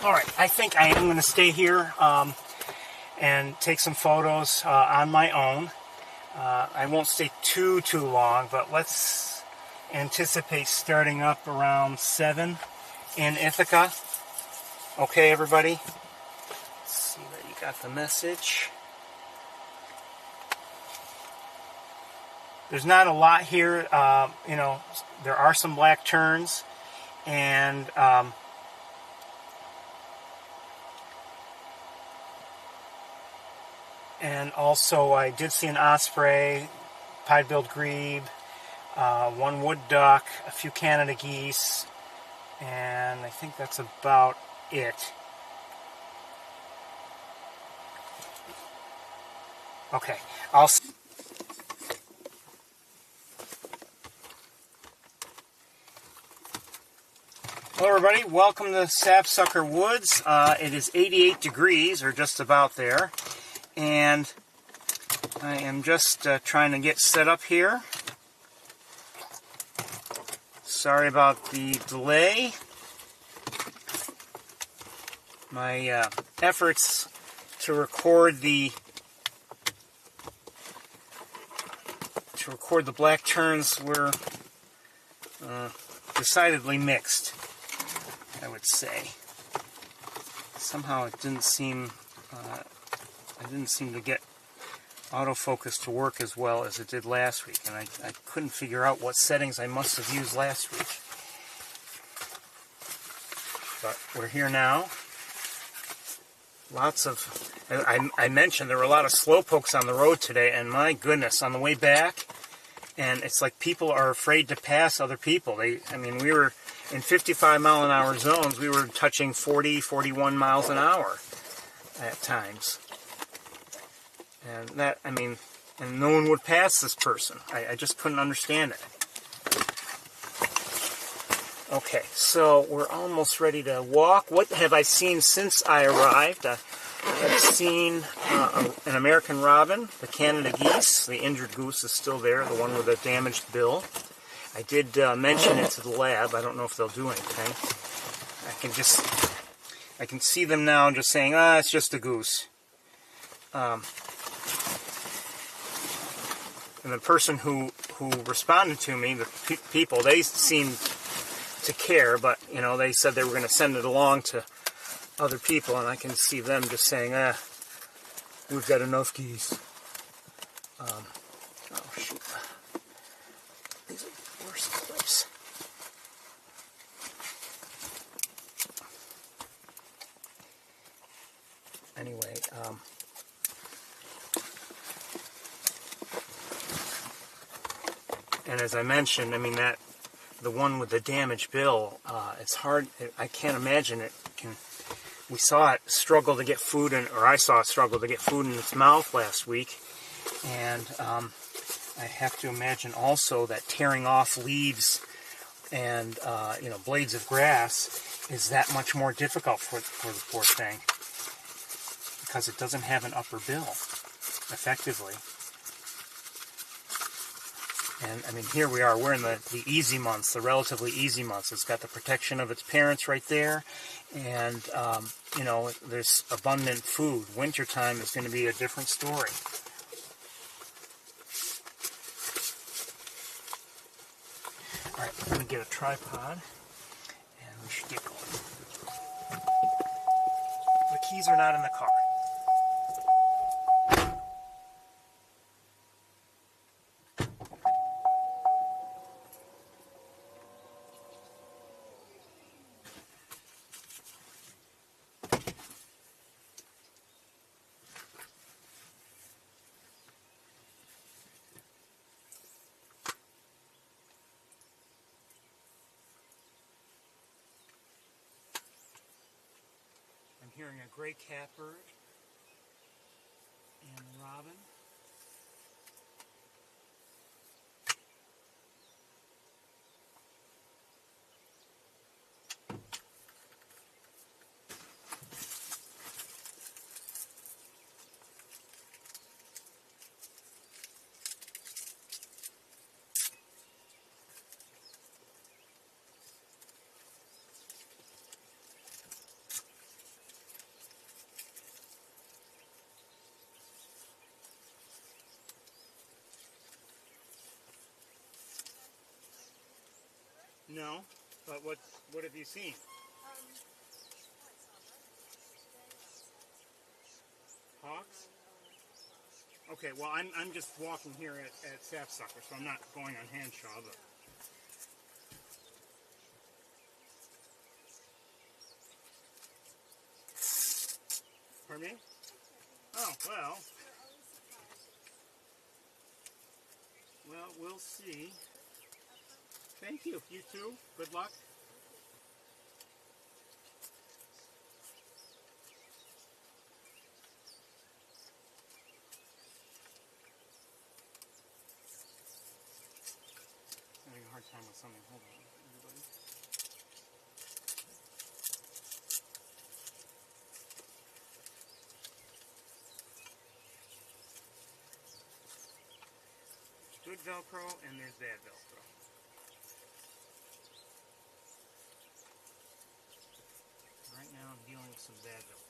All right, I think I am going to stay here and take some photos on my own. I won't stay too long, but let's anticipate starting up around 7 in Ithaca. Okay, everybody? Let's see that you got the message. There's not a lot here. You know, there are some black terns, and also I did see an osprey, pied-billed grebe, one wood duck, a few Canada geese, and I think that's about it. Okay, I'll see. Hello everybody, welcome to Sapsucker Woods. It is 88 degrees, or just about there, and I am just trying to get set up here. Sorry about the delay. My efforts to record the black terns were decidedly mixed, I would say. Somehow it didn't seem I didn't seem to get autofocus to work as well as it did last week, and I couldn't figure out what settings I must have used last week. But we're here now. Lots of, I mentioned there were a lot of slowpokes on the road today, and my goodness, on the way back, and it's like people are afraid to pass other people. I mean, we were in 55-mile-an-hour zones. We were touching 40, 41 miles an hour at times. And that, I mean, and no one would pass this person. I just couldn't understand it. Okay, so we're almost ready to walk. What have I seen since I arrived? I have seen an American robin, the Canada geese. The injured goose is still there, the one with a damaged bill. I did mention it to the lab. I don't know if they'll do anything. I can see them now just saying, it's just a goose. And the person who responded to me, the people, they seemed to care, but, you know, they said they were going to send it along to other people, and I can see them just saying, we've got enough geese. Oh, shoot. These are the worst clips. Anyway, and as I mentioned, I mean, the one with the damaged bill, it's hard. I can't imagine it can. We saw it struggle to get food in, or I saw it struggle to get food in its mouth last week, and I have to imagine also that tearing off leaves and you know, blades of grass is that much more difficult for the poor thing, because it doesn't have an upper bill effectively. And I mean, here we are, we're in the easy months, the relatively easy months. It's got the protection of its parents right there, and you know, there's abundant food. Wintertime is going to be a different story. All right, I'm going to get a tripod, and we should get going. The keys are not in the car. Hearing a gray catbird and a robin. No, but what have you seen? Hawks? Okay, well I'm just walking here at Sapsucker, so I'm not going on Hanshaw, but pardon me? Oh, well, we'll see. Thank you. You too. Good luck. I'm having a hard time with something. Hold on, everybody. There's good Velcro and there's bad Velcro. Right now I'm dealing with some bad Velcro.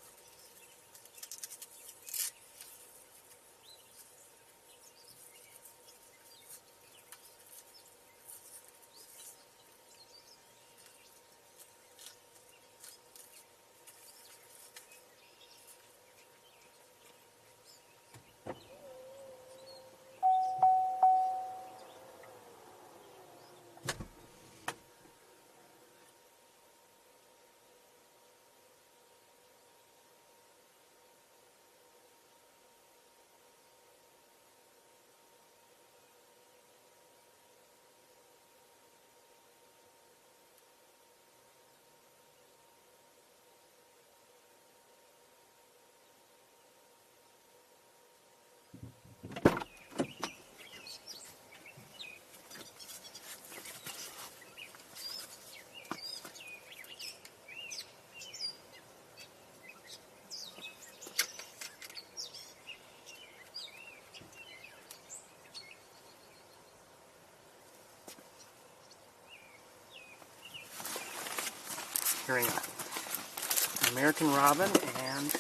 Hearing an American robin and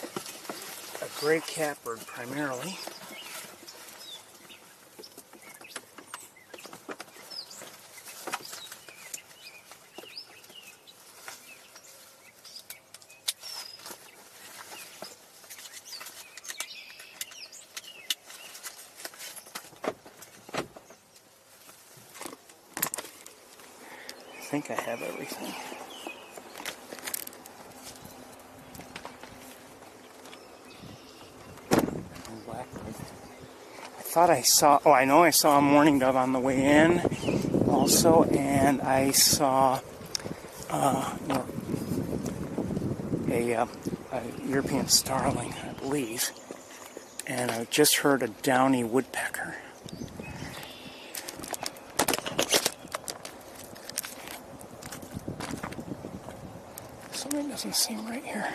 a gray catbird primarily. I think I have everything. I thought I saw, I know I saw a mourning dove on the way in also, and I saw a European starling, I believe, and I just heard a downy woodpecker. Something doesn't seem right here.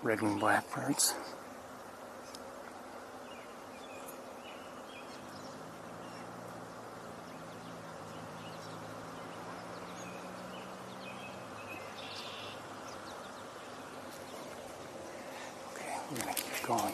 Red-winged blackbirds. Okay, we're gonna keep going.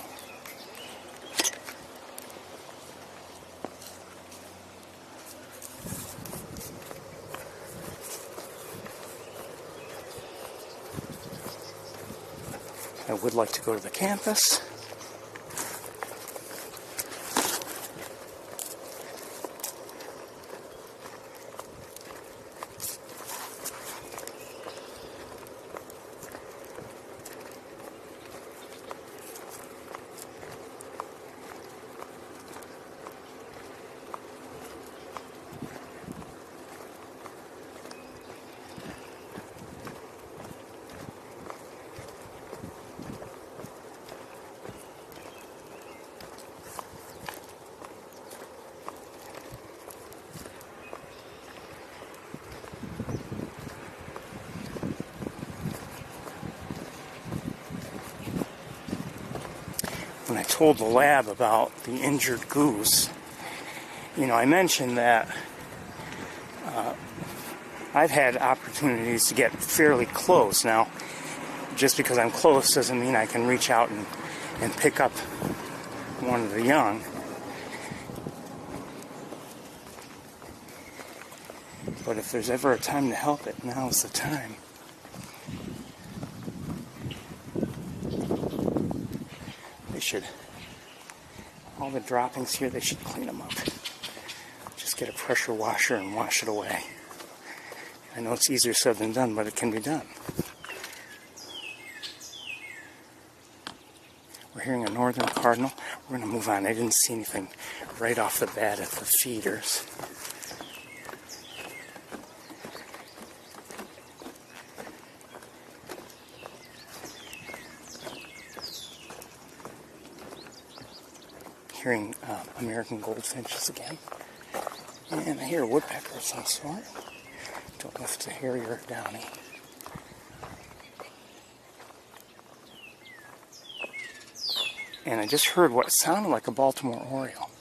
I would like to go to the campus. When I told the lab about the injured goose, I mentioned that I've had opportunities to get fairly close. Now, just because I'm close doesn't mean I can reach out and pick up one of the young. But if there's ever a time to help it, now's the time. They should, all the droppings here, they should clean them up. Just get a pressure washer and wash it away. I know it's easier said than done, but it can be done. We're hearing a northern cardinal. We're going to move on. I didn't see anything right off the bat at the feeders. Hearing American goldfinches again. And I hear a woodpecker of some sort. Don't know if it's a hairy or a downy. And I just heard what sounded like a Baltimore oriole.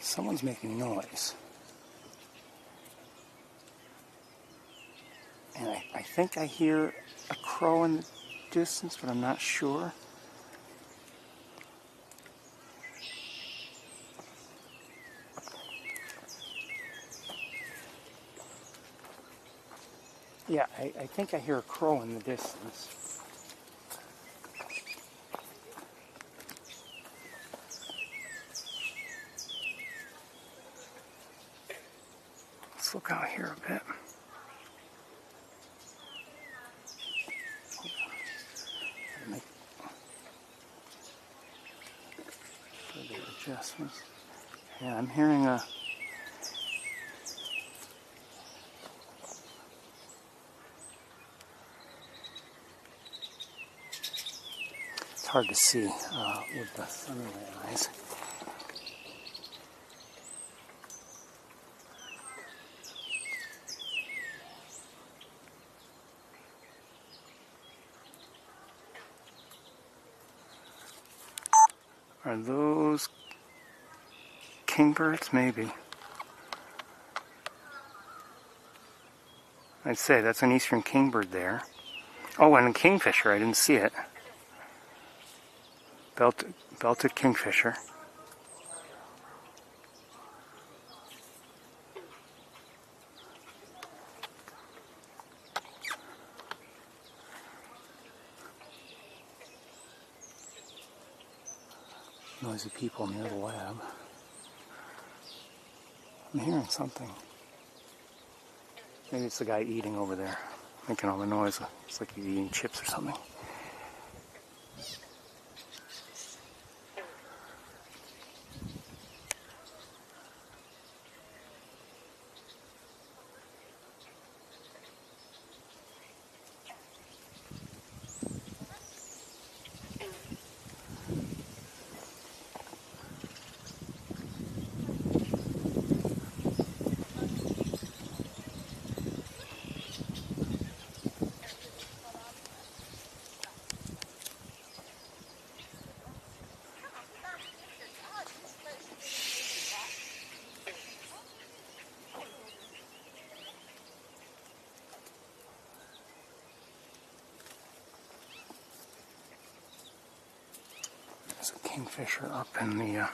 Someone's making noise. And I think I hear a crow in the distance, but I'm not sure. Yeah, I think I hear a crow in the distance. Let's look out here a bit. Make further adjustments. Yeah, I'm hearing a it's hard to see with the sun in my eyes. Are those kingbirds? Maybe. I'd say that's an eastern kingbird there. Oh, and a kingfisher. I didn't see it. Belted kingfisher. Noisy people near the lab. I'm hearing something. Maybe it's the guy eating over there, making all the noise. It's like he's eating chips or something. There's a kingfisher up in the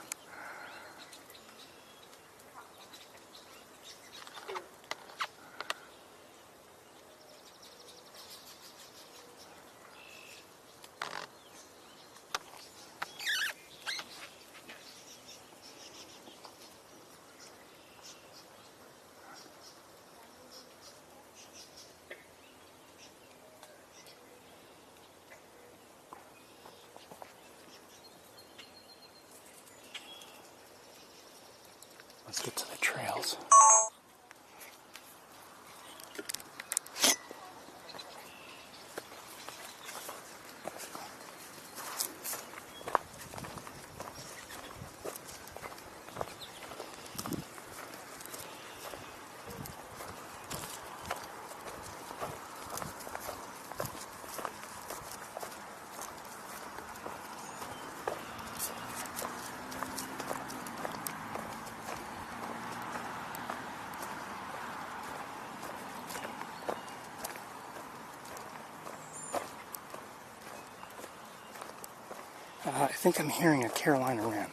I think I'm hearing a Carolina wren.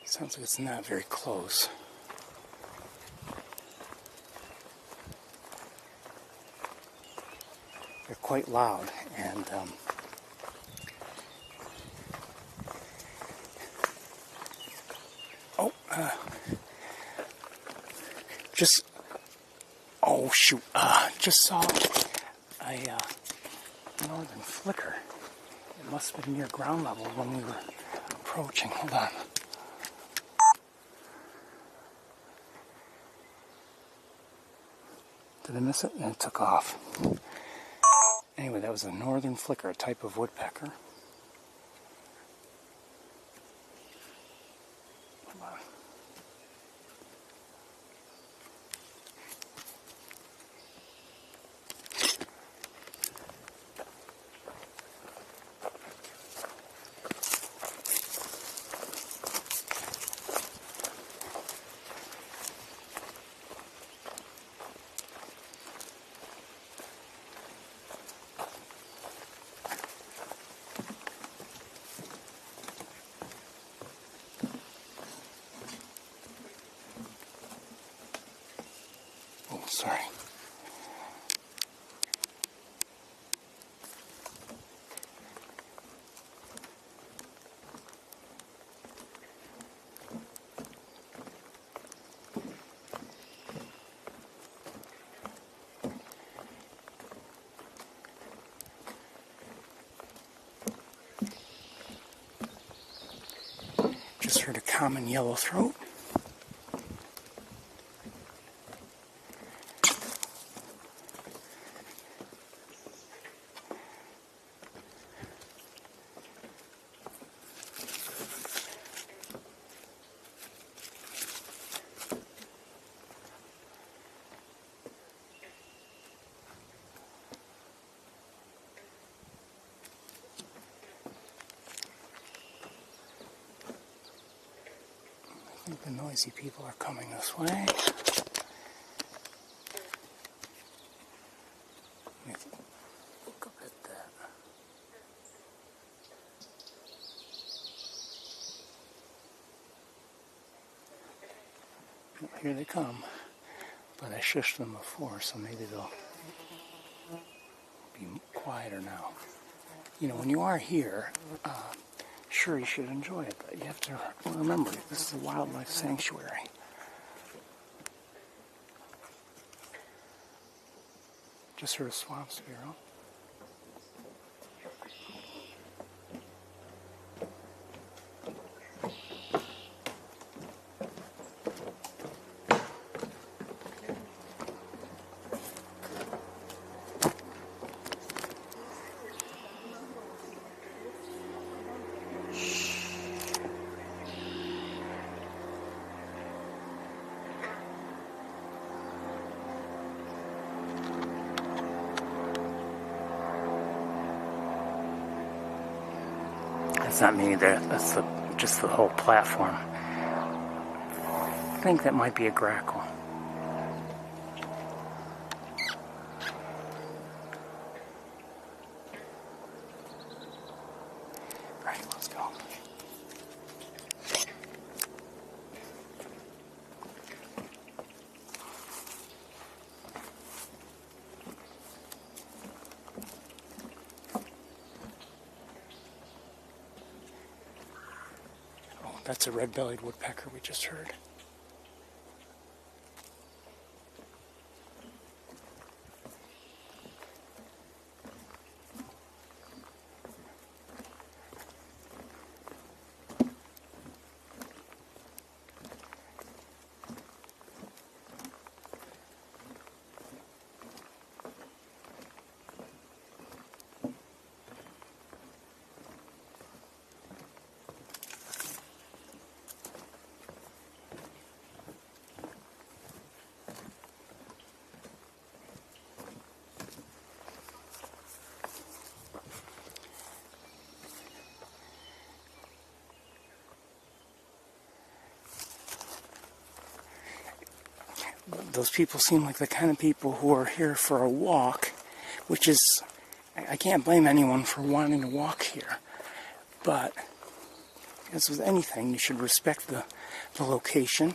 Sounds like it's not very close. They're quite loud, and oh shoot, just saw a northern flicker. It must have been near ground level when we were approaching. Hold on. Did I miss it? And it took off. Anyway, that was a northern flicker, a type of woodpecker. Hold on. Oh, sorry. Just heard a common yellow throat. I think the noisy people are coming this way. Let me look up at that. Well, here they come. But I shushed them before, so maybe they'll be quieter now. You know, when you are here, sure, you should enjoy it, but you have to remember, this is a wildlife sanctuary. Just heard a swamp sparrow. That's not me there, that's just the whole platform. I think that might be a grackle. Alright, let's go. That's a red-bellied woodpecker we just heard. those people seem like the kind of people who are here for a walk, which is, I can't blame anyone for wanting to walk here. But, as with anything, you should respect the location.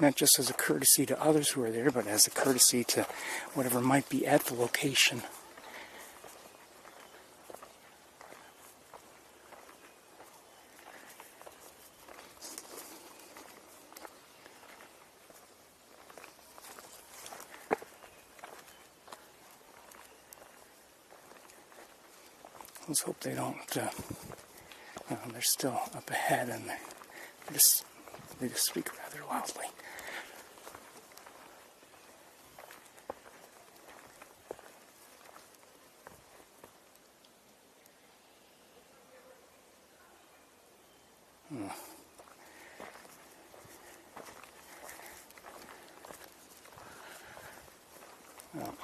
Not just as a courtesy to others who are there, but as a courtesy to whatever might be at the location. Let's hope they don't, they're still up ahead and they just speak rather loudly. Well.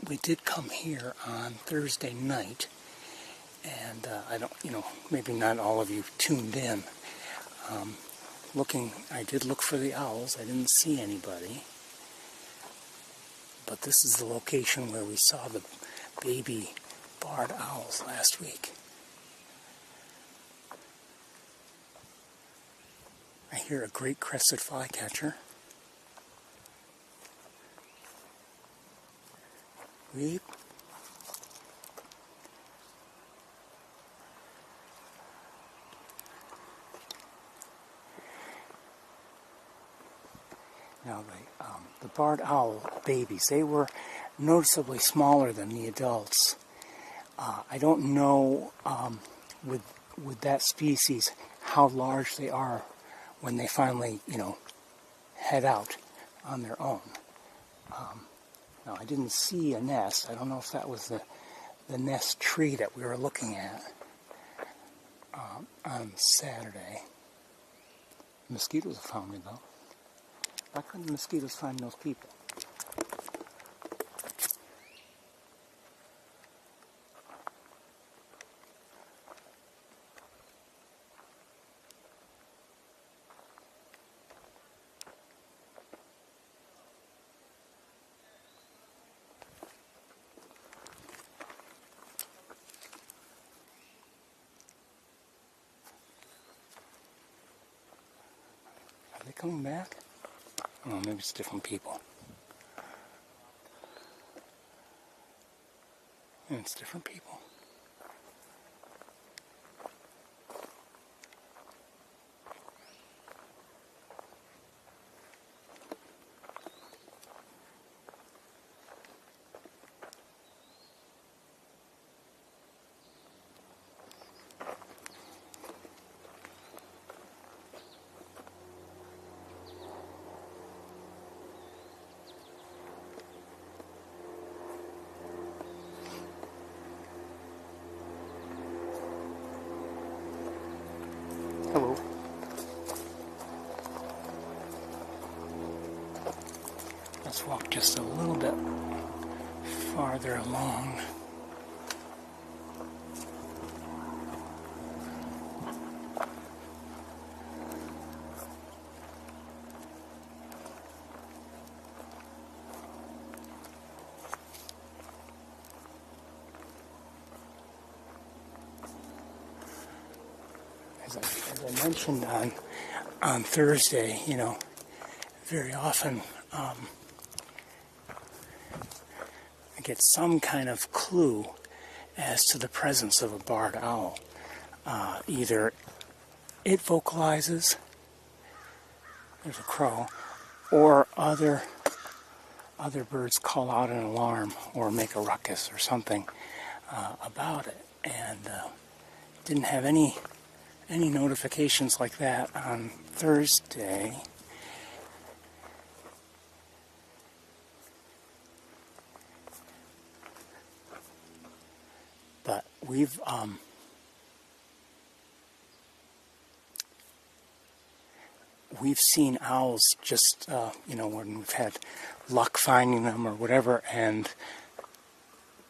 We did come here on Thursday night, and maybe not all of you tuned in. I did look for the owls. I didn't see anybody. But this is the location where we saw the baby barred owls last week. I hear a great crested flycatcher. Weep. Now the barred owl babies, they were noticeably smaller than the adults. I don't know with that species how large they are when they finally, head out on their own. Now, I didn't see a nest. I don't know if that was the nest tree that we were looking at on Saturday. Mosquitoes have found me, though. Why couldn't the mosquitoes find those people? Are they coming back? Oh, maybe it's different people. Yeah, it's different people. Hello. Let's walk just a little bit farther along. as I mentioned on Thursday, you know, very often I get some kind of clue as to the presence of a barred owl. Either it vocalizes, there's a crow, or other birds call out an alarm or make a ruckus or something about it. And didn't have any notifications like that on Thursday. But we've seen owls just, you know, when we've had luck finding them or whatever, and,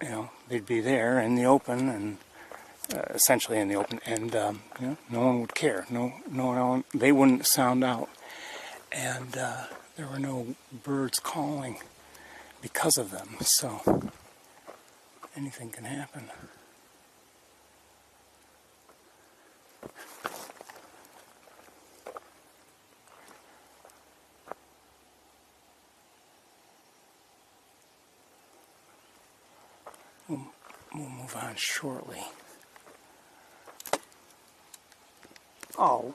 you know, they'd be there in the open, and essentially in the open, and, you know, no one would care. No one, they wouldn't sound out. And there were no birds calling because of them, so anything can happen. We'll move on shortly. Oh,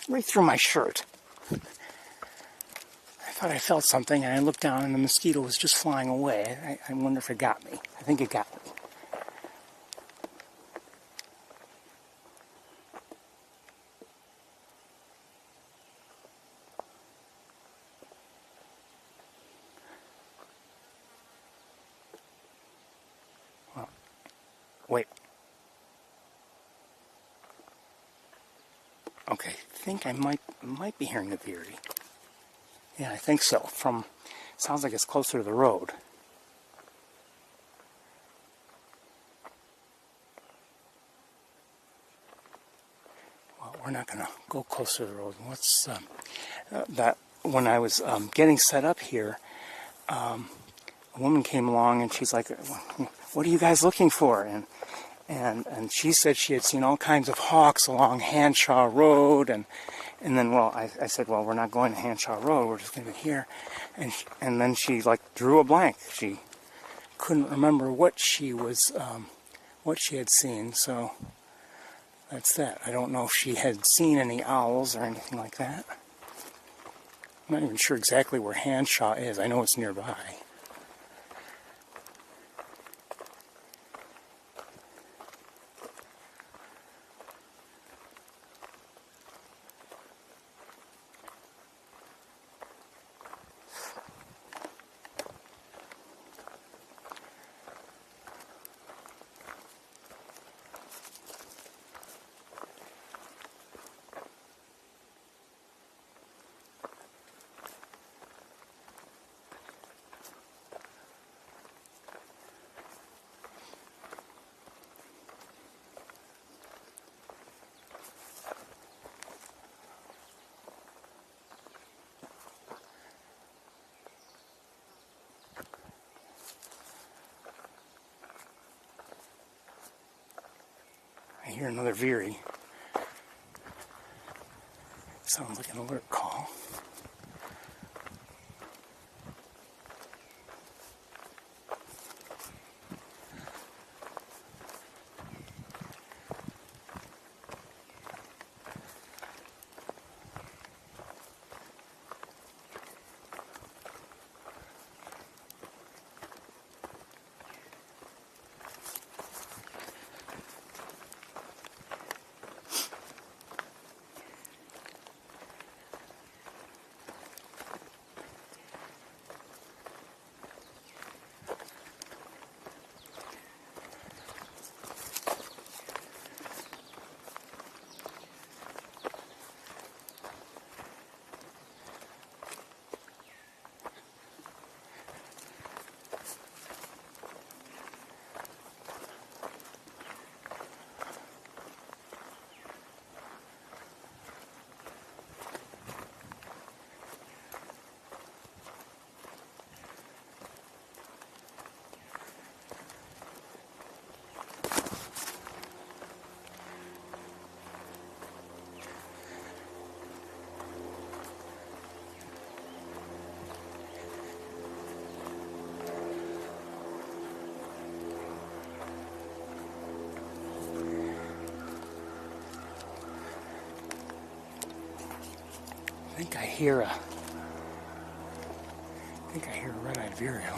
right through my shirt. I thought I felt something, and I looked down, and the mosquito was just flying away. I wonder if it got me. I think it got me. Well, wait. Okay, I think I might be hearing the veery. Yeah, I think so. Sounds like it's closer to the road. Well, we're not going to go closer to the road. What's that? When I was getting set up here, a woman came along and she's like, "What are you guys looking for?" And she said she had seen all kinds of hawks along Hanshaw Road, and then, well, I said, well, we're not going to Hanshaw Road, we're just going to be here. And then she, like, drew a blank. She couldn't remember what she had seen, so that's that. I don't know if she had seen any owls or anything like that. I'm not even sure exactly where Hanshaw is. I know it's nearby. I hear another veery. Sounds like an alert call. think I hear a red-eyed vireo.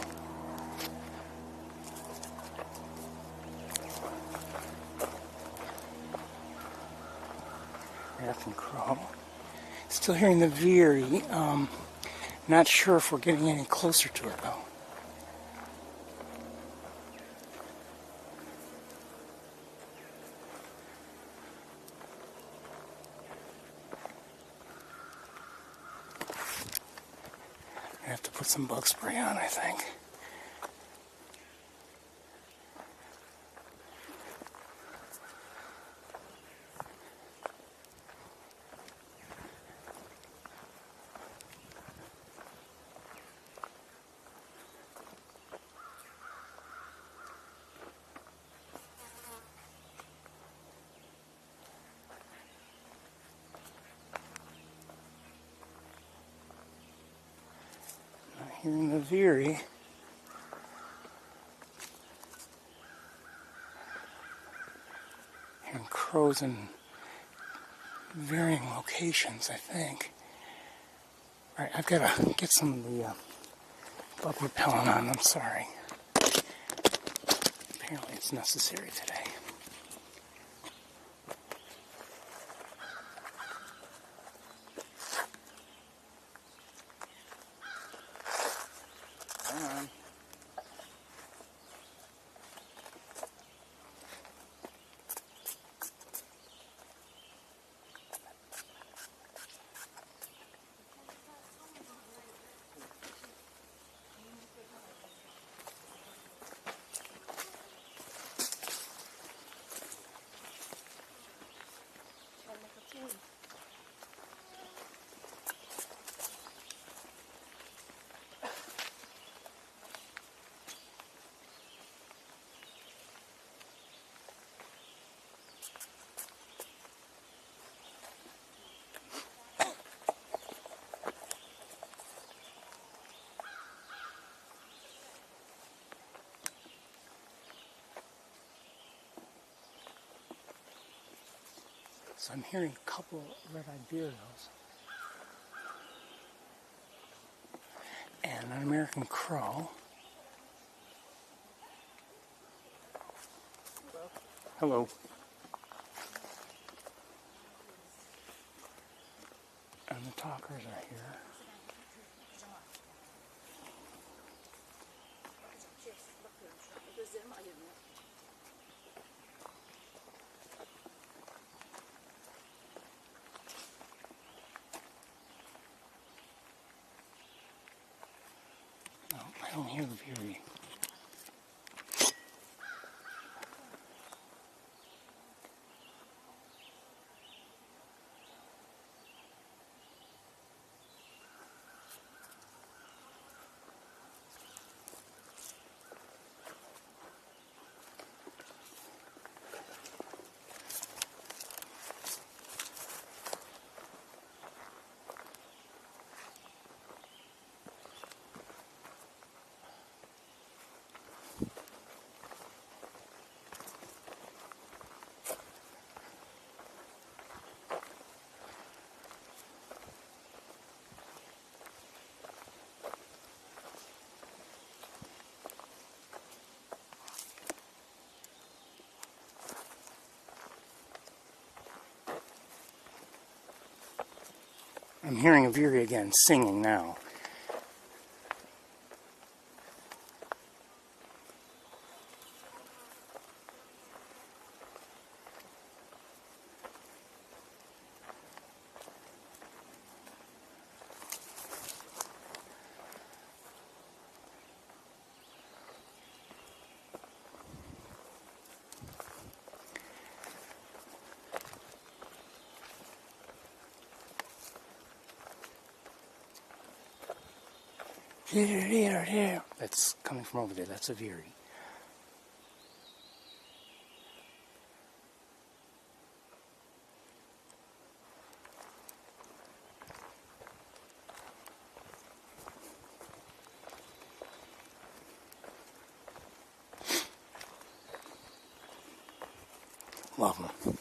American crow. Still hearing the veery. Not sure if we're getting any closer to it though. I have to put some bug spray on, I think. Hearing the veery. Hearing crows in varying locations, I think. Alright, I've got to get some of the bug repellent on, I'm sorry. Apparently it's necessary today. So I'm hearing a couple red-eyed vireos and an American crow. Hello. And the talkers are here. No, I don't hear the veery. I'm hearing a veery again, singing now. That's coming from over there. That's a veery. Love them.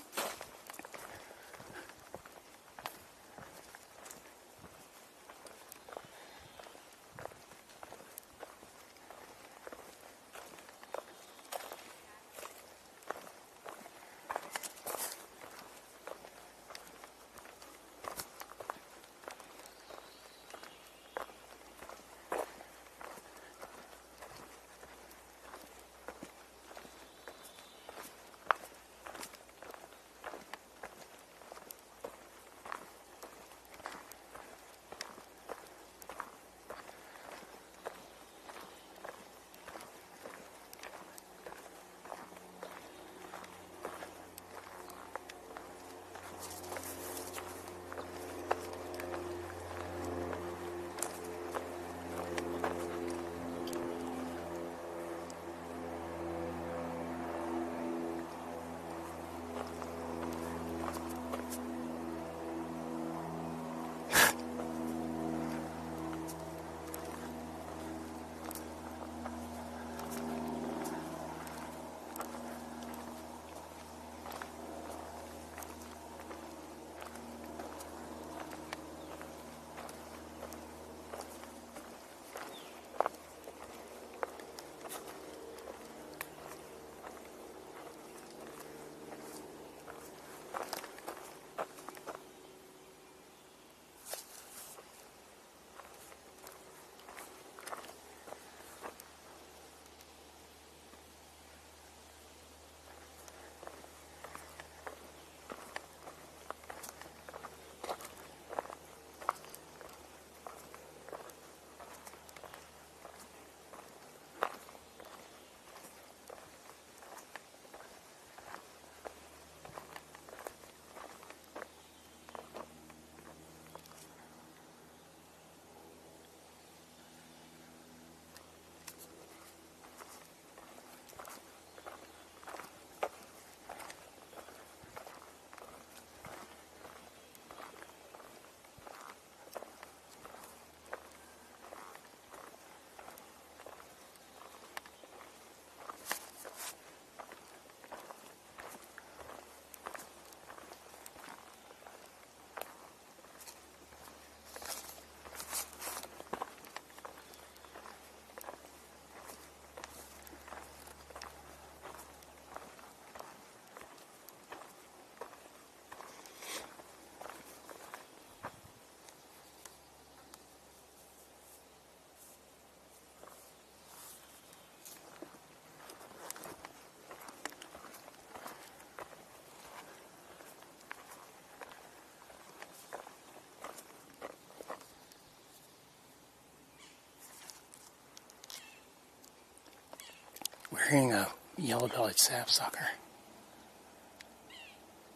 hearing a yellow-bellied sapsucker.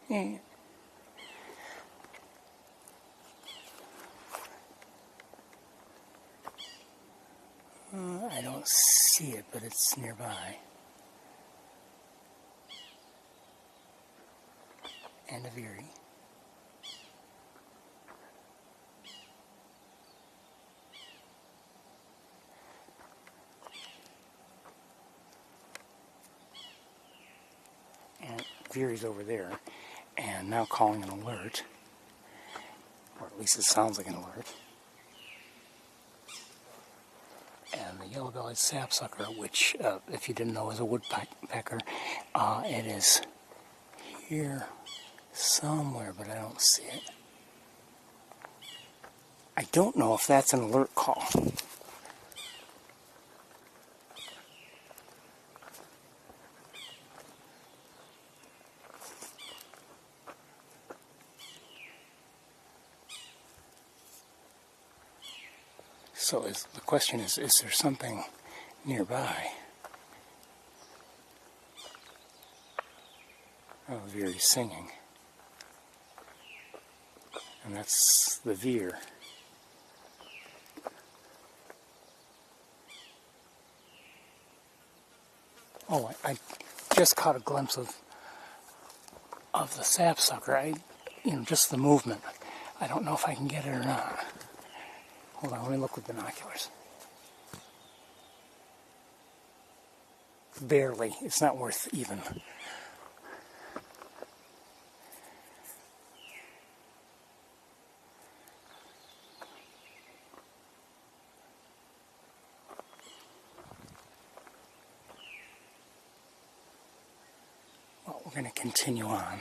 Yeah. I don't see it, but it's nearby. And a veery. And veery's over there, and now calling an alert, or at least it sounds like an alert. And the yellow-bellied sapsucker, which, if you didn't know, is a woodpecker, it is here somewhere, but I don't see it. I don't know if that's an alert call. So the question is there something nearby? Oh, veery's singing. And that's the veer. Oh, I just caught a glimpse of the sapsucker. Just the movement. I don't know if I can get it or not. Hold on, let me look with binoculars. Barely. It's not worth even. Well, we're going to continue on.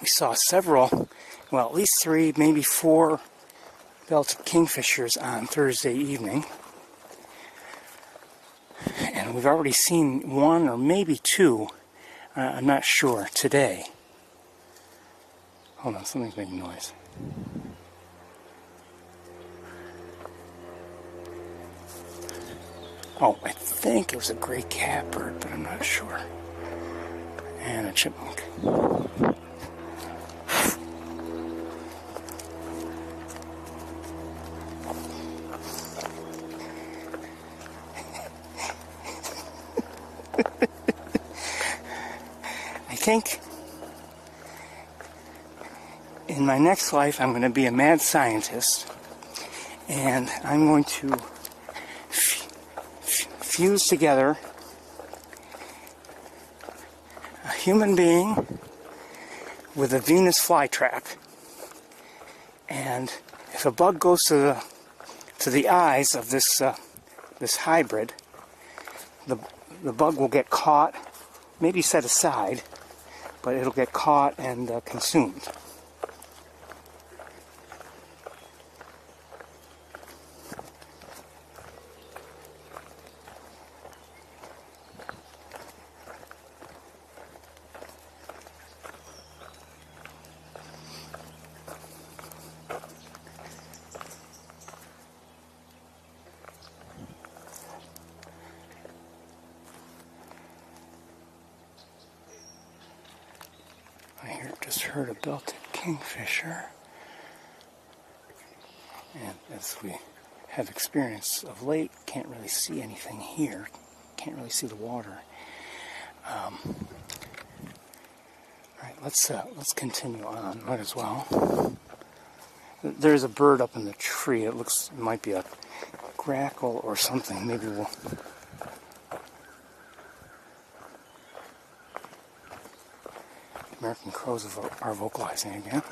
We saw several, well, at least 3, maybe 4 belted kingfishers on Thursday evening. And we've already seen 1 or maybe 2, I'm not sure, today. Hold on, something's making noise. Oh, I think it was a gray catbird, but I'm not sure. And a chipmunk. I think in my next life I'm going to be a mad scientist, and I'm going to fuse together a human being with a Venus flytrap, and if a bug goes to the eyes of this hybrid, the bug will get caught, maybe set aside, but it'll get caught and consumed. I just heard a belted kingfisher. And as we have experience of late, can't really see anything here. Can't really see the water. Alright, let's continue on. Might as well. There's a bird up in the tree. It might be a grackle or something. Maybe we'll... American crows are vocalizing again.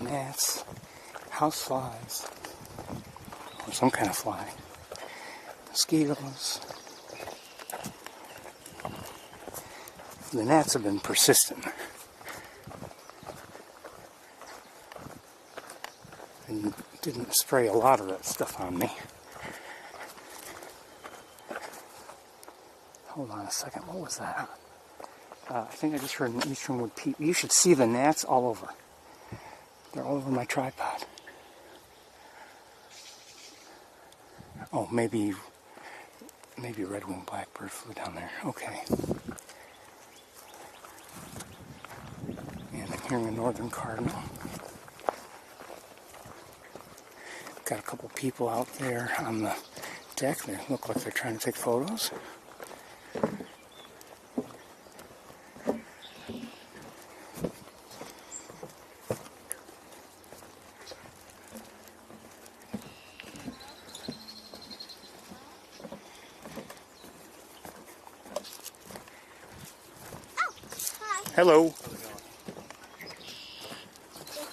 Gnats, house flies, or some kind of fly, mosquitoes. The gnats have been persistent. And didn't spray a lot of that stuff on me. Hold on a second, what was that? I think I just heard an easternwood peep. You should see the gnats all over. They're all over my tripod. Oh, maybe a red-winged blackbird flew down there. Okay. And I'm hearing a northern cardinal. Got a couple people out there on the deck. They look like they're trying to take photos. Hello. Is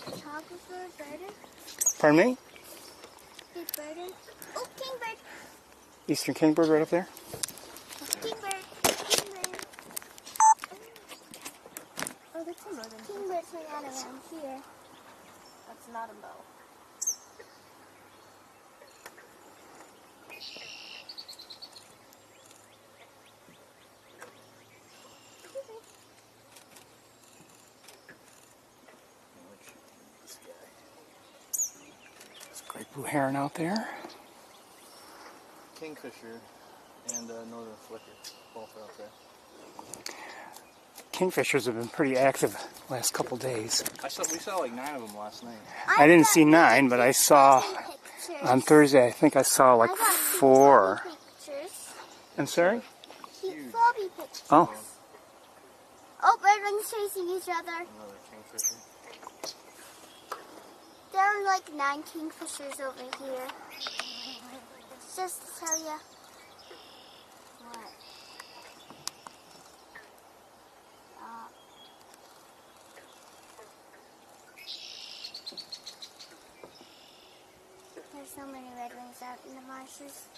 photographer birding? Pardon me? He's birding. Oh, kingbird. Eastern kingbird right up there? Kingbird. Kingbird. Oh, that's a northern. Kingbirds hang out around here. That's not a bow. Great blue heron out there. Kingfisher and northern flicker, both out there. Kingfishers have been pretty active the last couple days. We saw like 9 of them last night. I didn't see 9, but I saw on Thursday. I think I saw like 4. I'm sorry? Floppy pictures. Oh. Oh, birdwings chasing each other. Another kingfisher. There are like 9 kingfishers over here. Just to tell you. What? There's so many redwings out in the marshes.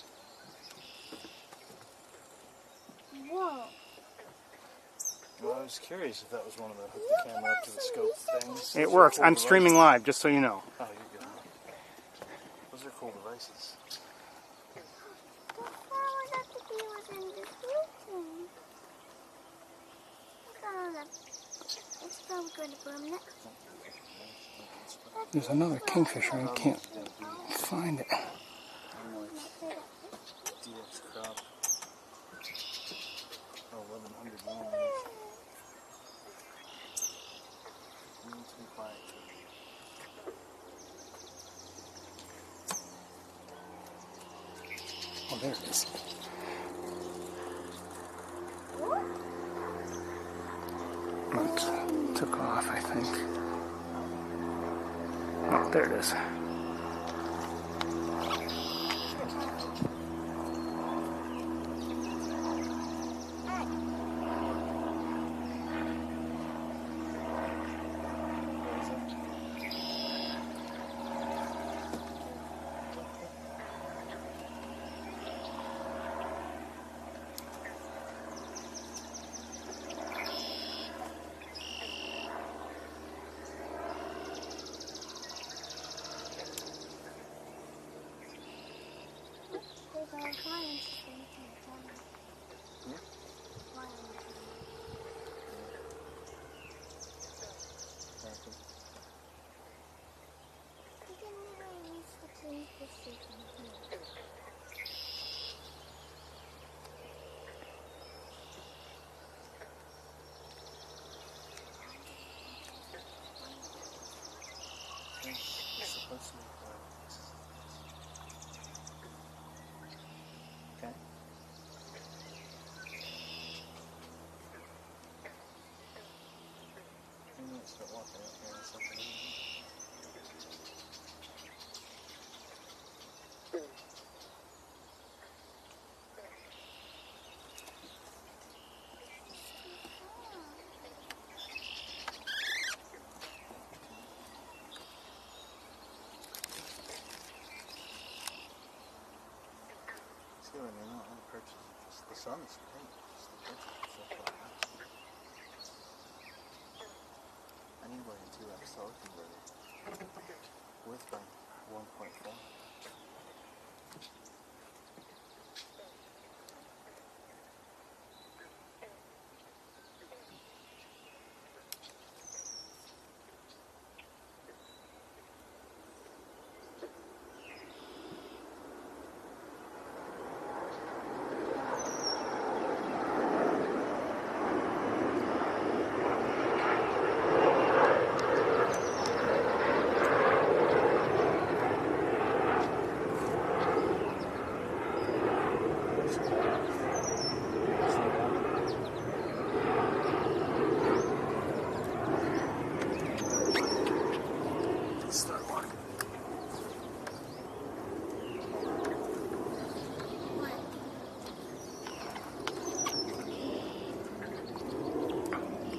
Whoa. Well, I was curious if that was one of the hook the camera up to the scope things. It works. I'm streaming live, just so you know. Oh, you're good. Those are cool devices. The flowers at the bee was in this room. Look at all that. It's probably going to bloom next. There's another kingfisher. I can't find it. DX crop. Oh, 1100 lines. Oh, there it is. It took off, I think. Oh, there it is. walking up here or something. See what I mean? All the perches, just the sun's great. Just the perches are so far out. I need like a 2x solid converter with my 1.4.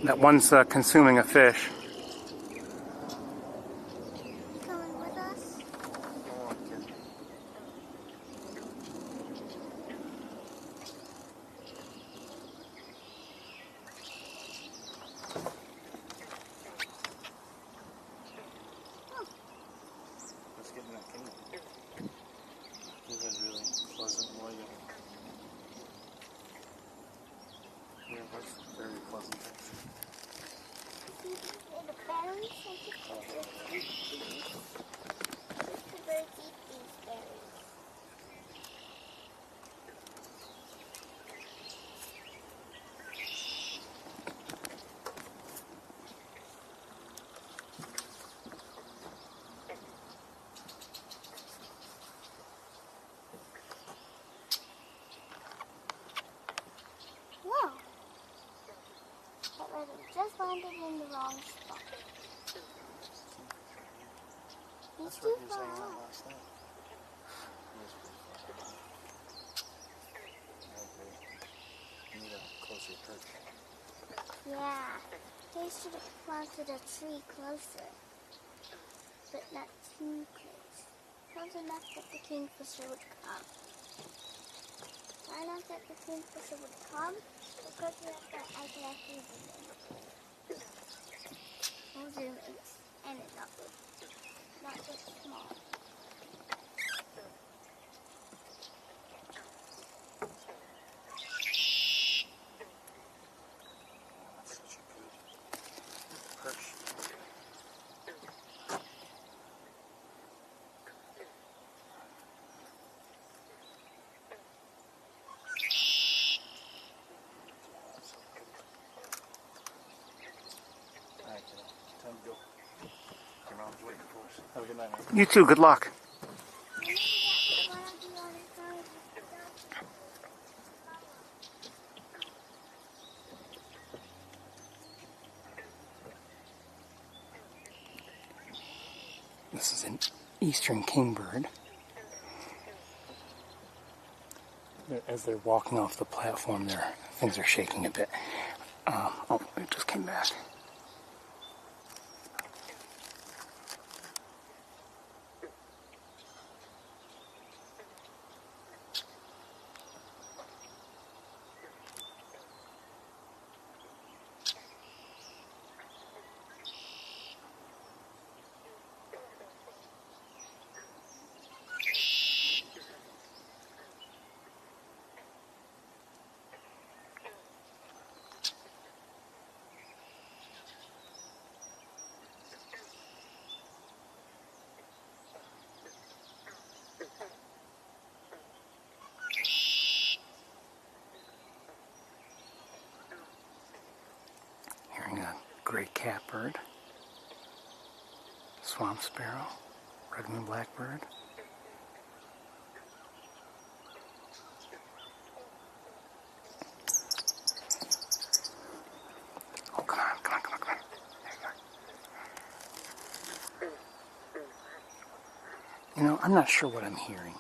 That one's consuming a fish. Coming with us? Oh, okay. Let's get in that canoe. You've been really pleasant while you. Yeah, that's very pleasant. See the berries? I think the birds eat these. The birds eat these berries. Whoa! That rabbit just landed in the wrong spot. He's That's too where he was far hanging out out. last night. He was pretty far out. I agree. You need a closer perch. Yeah, they should have planted a tree closer, but not too close. Close enough that the kingfisher would come. Far enough that the kingfisher would come, but close enough that I could actually zoom in. We'll zoom in, and it's not big, not just small. That's such a good perch. Alright, kiddo. Time to go. Your mom's waiting for us. Have a good night, man. You too, good luck. Maybe that was one of the other times we got. This is an eastern kingbird. As they're walking off the platform, their things are shaking a bit. Oh, it just came back. Hearing a gray catbird, swamp sparrow, red-winged blackbird. Oh, come on, come on, come on, come on. There you go. You know, I'm not sure what I'm hearing.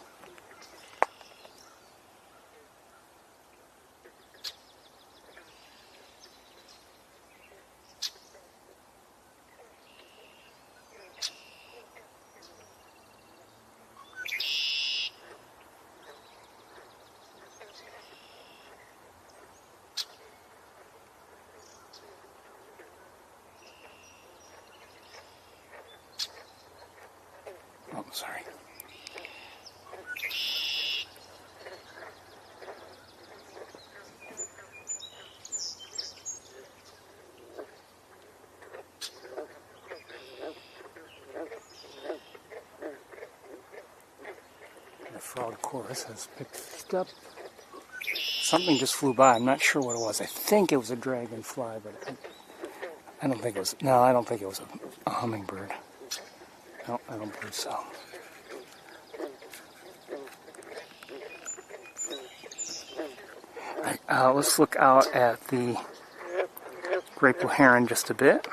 Oh, sorry. The frog chorus has picked up. Something just flew by. I'm not sure what it was. I think it was a dragonfly, but I don't think it was. No, I don't think it was a hummingbird. No, I don't believe so. All right, let's look out at the great blue heron just a bit.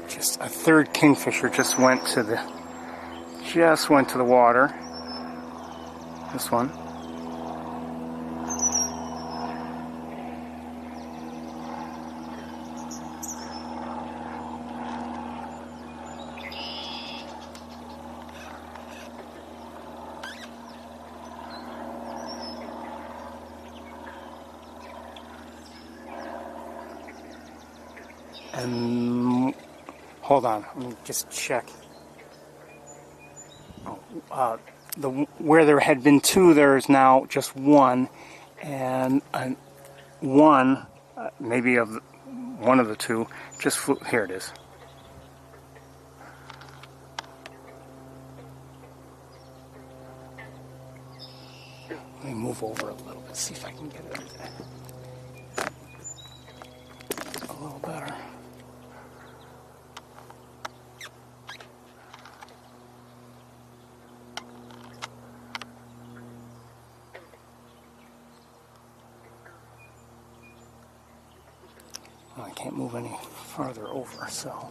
Just a third kingfisher just went to the water. This one. And hold on, let me just check. Where there had been two, there is now just one, and one, maybe of one of the two, just flew. Here it is. Let me move over a little bit, see if I can get it a little better. Well, I can't move any farther over, so.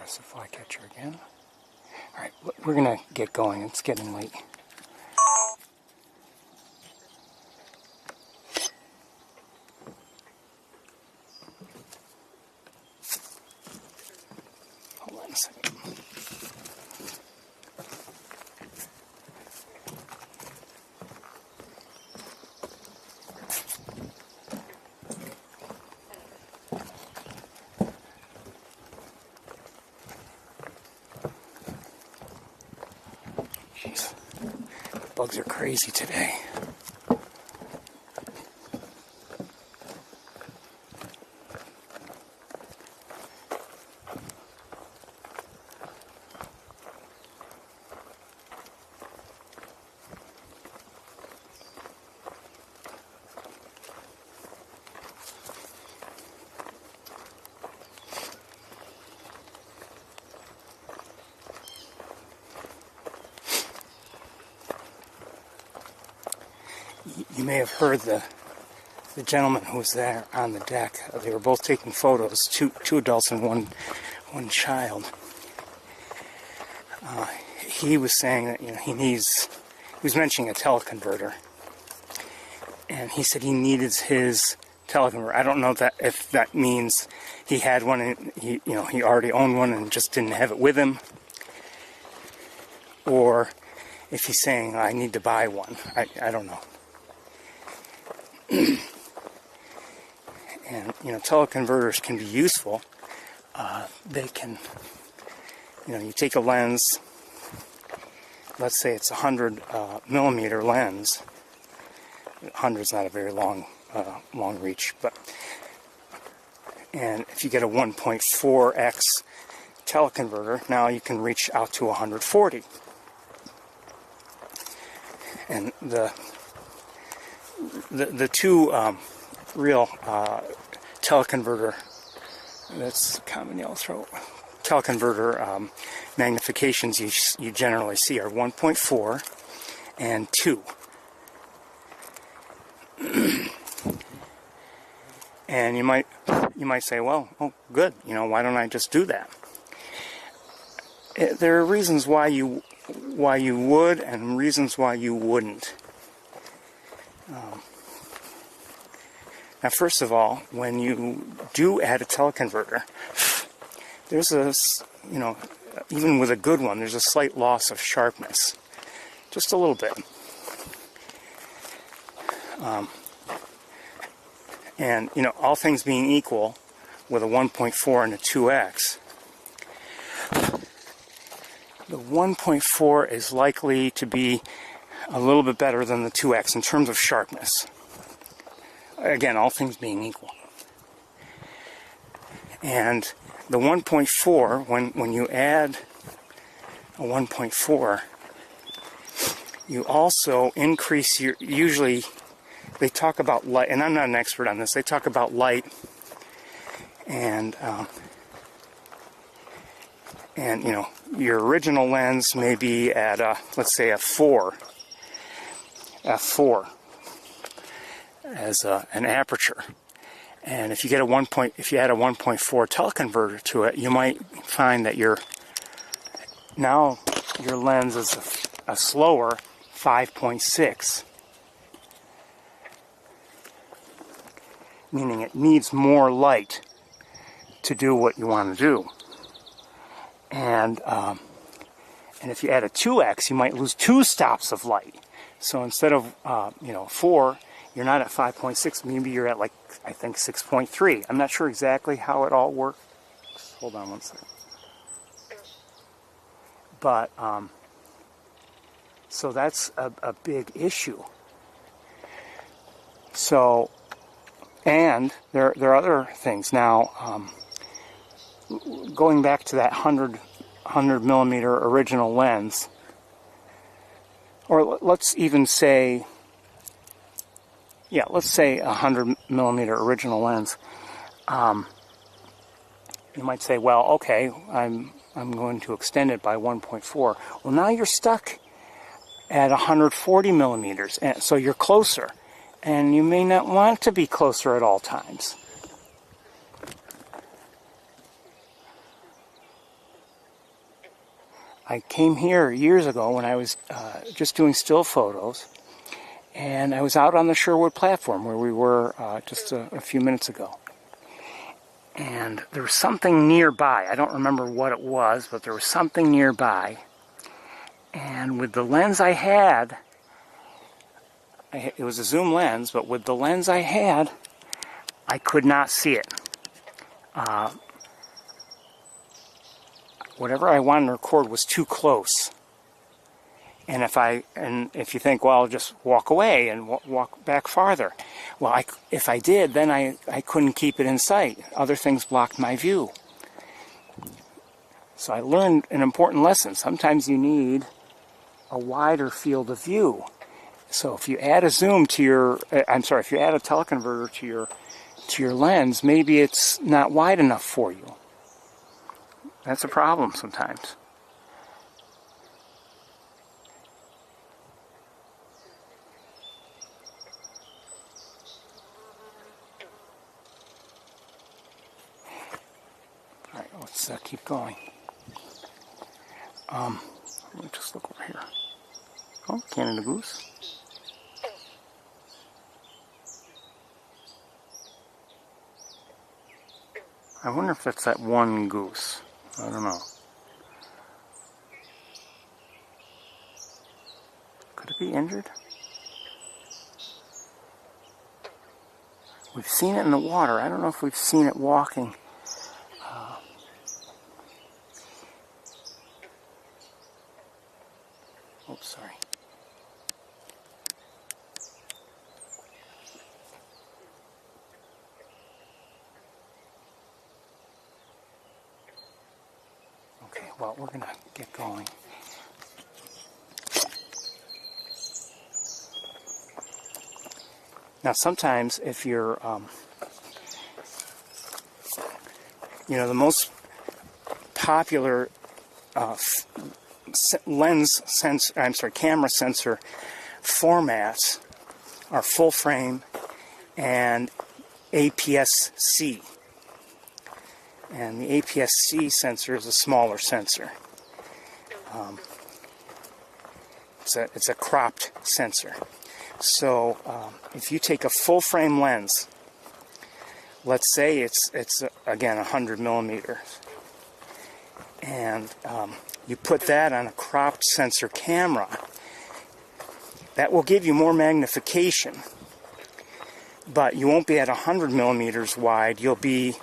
press the flycatcher again. Alright, we're going to get going. It's getting late. Hold on a second. Jeez, bugs are crazy today. You may have heard the gentleman who was there on the deck. They were both taking photos, two adults and one child. He was saying that he was mentioning a teleconverter, and he said he needed his teleconverter. I don't know if that means he had one and he already owned one and just didn't have it with him, or if he's saying I need to buy one. I don't know. And teleconverters can be useful. They can, you take a lens, let's say it's a 100 millimeter lens. 100 is not a very long reach, and if you get a 1.4x teleconverter, now you can reach out to 140. And the two real teleconverter, that's common yellow throat, teleconverter magnifications you generally see are 1.4 and 2. And you might say, well, oh good, why don't I just do that? There are reasons why you would and reasons why you wouldn't. Now, first of all, when you do add a teleconverter, there's even with a good one, there's a slight loss of sharpness. Just a little bit. And, all things being equal, with a 1.4 and a 2x, the 1.4 is likely to be a little bit better than the 2x in terms of sharpness. Again, all things being equal. And the 1.4, when you add a 1.4, you also increase your, usually they talk about light, and I'm not an expert on this, they talk about light and your original lens may be at let's say a 4 f4 as an aperture, and if you get if you add a 1.4 teleconverter to it, you might find that your lens is a slower 5.6, meaning it needs more light to do what you want to do. And if you add a 2x, you might lose 2 stops of light. So instead of 4, you're not at 5.6. Maybe you're at, I think 6.3. I'm not sure exactly how it all works. Hold on one second. But so that's a big issue. So, and there are other things now. Going back to that 100 millimeter original lens, or let's even say, let's say a 100 millimeter original lens. You might say, well, okay, I'm going to extend it by 1.4. Well, now you're stuck at 140 millimeters, and so you're closer, and you may not want to be closer at all times. I came here years ago when I was just doing still photos, and I was out on the Sherwood platform where we were just a few minutes ago. And there was something nearby. I don't remember what it was, but there was something nearby. And with the lens I had, it was a zoom lens, but with the lens I had, I could not see it. Whatever I wanted to record was too close. And if you think, well, I'll just walk away and walk back farther. Well, if I did, then I couldn't keep it in sight. Other things blocked my view. So I learned an important lesson. Sometimes you need a wider field of view. So if you add a zoom to your, if you add a teleconverter to your lens, maybe it's not wide enough for you. That's a problem sometimes. All right, let's keep going. Let me just look over here. Oh, Canada goose. I wonder if that's that one goose. I don't know. Could it be injured? We've seen it in the water. I don't know if we've seen it walking. Oops, sorry. Okay, well, we're going to get going. Now, sometimes if you're, the most popular camera sensor formats are full frame and APS-C. And the APS-C sensor is a smaller sensor. It's a cropped sensor. So if you take a full frame lens, let's say it's again 100 millimeters, and you put that on a cropped sensor camera, that will give you more magnification, but you won't be at 100 millimeters wide. You'll be,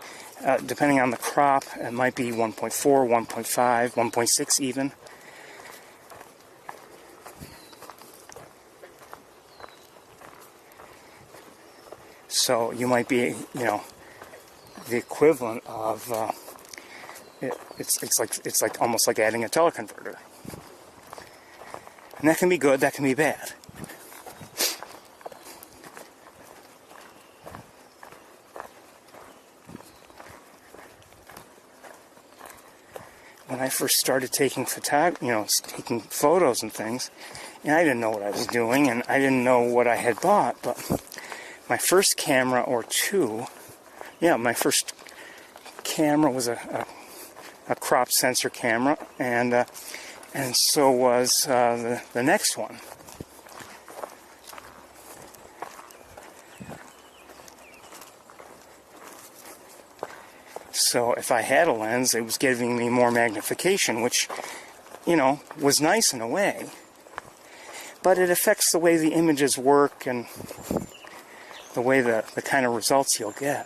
depending on the crop, it might be 1.4, 1.5, 1.6 even. So you might be, the equivalent of, it's like almost like adding a teleconverter. And that can be good, that can be bad. When I first started taking taking photos and things, and I didn't know what I was doing, and I didn't know what I had bought, but my first camera or two, my first camera was a crop sensor camera, and so was the next one. So if I had a lens, it was giving me more magnification, which, was nice in a way, but it affects the way the images work and the way the kind of results you'll get.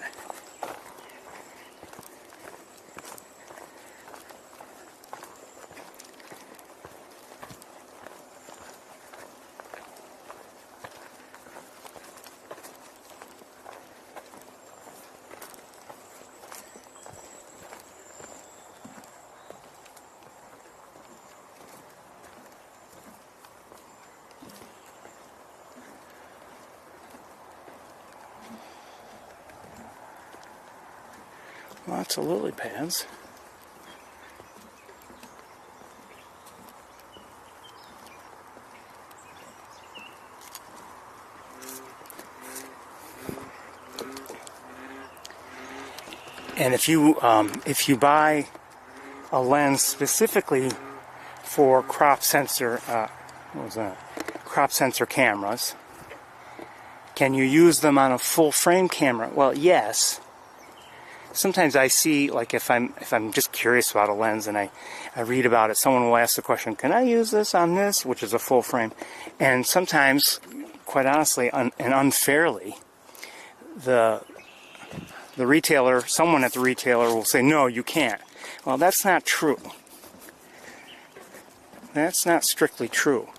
Lots of lily pads. And if you buy a lens specifically for crop sensor, what was that? Crop sensor cameras. Can you use them on a full frame camera? Well, yes. Sometimes I see, like if I'm just curious about a lens and I read about it, someone will ask the question, can I use this on this, which is a full frame? And sometimes, quite honestly, and unfairly, the retailer, someone at the retailer will say, no, you can't. Well, that's not true. That's not strictly true.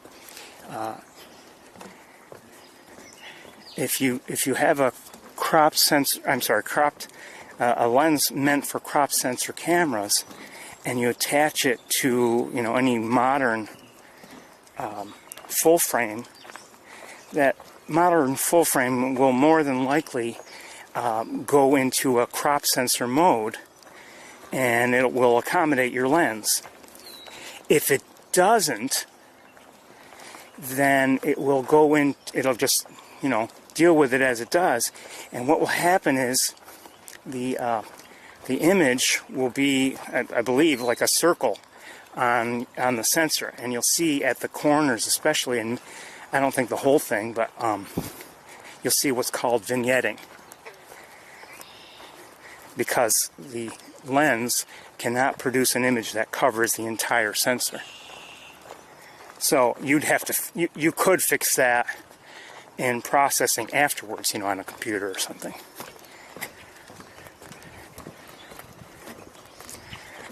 If you have a a lens meant for crop sensor cameras, and you attach it to any modern full frame, that modern full frame will more than likely go into a crop sensor mode, and it will accommodate your lens. If it doesn't, then it will go in. It'll just deal with it as it does, and what will happen is the image will be, I believe, like a circle on the sensor, and you'll see at the corners especially, and I don't think the whole thing, but you'll see what's called vignetting, because the lens cannot produce an image that covers the entire sensor. So you'd have to, you could fix that in processing afterwards, on a computer or something.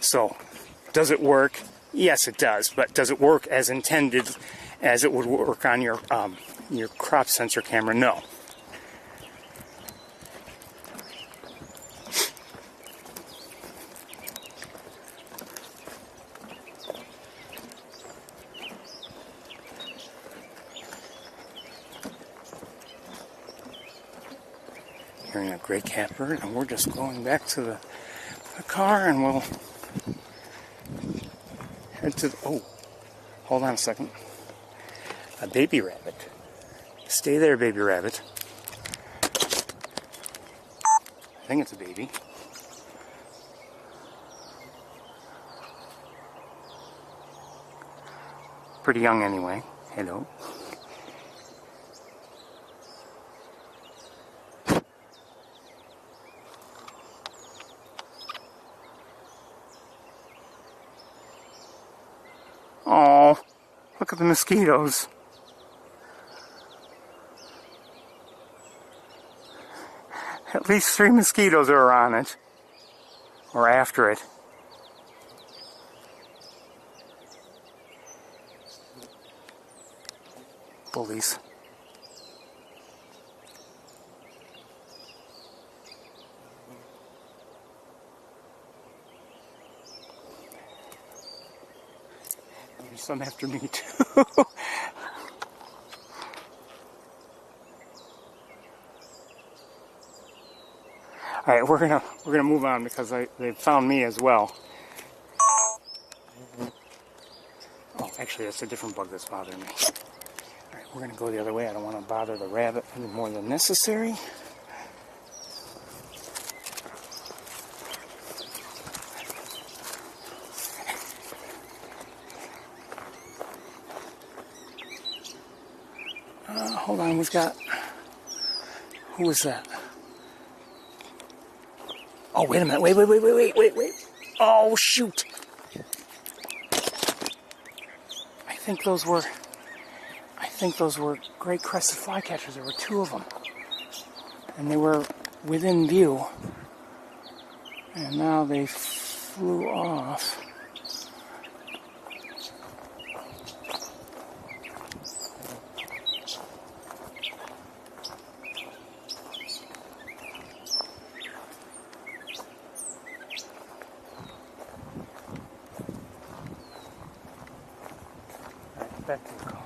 So, does it work? Yes, it does. But does it work as intended, as it would work on your crop sensor camera? No. Hearing a gray catbird, and we're just going back to the car, and we'll head to the, oh, hold on a second. A baby rabbit. Stay there, baby rabbit. I think it's a baby. Pretty young anyway. Hello. Oh, look at the mosquitoes. At least 3 mosquitoes are on it, or after it. Bullies. There's some after me too. All right, we're gonna move on because they found me as well. Oh, actually, that's a different bug that's bothering me. All right, we're gonna go the other way. I don't want to bother the rabbit any more than necessary. Hold on, we've got. Who was that? Oh, wait a minute. Wait. Oh, shoot. I think those were great crested flycatchers. There were 2 of them. And they were within view. And now they flew off. Back to the car.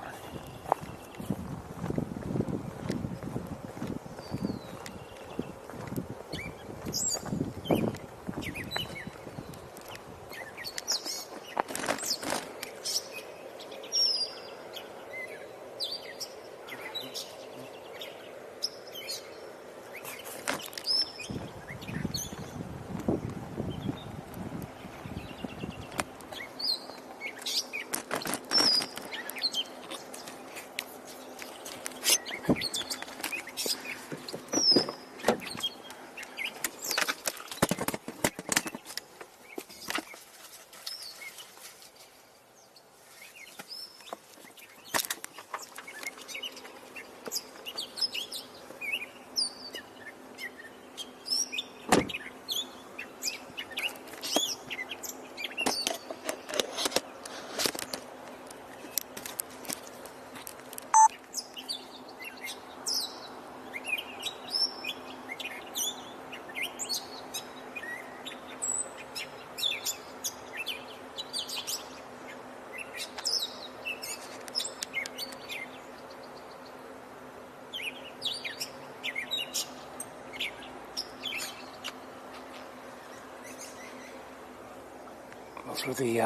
through the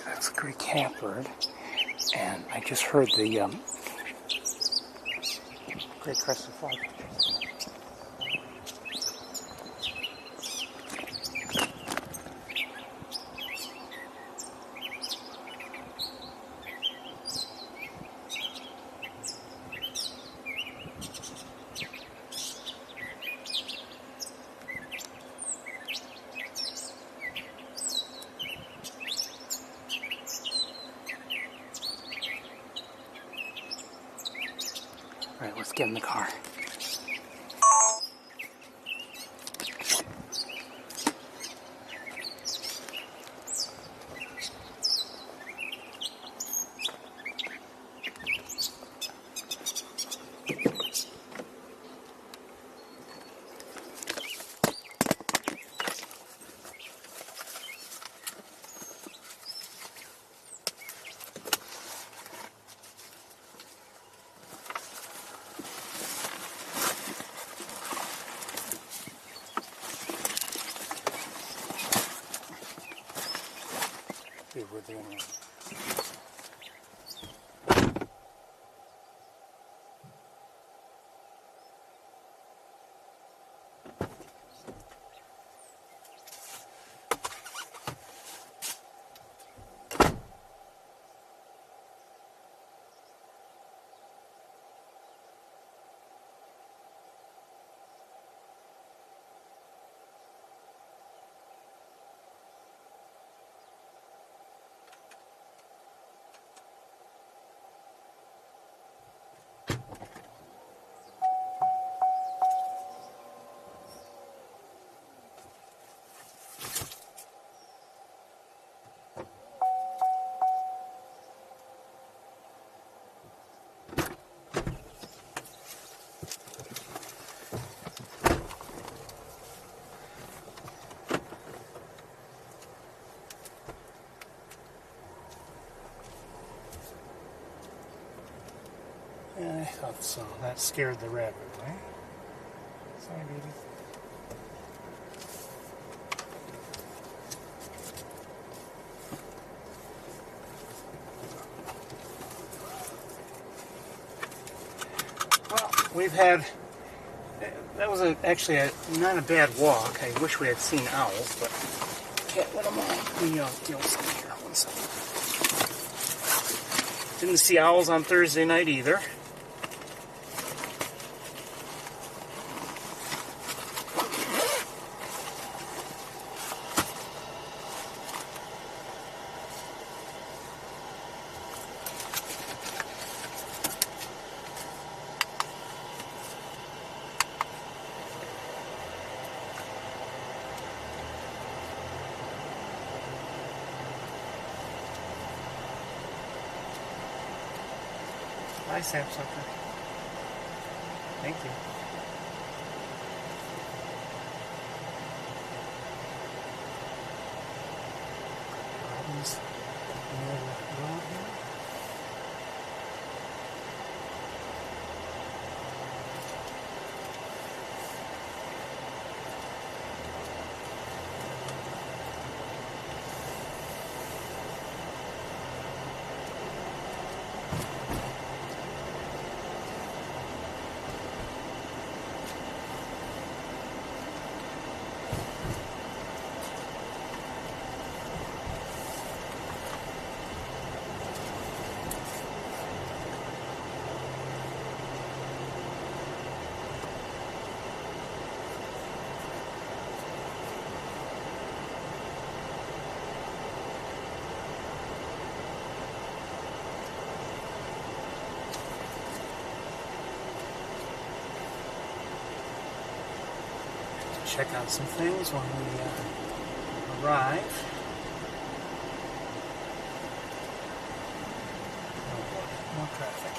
that's a Greek catbird, and I just heard the great crested flycatcher. All right, let's get in the car. See if we're doing it. I thought so. That scared the rabbit away. Sorry, baby. Well, we've had... That was actually not a bad walk. I wish we had seen owls, but can't let them all. You'll see here. One second. Didn't see owls on Thursday night either. Hi, Sapsucker. Thank you. Robin's near the road here. Check out some things when we arrive. Oh, more traffic.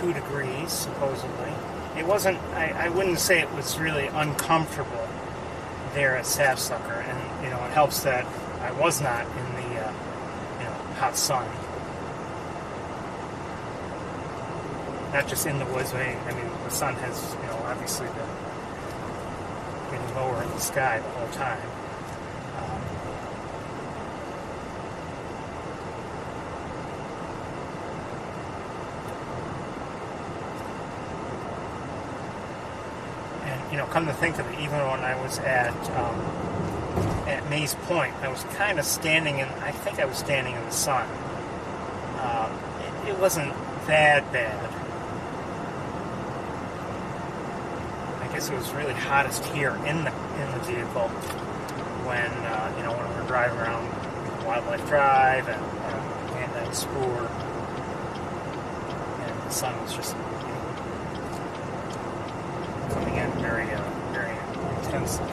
2 degrees, supposedly. It wasn't, I wouldn't say it was really uncomfortable there at Sapsucker, and you know, it helps that I was not in the hot sun. Not just in the woods, but I mean, the sun has, you know, obviously been getting lower in the sky the whole time. And you know, come to think of it, even when I was at Mays Point, I was kind of standing in, I think I was standing in the sun. It wasn't that bad. I guess it was really hottest here in the vehicle when you know, when we're driving around Wildlife Drive and Van Dyke Spoor, and the sun was just, you know, coming in very intensely.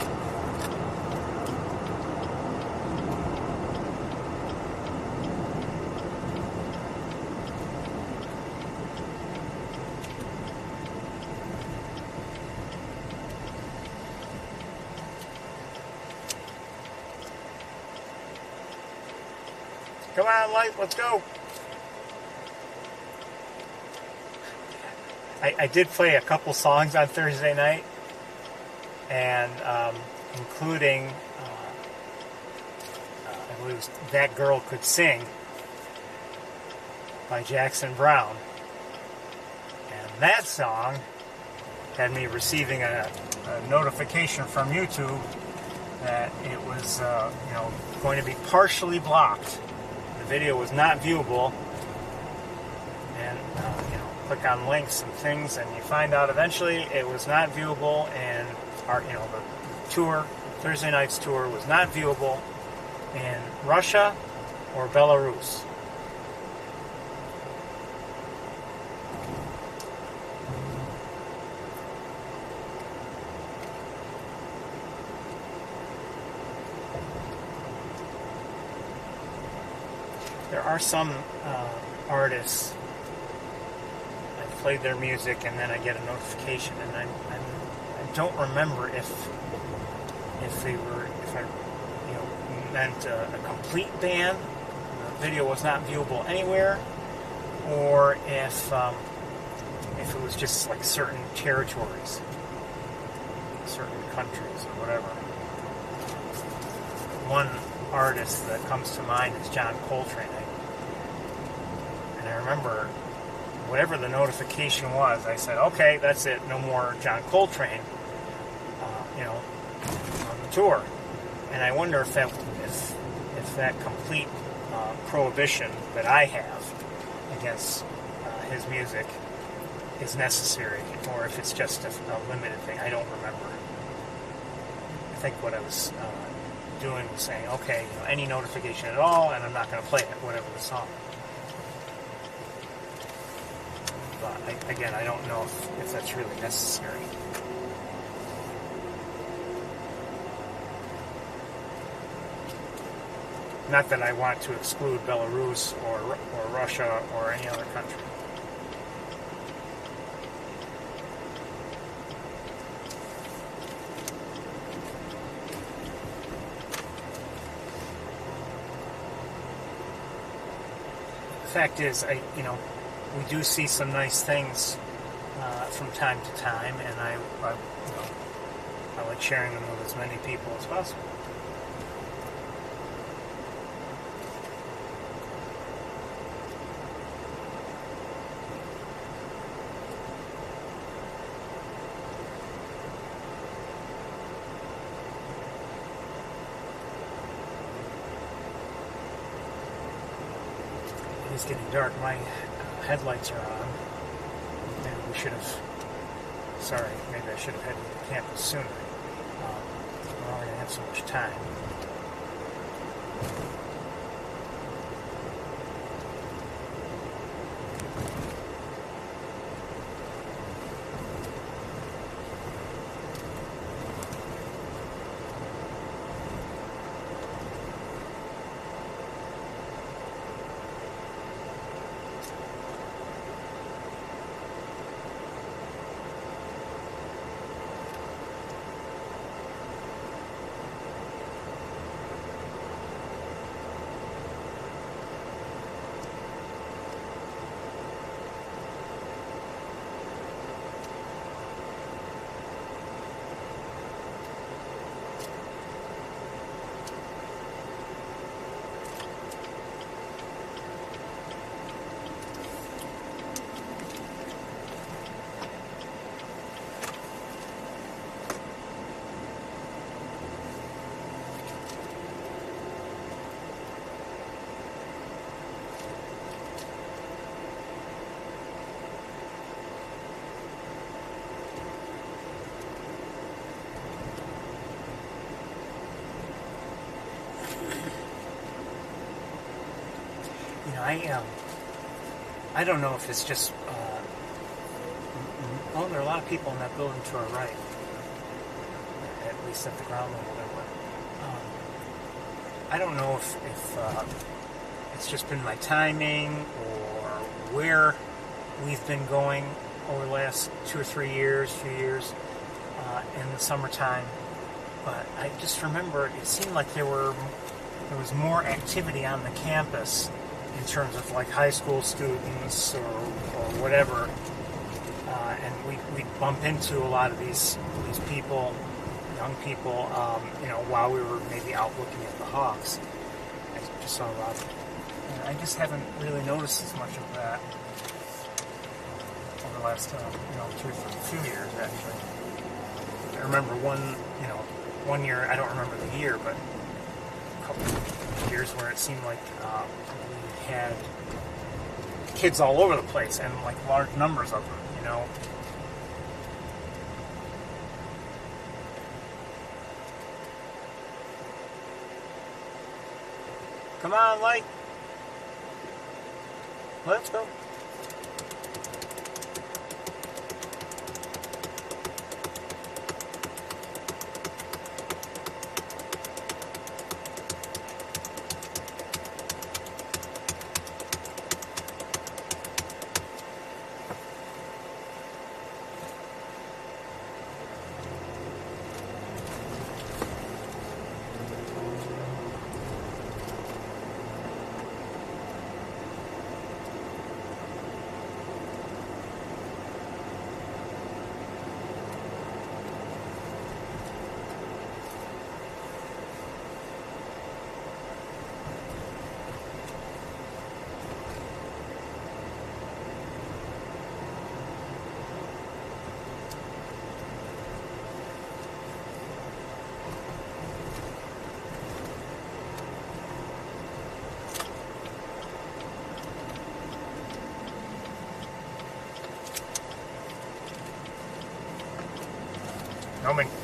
Come on, Light, let's go. I did play a couple songs on Thursday night, and including, I believe it was That Girl Could Sing by Jackson Browne. And that song had me receiving a notification from YouTube that it was you know, going to be partially blocked. The video was not viewable, and you know, click on links and things, and you find out eventually it was not viewable, and our, you know, the tour, Thursday night's tour, was not viewable in Russia or Belarus. There are some artists, I played their music and then I get a notification, and I don't remember if I you know, meant a complete ban, the video was not viewable anywhere, or if it was just like certain territories, certain countries or whatever. One artist that comes to mind is John Coltrane. And I remember whatever the notification was, I said, okay, that's it, no more John Coltrane, you know, on the tour. And I wonder if that complete prohibition that I have against his music is necessary, or if it's just a limited thing. I don't remember. I think what I was doing was saying, okay, you know, any notification at all, and I'm not going to play it, whatever the song. But again, I don't know if that's really necessary. Not that I want to exclude Belarus or Russia or any other country. The fact is, we do see some nice things from time to time, and I like sharing them with as many people as possible. It's getting dark. My headlights are on. Maybe we should have... Sorry, maybe I should have headed to campus sooner. We're only going to have so much time. I don't know if it's just. Well, there are a lot of people in that building to our right, at least at the ground level there were. I don't know if it's just been my timing or where we've been going over the last 2 or 3 years, few years in the summertime. But I just remember it seemed like there was more activity on the campus in terms of like high school students or whatever, and we'd bump into a lot of these people, young people, while we were maybe out looking at the hawks. I just saw a lot of it. And I just haven't really noticed as much of that over the last 2 or 3 years actually. I remember one year, I don't remember the year, but a couple of years where it seemed like we had kids all over the place and like large numbers of them, Come on, Light. Let's go.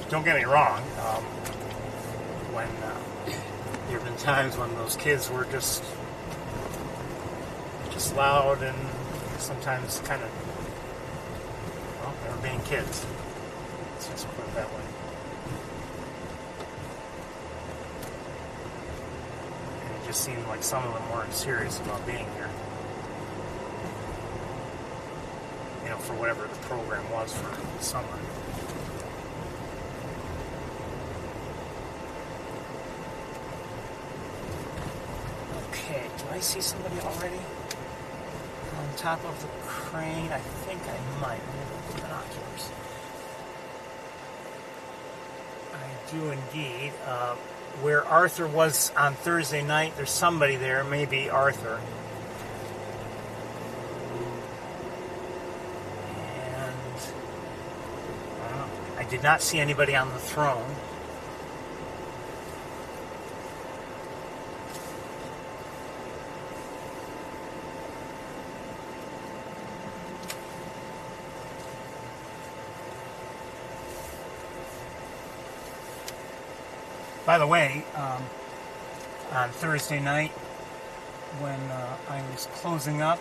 Don't get me wrong. When there have been times when those kids were just loud and sometimes kind of, they were being kids. Let's just put it that way. And it just seemed like some of them weren't serious about being here. For whatever the program was for the summer. Do I see somebody already on top of the crane? I think I might. With binoculars. I do indeed. Where Arthur was on Thursday night, there's somebody there, maybe Arthur. And I did not see anybody on the throne. By the way, on Thursday night, when I was closing up,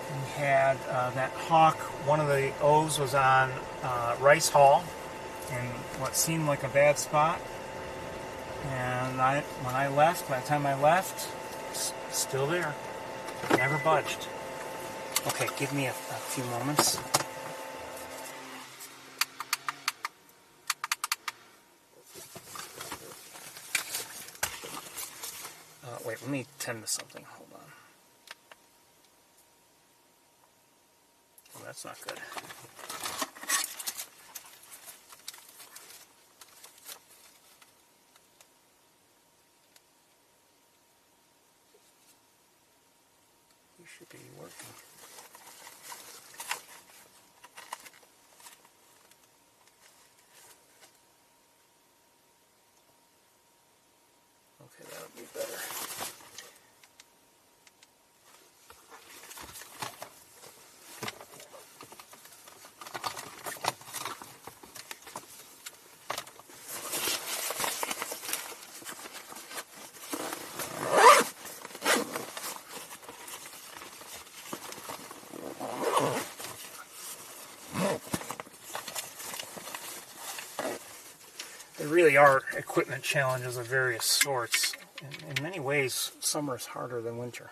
we had that hawk, one of the O's was on Rice Hall in what seemed like a bad spot. And when I left, by the time I left, still there. Never budged. Okay, give me a few moments. Wait, let me tend to something. Hold on. Oh, that's not good. You should be working. Okay, that would be better. really are equipment challenges of various sorts. In many ways, summer is harder than winter.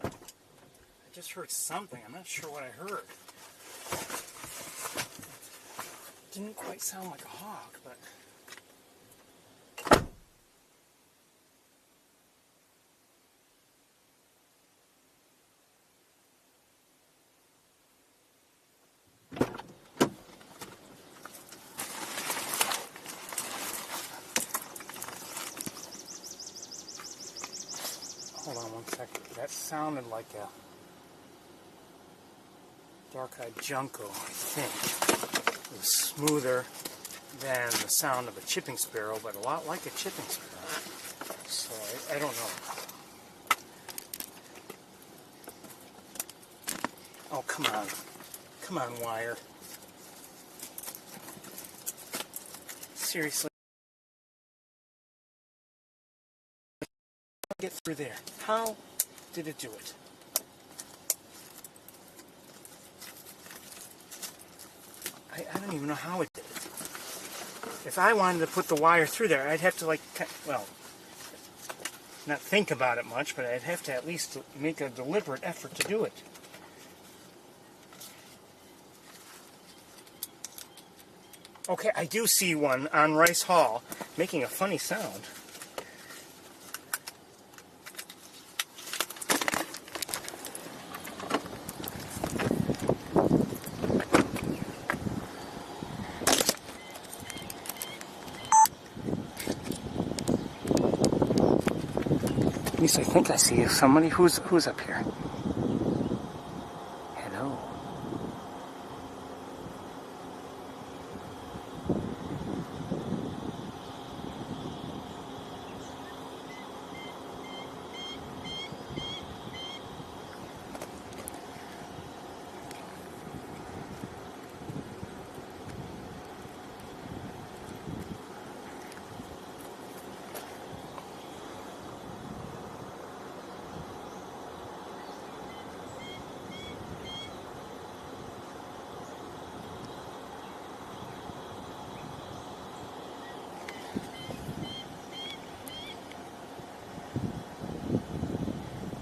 I just heard something. I'm not sure what I heard. Didn't quite sound like a hawk, but... Hold on one second. That sounded like a dark-eyed junco, I think. It was smoother than the sound of a chipping sparrow, but a lot like a chipping sparrow. So I don't know. Oh, come on. Come on, wire. Seriously. Get through there. How did it do it? I don't even know how it did it. If I wanted to put the wire through there, I'd have to, like, well, not think about it much, but I'd have to at least make a deliberate effort to do it. Okay, I do see one on Rice Hall making a funny sound. At least I think I see somebody. Who's up here? Hello.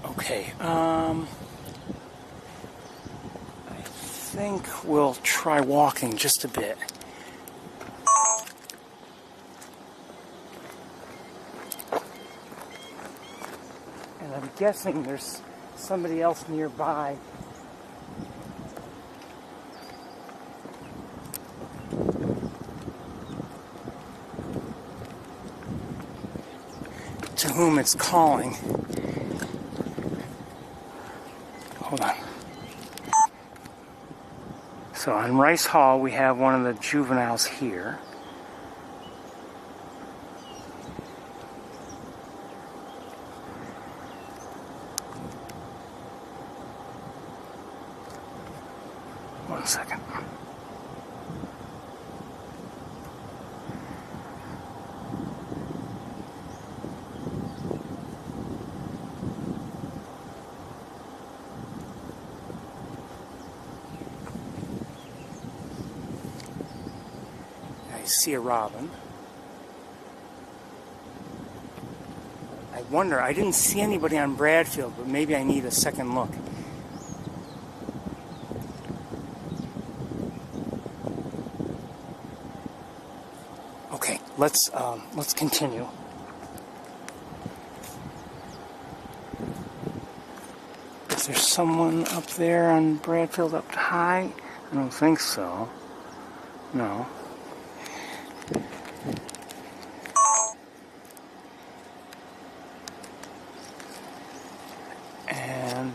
Okay, I think we'll try walking just a bit. And I'm guessing there's somebody else nearby. To whom it's calling. Hold on. So on Rice Hall, we have one of the juveniles here. One second. I see a robin. I wonder, I didn't see anybody on Bradfield, but maybe I need a second look. Okay, let's continue. Is there someone up there on Bradfield up high? I don't think so. No. And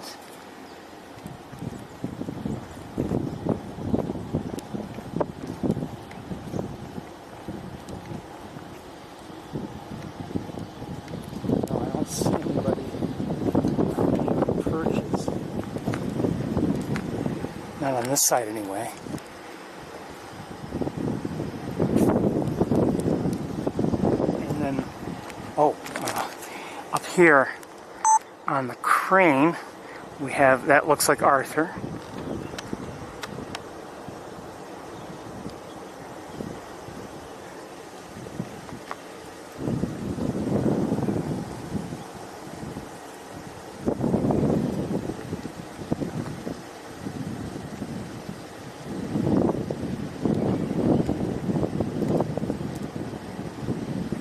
no, I don't see anybody on perches. Not on this side anyway. And then, up here on the crane, we have, that looks like Arthur.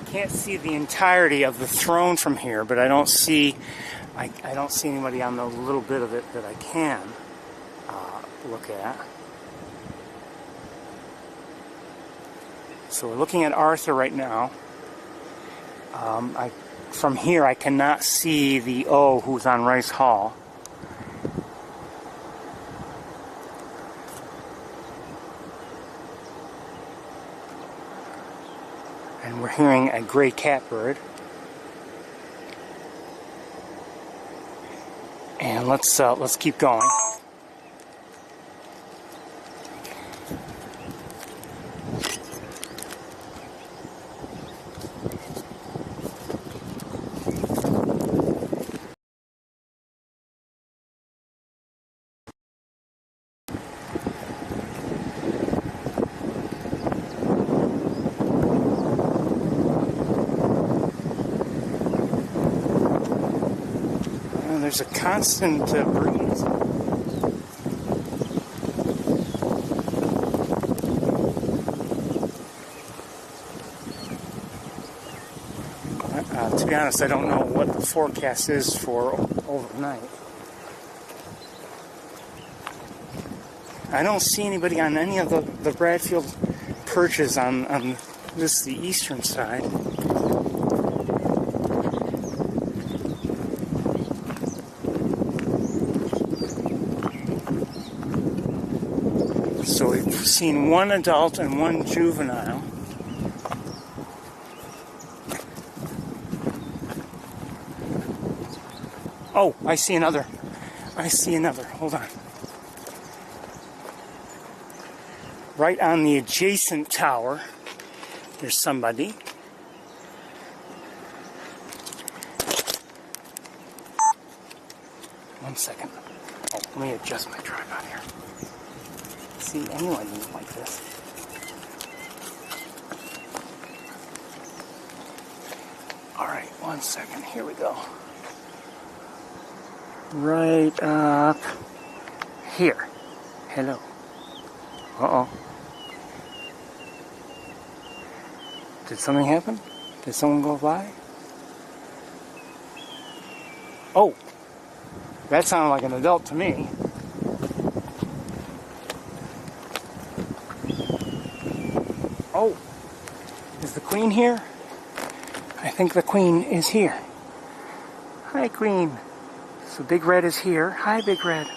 Can't see the entirety of the throne from here, but I don't see anybody on the little bit of it that I can look at. So we're looking at Arthur right now. From here I cannot see the O who's on Rice Hall. And we're hearing a gray catbird. And let's keep going. There's a constant breeze. To be honest, I don't know what the forecast is for overnight. I don't see anybody on any of the Bradfield perches on the eastern side. So we've seen one adult and one juvenile. Oh, I see another. Hold on. Right on the adjacent tower, there's somebody. One second. Oh, let me adjust my tripod here. See anyone like this. Alright, 1 second. Here we go. Right up here. Hello. Uh-oh. Did something happen? Did someone go by? Oh! That sounded like an adult to me. Oh! Is the queen here? I think the queen is here. Hi, queen. So Big Red is here. Hi, Big Red.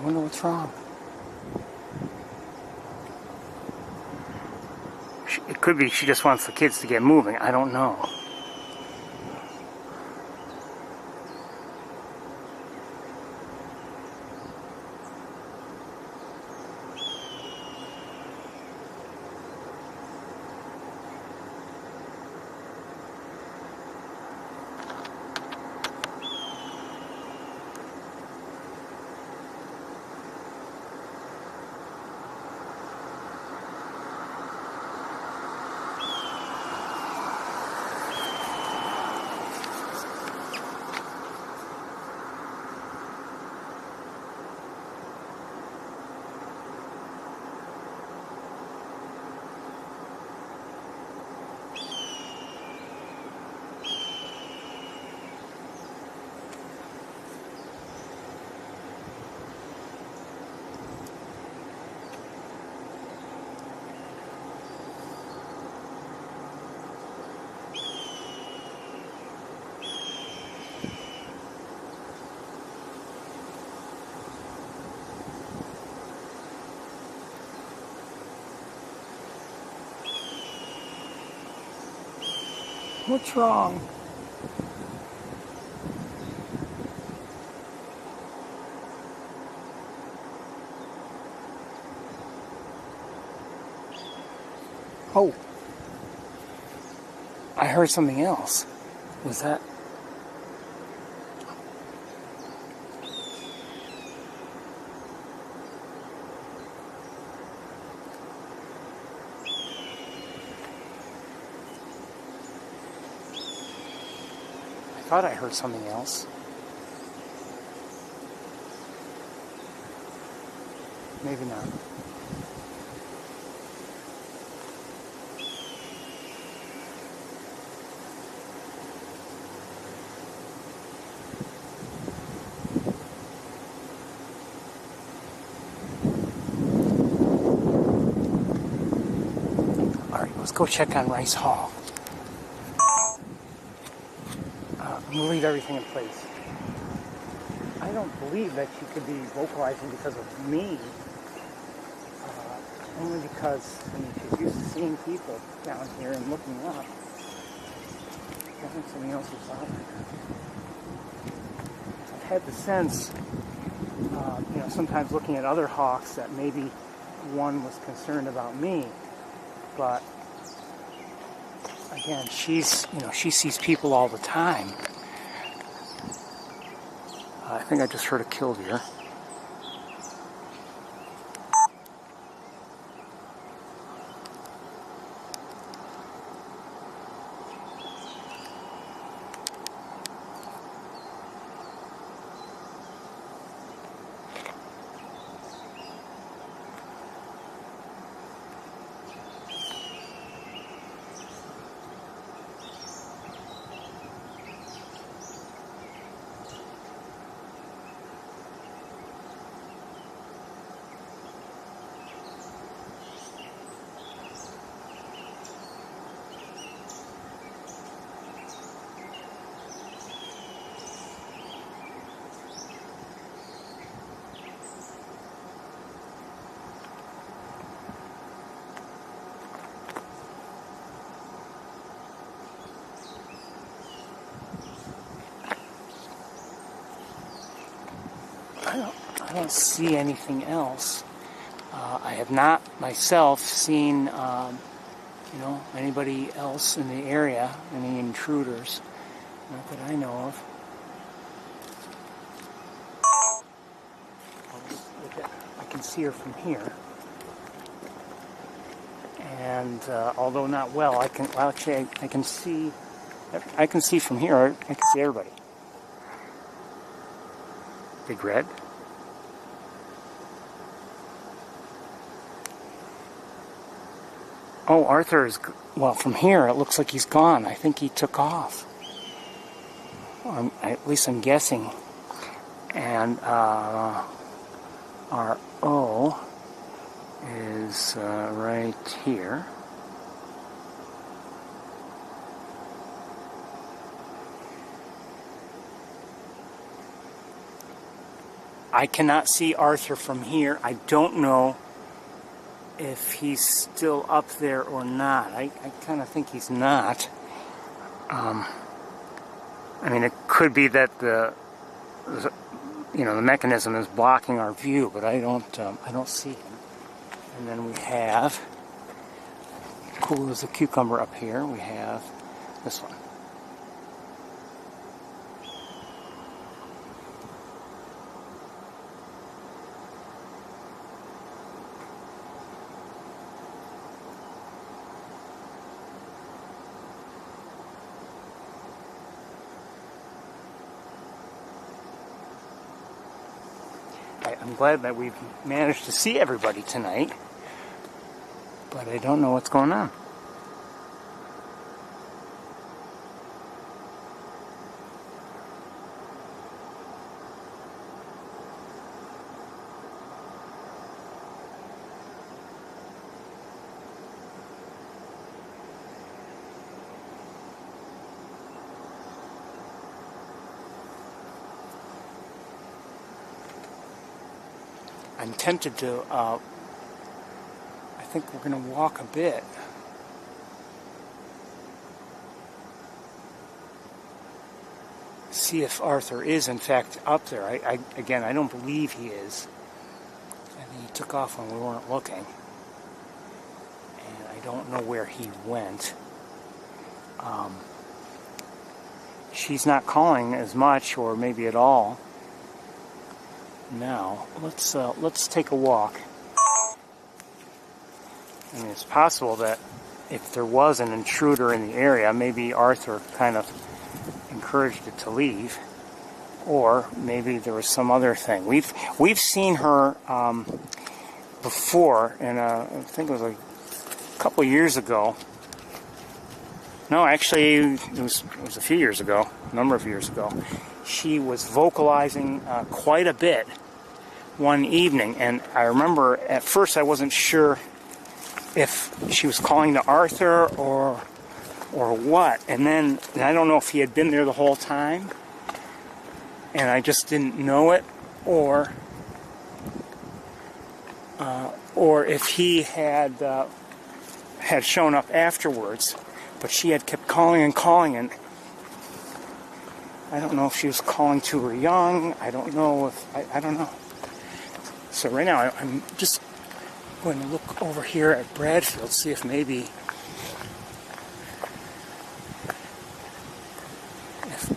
wonder what's wrong. It could be she just wants the kids to get moving. I don't know. What's wrong? Oh, I heard something else. Was that? I thought I heard something else. Maybe not. All right, let's go check on Rice Hall. We'll leave everything in place. I don't believe that she could be vocalizing because of me. Only because, I mean, she's used to seeing people down here and looking up. I think something else is bothering her. I've had the sense, sometimes looking at other hawks that maybe one was concerned about me. But, again, she sees people all the time. I think I just heard a killdeer. I don't see anything else. I have not myself seen, anybody else in the area, any intruders, not that I know of. I can see her from here, and although not well, I can see. I can see from here. I can see everybody. Big red. Oh, Arthur is, well, from here it looks like he's gone. I think he took off. At least I'm guessing. And our O is right here. I cannot see Arthur from here. I don't know if he's still up there or not. I kind of think he's not. I mean, it could be that the mechanism is blocking our view, but I don't see him. And then we have, cool as a cucumber up here, we have this one. I'm glad that we've managed to see everybody tonight, but I don't know what's going on. I'm tempted to, I think we're going to walk a bit. See if Arthur is in fact up there. Again, I don't believe he is. I think he took off when we weren't looking. And I don't know where he went. She's not calling as much, or maybe at all. Now, let's take a walk. I mean, it's possible that if there was an intruder in the area, maybe Arthur kind of encouraged it to leave, or maybe there was some other thing. We've seen her before, and I think it was like a couple of years ago. No, actually, it was a few years ago, a number of years ago. She was vocalizing quite a bit one evening, and I remember at first I wasn't sure if she was calling to Arthur or what, and I don't know if he had been there the whole time and I just didn't know it, or if he had shown up afterwards, but she had kept calling and calling, and I don't know if she was calling to her young. I don't know if I don't know. So right now I'm just going to look over here at Bradfield, see if maybe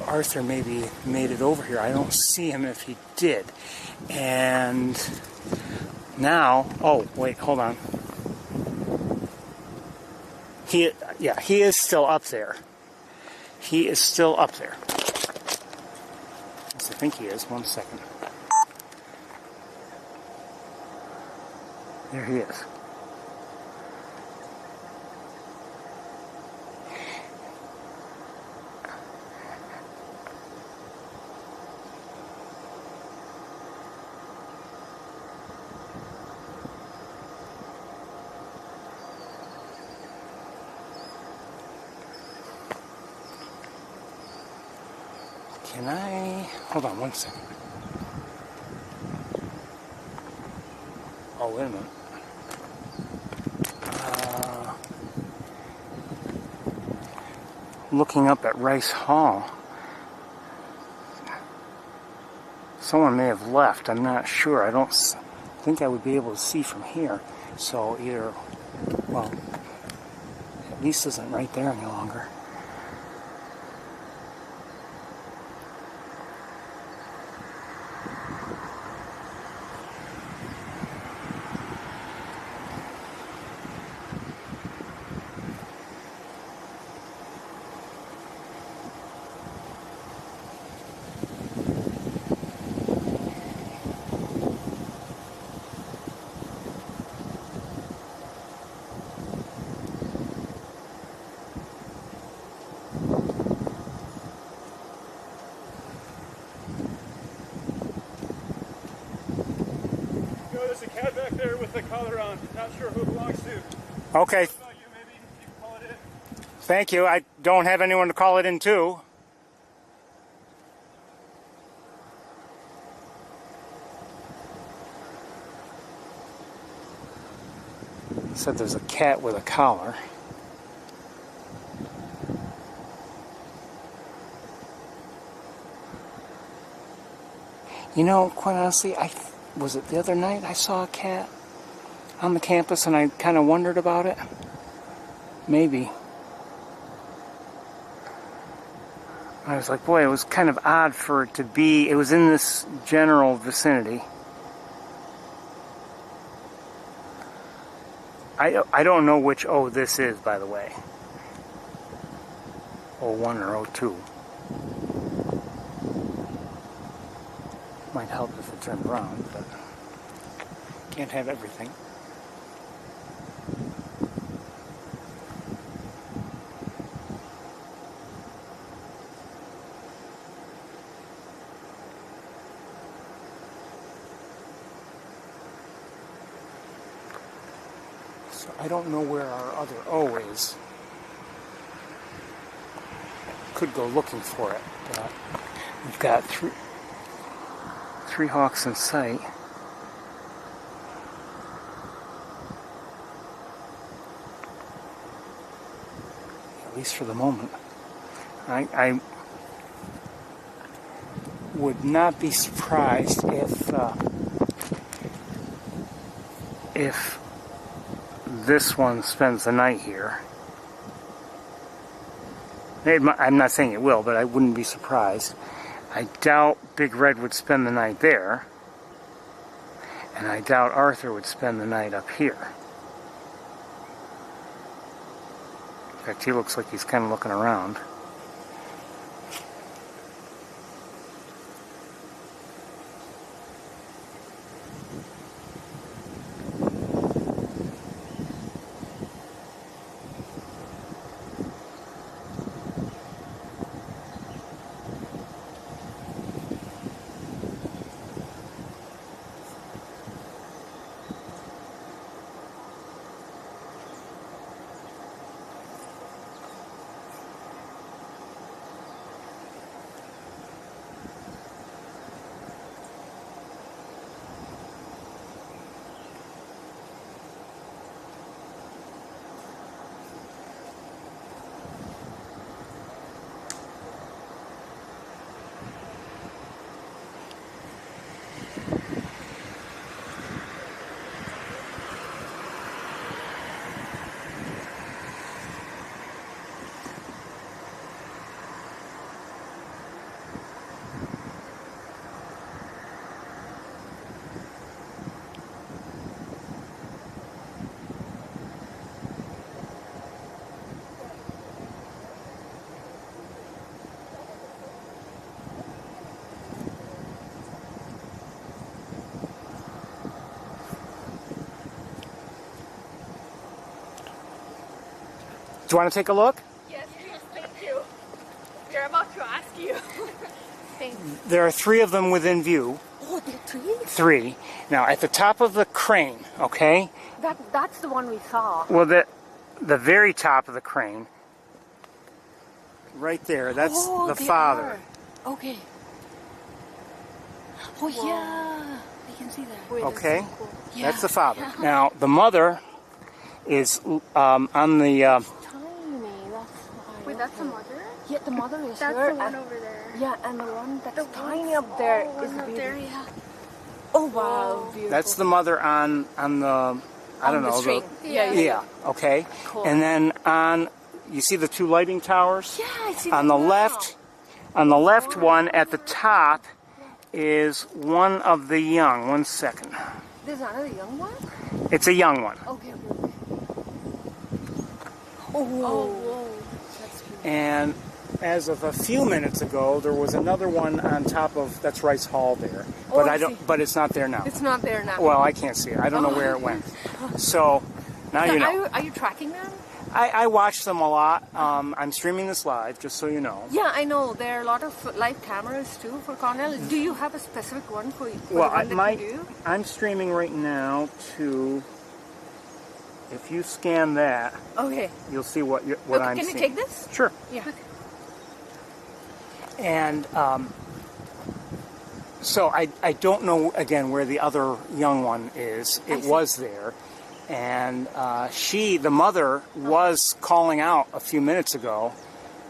Arthur maybe made it over here. I don't see him if he did. And now, oh wait, hold on. He is still up there. He is still up there. Yes, I think he is. 1 second. There he is. Can I... Hold on 1 second. Oh, wait a minute. Looking up at Rice Hall. Someone may have left. I'm not sure. I don't think I would be able to see from here. So either... Well, at least isn't right there any longer. There's a cat back there with the collar on. Not sure who it belongs to. Okay. You maybe you can call it in. Thank you. I don't have anyone to call it in to. Said there's a cat with a collar. You know, quite honestly, was it the other night I saw a cat on the campus and I kind of wondered about it? Maybe. I was like, boy, it was kind of odd for it to be, it was in this general vicinity. I don't know which O this is, by the way. 01 or 02. Might help if it turned around, but can't have everything. So I don't know where our other O is. Could go looking for it, but we've got three hawks in sight. At least for the moment. I would not be surprised if this one spends the night here. I'm not saying it will, but I wouldn't be surprised. I doubt Big Red would spend the night there, and I doubt Arthur would spend the night up here. In fact, he looks like he's kind of looking around. Do you want to take a look? Yes, please, thank you. We're about to ask you. Thanks. There are 3 of them within view. Oh, there are 3? 3. Now, at the top of the crane, okay? That's the one we saw. Well, the very top of the crane, right there, that's the father. Are. Okay. Oh, whoa. Yeah. I can see that. Wait, Okay? that's so cool. Yeah. That's the father. Yeah. Now, the mother is on the... Wait, that's the mother? Yeah, the mother is That's there. the one over there. Yeah, and the one that's tiny up there is beautiful. There, yeah. Oh, wow. Beautiful. That's the mother on the... I don't know. The string. Yeah. Okay. Cool. And then on... You see the 2 lighting towers? Yeah, I see on them the now. left. On the left one at the top is one of the young. 1 second. There's another young one? It's a young one. Okay. Oh, whoa. That's cute. And as of a few minutes ago, there was another one on top of that's Rice Hall there, but I see. But it's not there now. It's not there now. Well, I can't see it. I don't know where it went. So now you know. Are you tracking them? I watch them a lot. I'm streaming this live, just so you know. Yeah, I know. There are a lot of live cameras too for Cornell. Do you have a specific one for the one that you do? I'm streaming right now to. If you scan that, okay, you'll see what I'm can seeing. Can you take this? Sure. Yeah. And so I don't know again where the other young one is. It was there. and the mother was calling out a few minutes ago,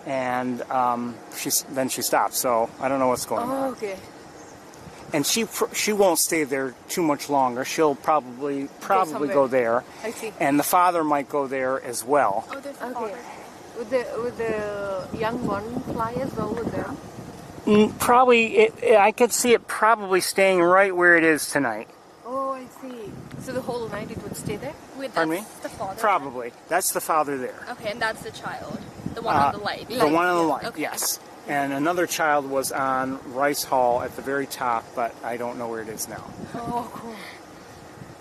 and then she stopped. So I don't know what's going on. Oh, okay. And she won't stay there too much longer. She'll probably somewhere. go there. I see. And the father might go there as well. Oh, there's a Okay. father. Would the young one fly as well with them? Probably, I could see it probably staying right where it is tonight. Oh, I see. So the whole night it would stay there? Wait, Pardon that's me? the father? Probably. That's the father there. Okay, and that's the child. The one on the light. The one on the light, Okay. yes. And another child was on Rice Hall at the very top, but I don't know where it is now. Oh, cool.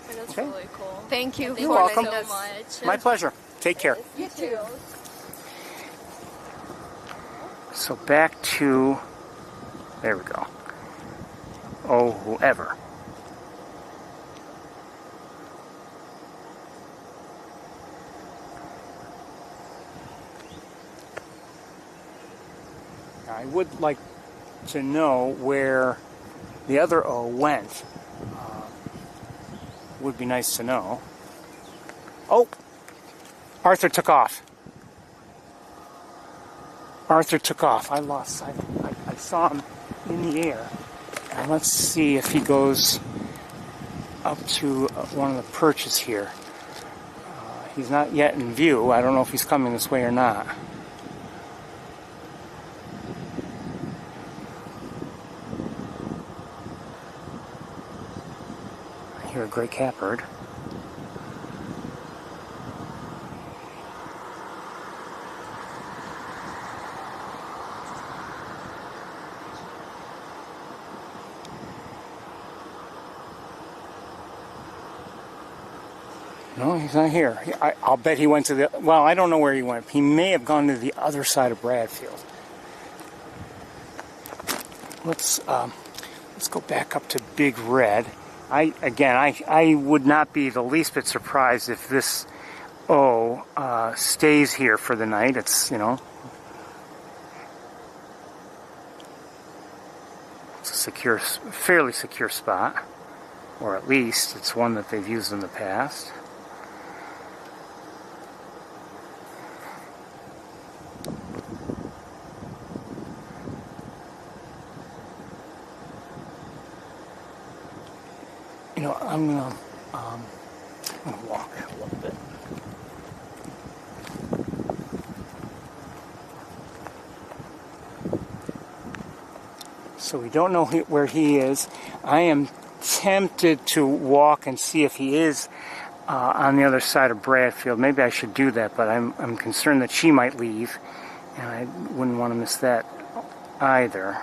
That's Okay. really cool. Thank you. Thank You're you welcome. so much. My pleasure. Take care. You too. So back to, there we go. Oh, whoever. I would like to know where the other O went. Would be nice to know. Oh! Arthur took off. Arthur took off. I lost sight. I saw him in the air. And let's see if he goes up to one of the perches here. He's not yet in view. I don't know if he's coming this way or not. I hear a gray catbird. No, he's not here. I'll bet he went to the... Well, I don't know where he went. He may have gone to the other side of Bradfield. Let's go back up to Big Red. I would not be the least bit surprised if this O stays here for the night. It's, you know... It's a secure, fairly secure spot. Or at least it's one that they've used in the past. You know, I'm gonna walk a little bit. So we don't know where he is. I am tempted to walk and see if he is on the other side of Bradfield. Maybe I should do that, but I'm concerned that she might leave, and I wouldn't want to miss that either.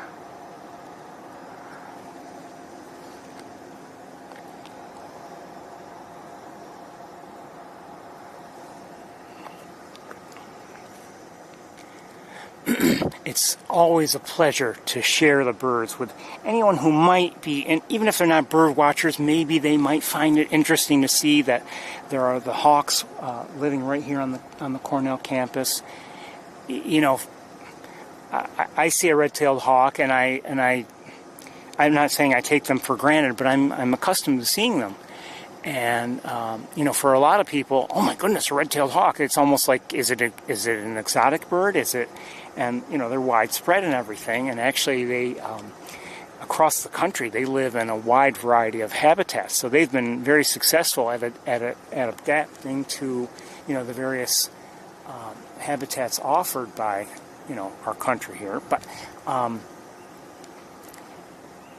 It's always a pleasure to share the birds with anyone who might be, and even if they're not bird watchers, maybe they might find it interesting to see that there are the hawks living right here on the Cornell campus. You know, I see a red-tailed hawk, and I'm not saying I take them for granted, but I'm accustomed to seeing them. And you know, for a lot of people, oh my goodness, a red-tailed hawk! It's almost like, is it an exotic bird? Is it? And you know, they're widespread and everything. And actually, they across the country, they live in a wide variety of habitats. So they've been very successful at adapting to, you know, the various habitats offered by, you know, our country here. But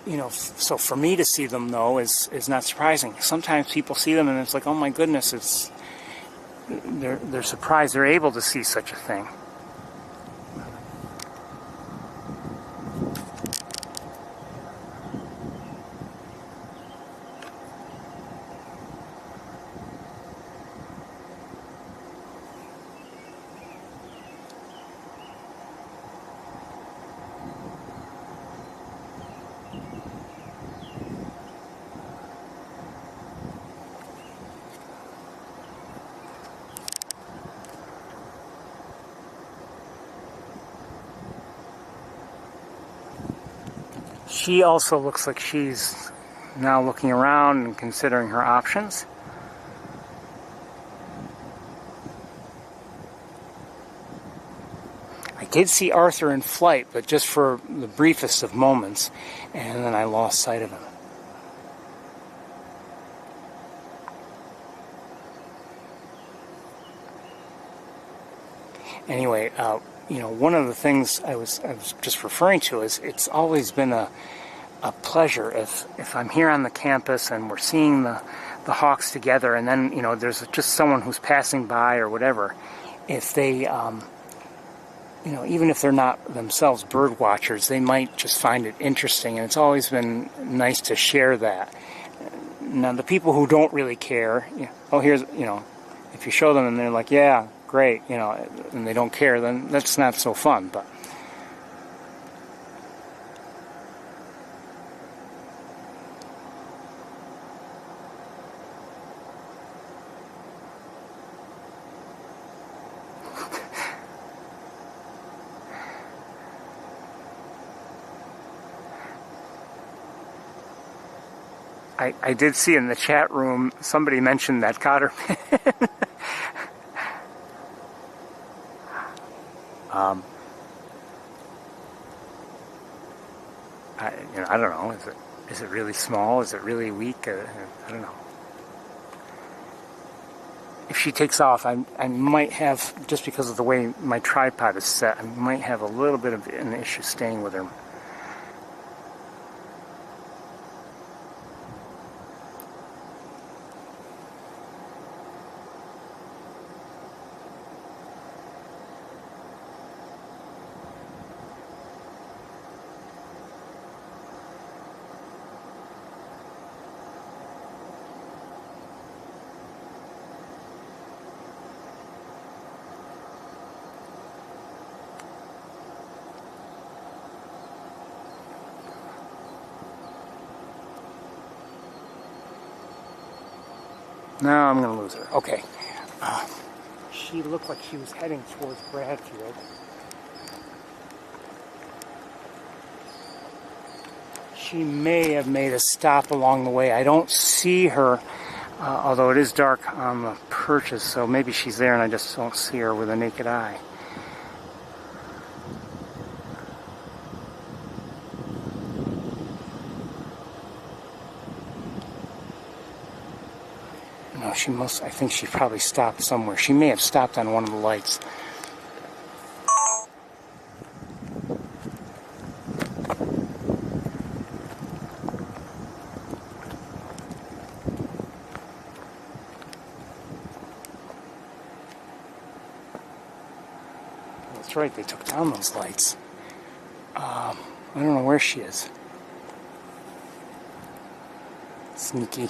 you know, so for me to see them, though, is not surprising. Sometimes people see them and it's like, oh my goodness, they're surprised they're able to see such a thing. She also looks like she's now looking around and considering her options. did see Arthur in flight, but just for the briefest of moments, and then I lost sight of him. Anyway, one of the things I was just referring to is it's always been a pleasure if I'm here on the campus and we're seeing the hawks together, and then there's just someone who's passing by or whatever. If they even if they're not themselves bird watchers, they might just find it interesting, and it's always been nice to share that. Now, the people who don't really care, if you show them and they're like, yeah, great, and they don't care, then that's not so fun. But I did see in the chat room somebody mentioned that cotter pin. I don't know. Is it really small? Is it really weak? I don't know. If she takes off, I might have, just because of the way my tripod is set, I might have a little bit of an issue staying with her. Now I'm going to lose her. Okay. She looked like she was heading towards Bradfield. She may have made a stop along the way. I don't see her, although it is dark on the perches, so maybe she's there and I just don't see her with a naked eye. No, I think she probably stopped somewhere. She may have stopped on one of the lights. That's right, they took down those lights. I don't know where she is. Sneaky.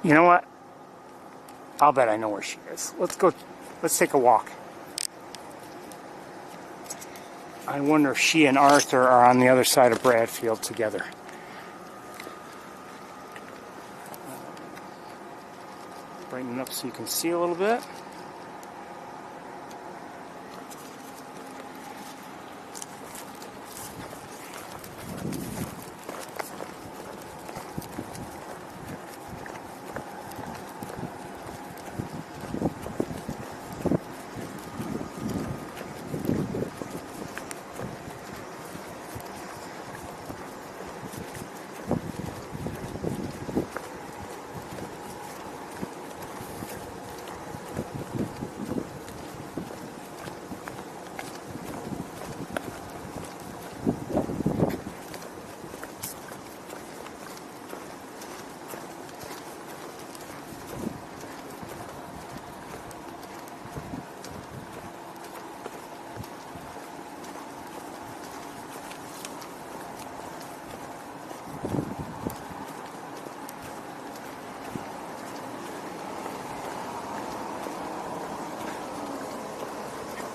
You know what? I'll bet I know where she is. Let's take a walk. I wonder if she and Arthur are on the other side of Bradfield together. Brighten it up so you can see a little bit.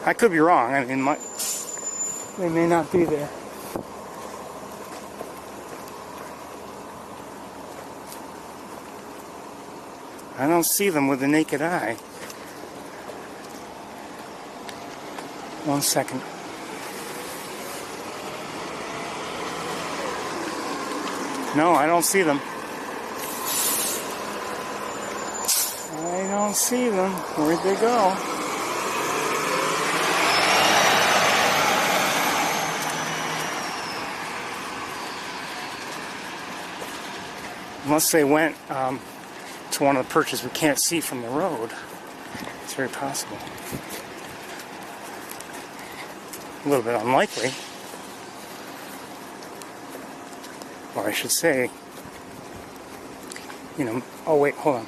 I could be wrong. I mean, they may not be there. I don't see them with the naked eye. One second. No, I don't see them. I don't see them. Where'd they go? Unless they went to one of the perches we can't see from the road. It's very possible. A little bit unlikely. Or I should say, you know, oh wait, hold on.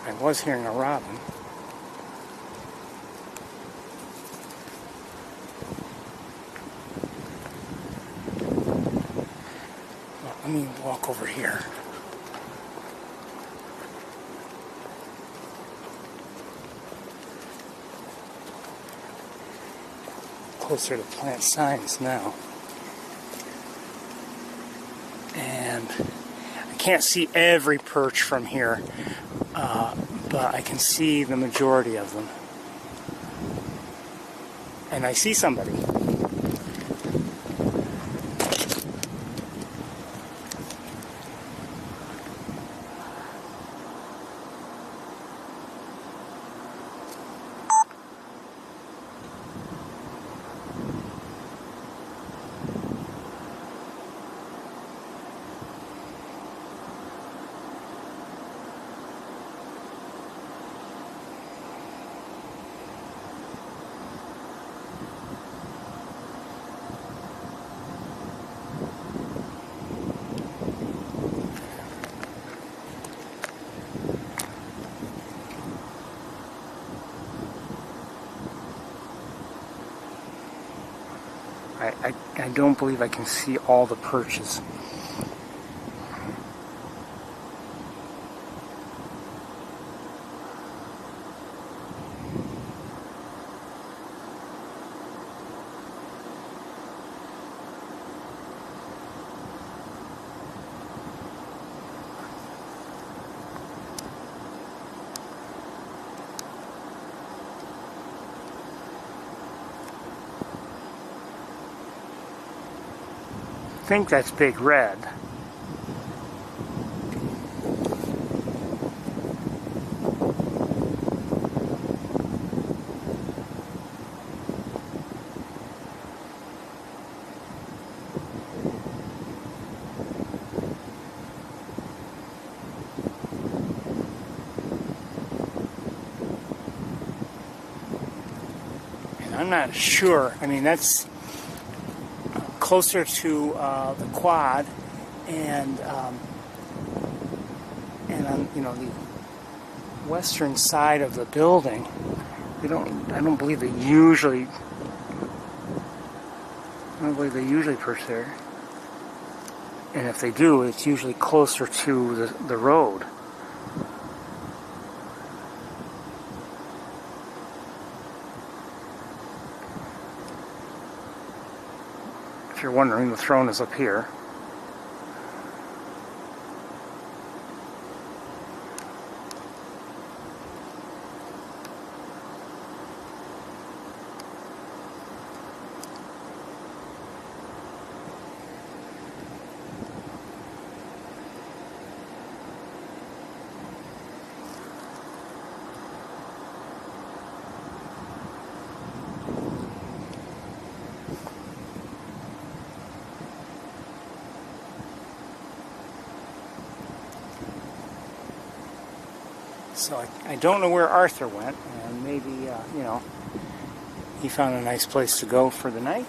I was hearing a robin. Well, let me walk over here. Closer to plant signs now. And I can't see every perch from here, but I can see the majority of them. And I see somebody. I don't believe I can see all the perches. I think that's Big Red. And I'm not sure. I mean, that's closer to the quad, and on the western side of the building, I don't believe they usually perch there. And if they do, it's usually closer to the road. If you're wondering, the throne is up here. So I don't know where Arthur went, and maybe, he found a nice place to go for the night.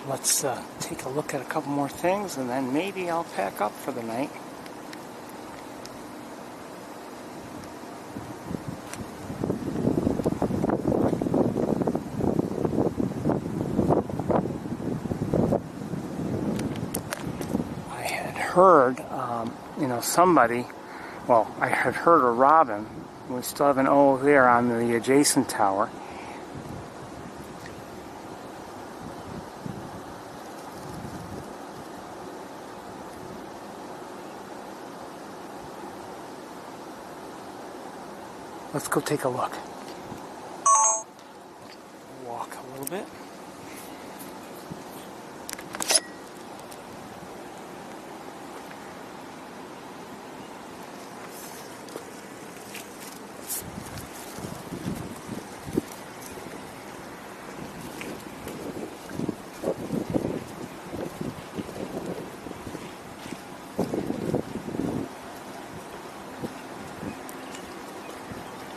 let's take a look at a couple more things, and then maybe I'll pack up for the night. I had heard, somebody, well, I had heard a robin. We still have an O there on the adjacent tower. Let's go take a look. Walk a little bit.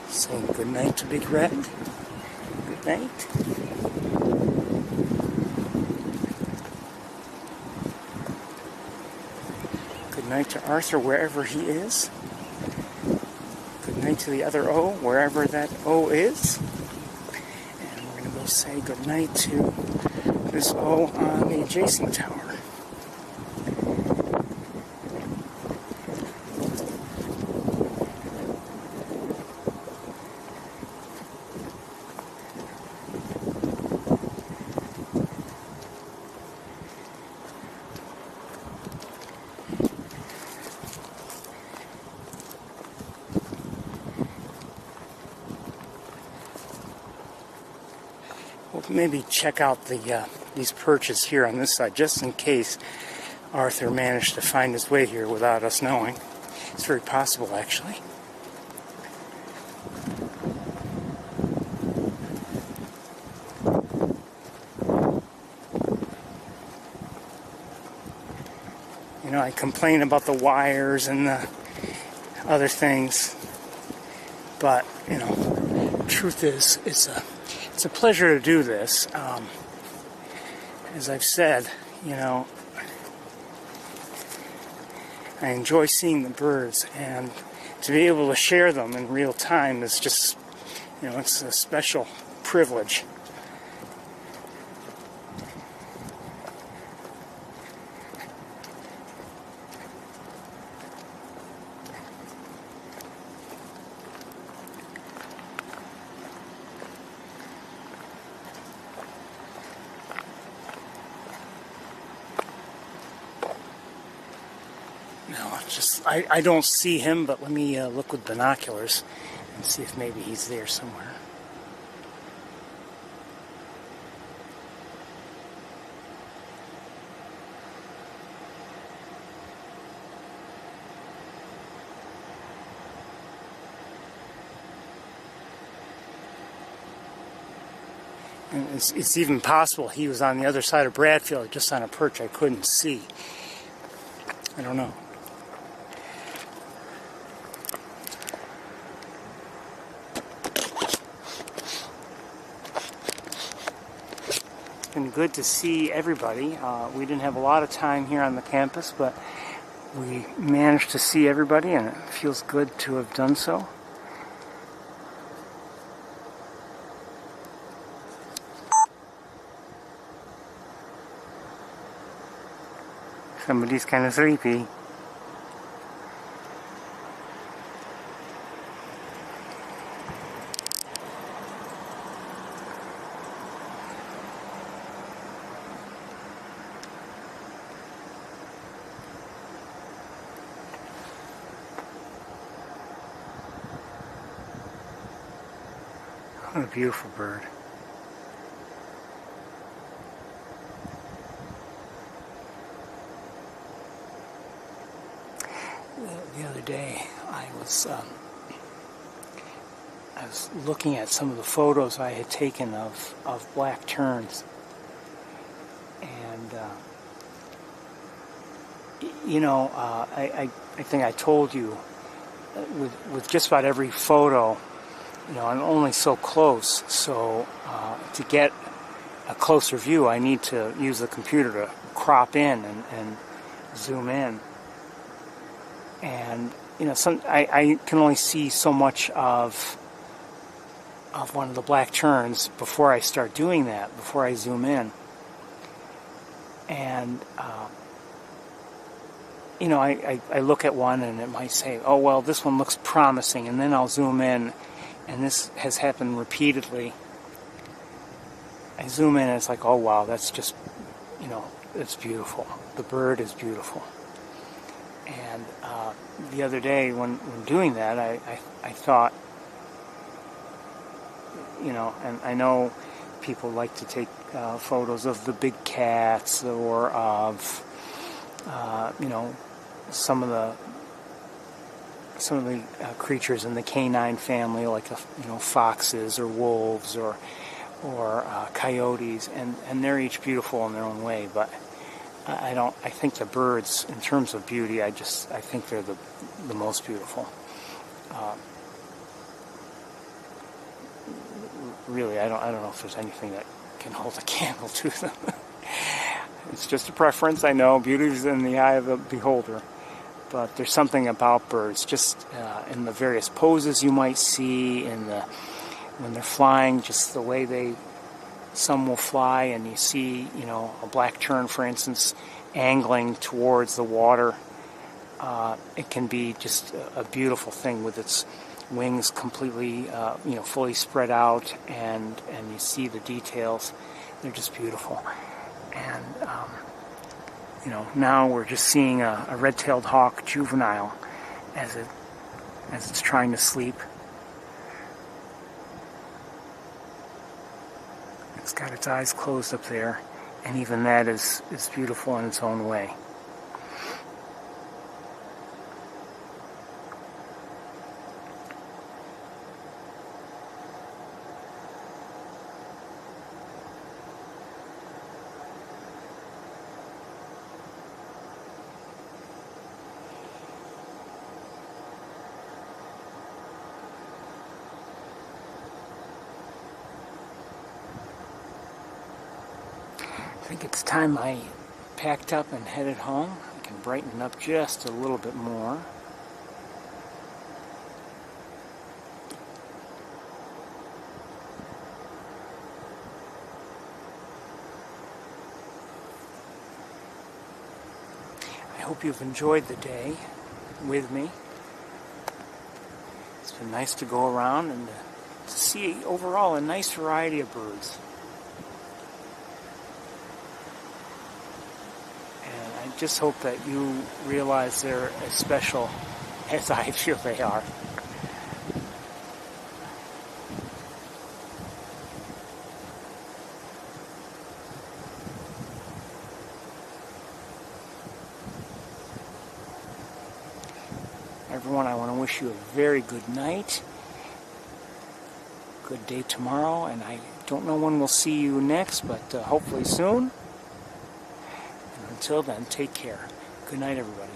Saying good night to Big Red. Good night. Good night to Arthur wherever he is. Good night to the other O wherever that O is. And we're going to go say good night to this O on the adjacent tower. Maybe check out these perches here on this side, just in case Arthur managed to find his way here without us knowing. It's very possible, actually. I complain about the wires and the other things, but, truth is, it's a pleasure to do this. As I've said, I enjoy seeing the birds, and to be able to share them in real time is just, it's a special privilege. I don't see him, but let me look with binoculars and see if maybe he's there somewhere. And it's even possible he was on the other side of Bradfield, just on a perch I couldn't see. I don't know. Been good to see everybody. We didn't have a lot of time here on the campus, but we managed to see everybody, and it feels good to have done so. Somebody's kind of sleepy. What a beautiful bird. The other day, I was looking at some of the photos I had taken of black terns, and I think I told you with just about every photo, I'm only so close, so to get a closer view, I need to use the computer to crop in and zoom in. And you know, I can only see so much of one of the black terns before I start doing that, before I zoom in. And you know, I look at one and it might say, oh well, this one looks promising, and then I'll zoom in, and this has happened repeatedly. I zoom in and it's like, oh wow, that's just, you know, it's beautiful. The bird is beautiful. And the other day when doing that, I thought, you know, and I know people like to take photos of the big cats or of, you know, some of the creatures in the canine family, like you know, foxes or wolves or coyotes, and they're each beautiful in their own way. But I think the birds, in terms of beauty, I think they're the most beautiful. Really, I don't know if there's anything that can hold a candle to them. It's just a preference. I know beauty is in the eye of the beholder, but there's something about birds, just in the various poses you might see, when they're flying, just the way some will fly, and you see, you know, a black tern, for instance, angling towards the water. It can be just a beautiful thing with its wings completely, you know, fully spread out, and you see the details. They're just beautiful. And you know, now we're just seeing a red-tailed hawk juvenile as it's trying to sleep. It's got its eyes closed up there, and even that is beautiful in its own way. I think it's time I packed up and headed home. I can brighten up just a little bit more. I hope you've enjoyed the day with me. It's been nice to go around and to see overall a nice variety of birds. I just hope that you realize they're as special as I feel they are. Everyone, I want to wish you a very good night, good day tomorrow, and I don't know when we'll see you next, but hopefully soon. Until then, take care. Good night, everybody.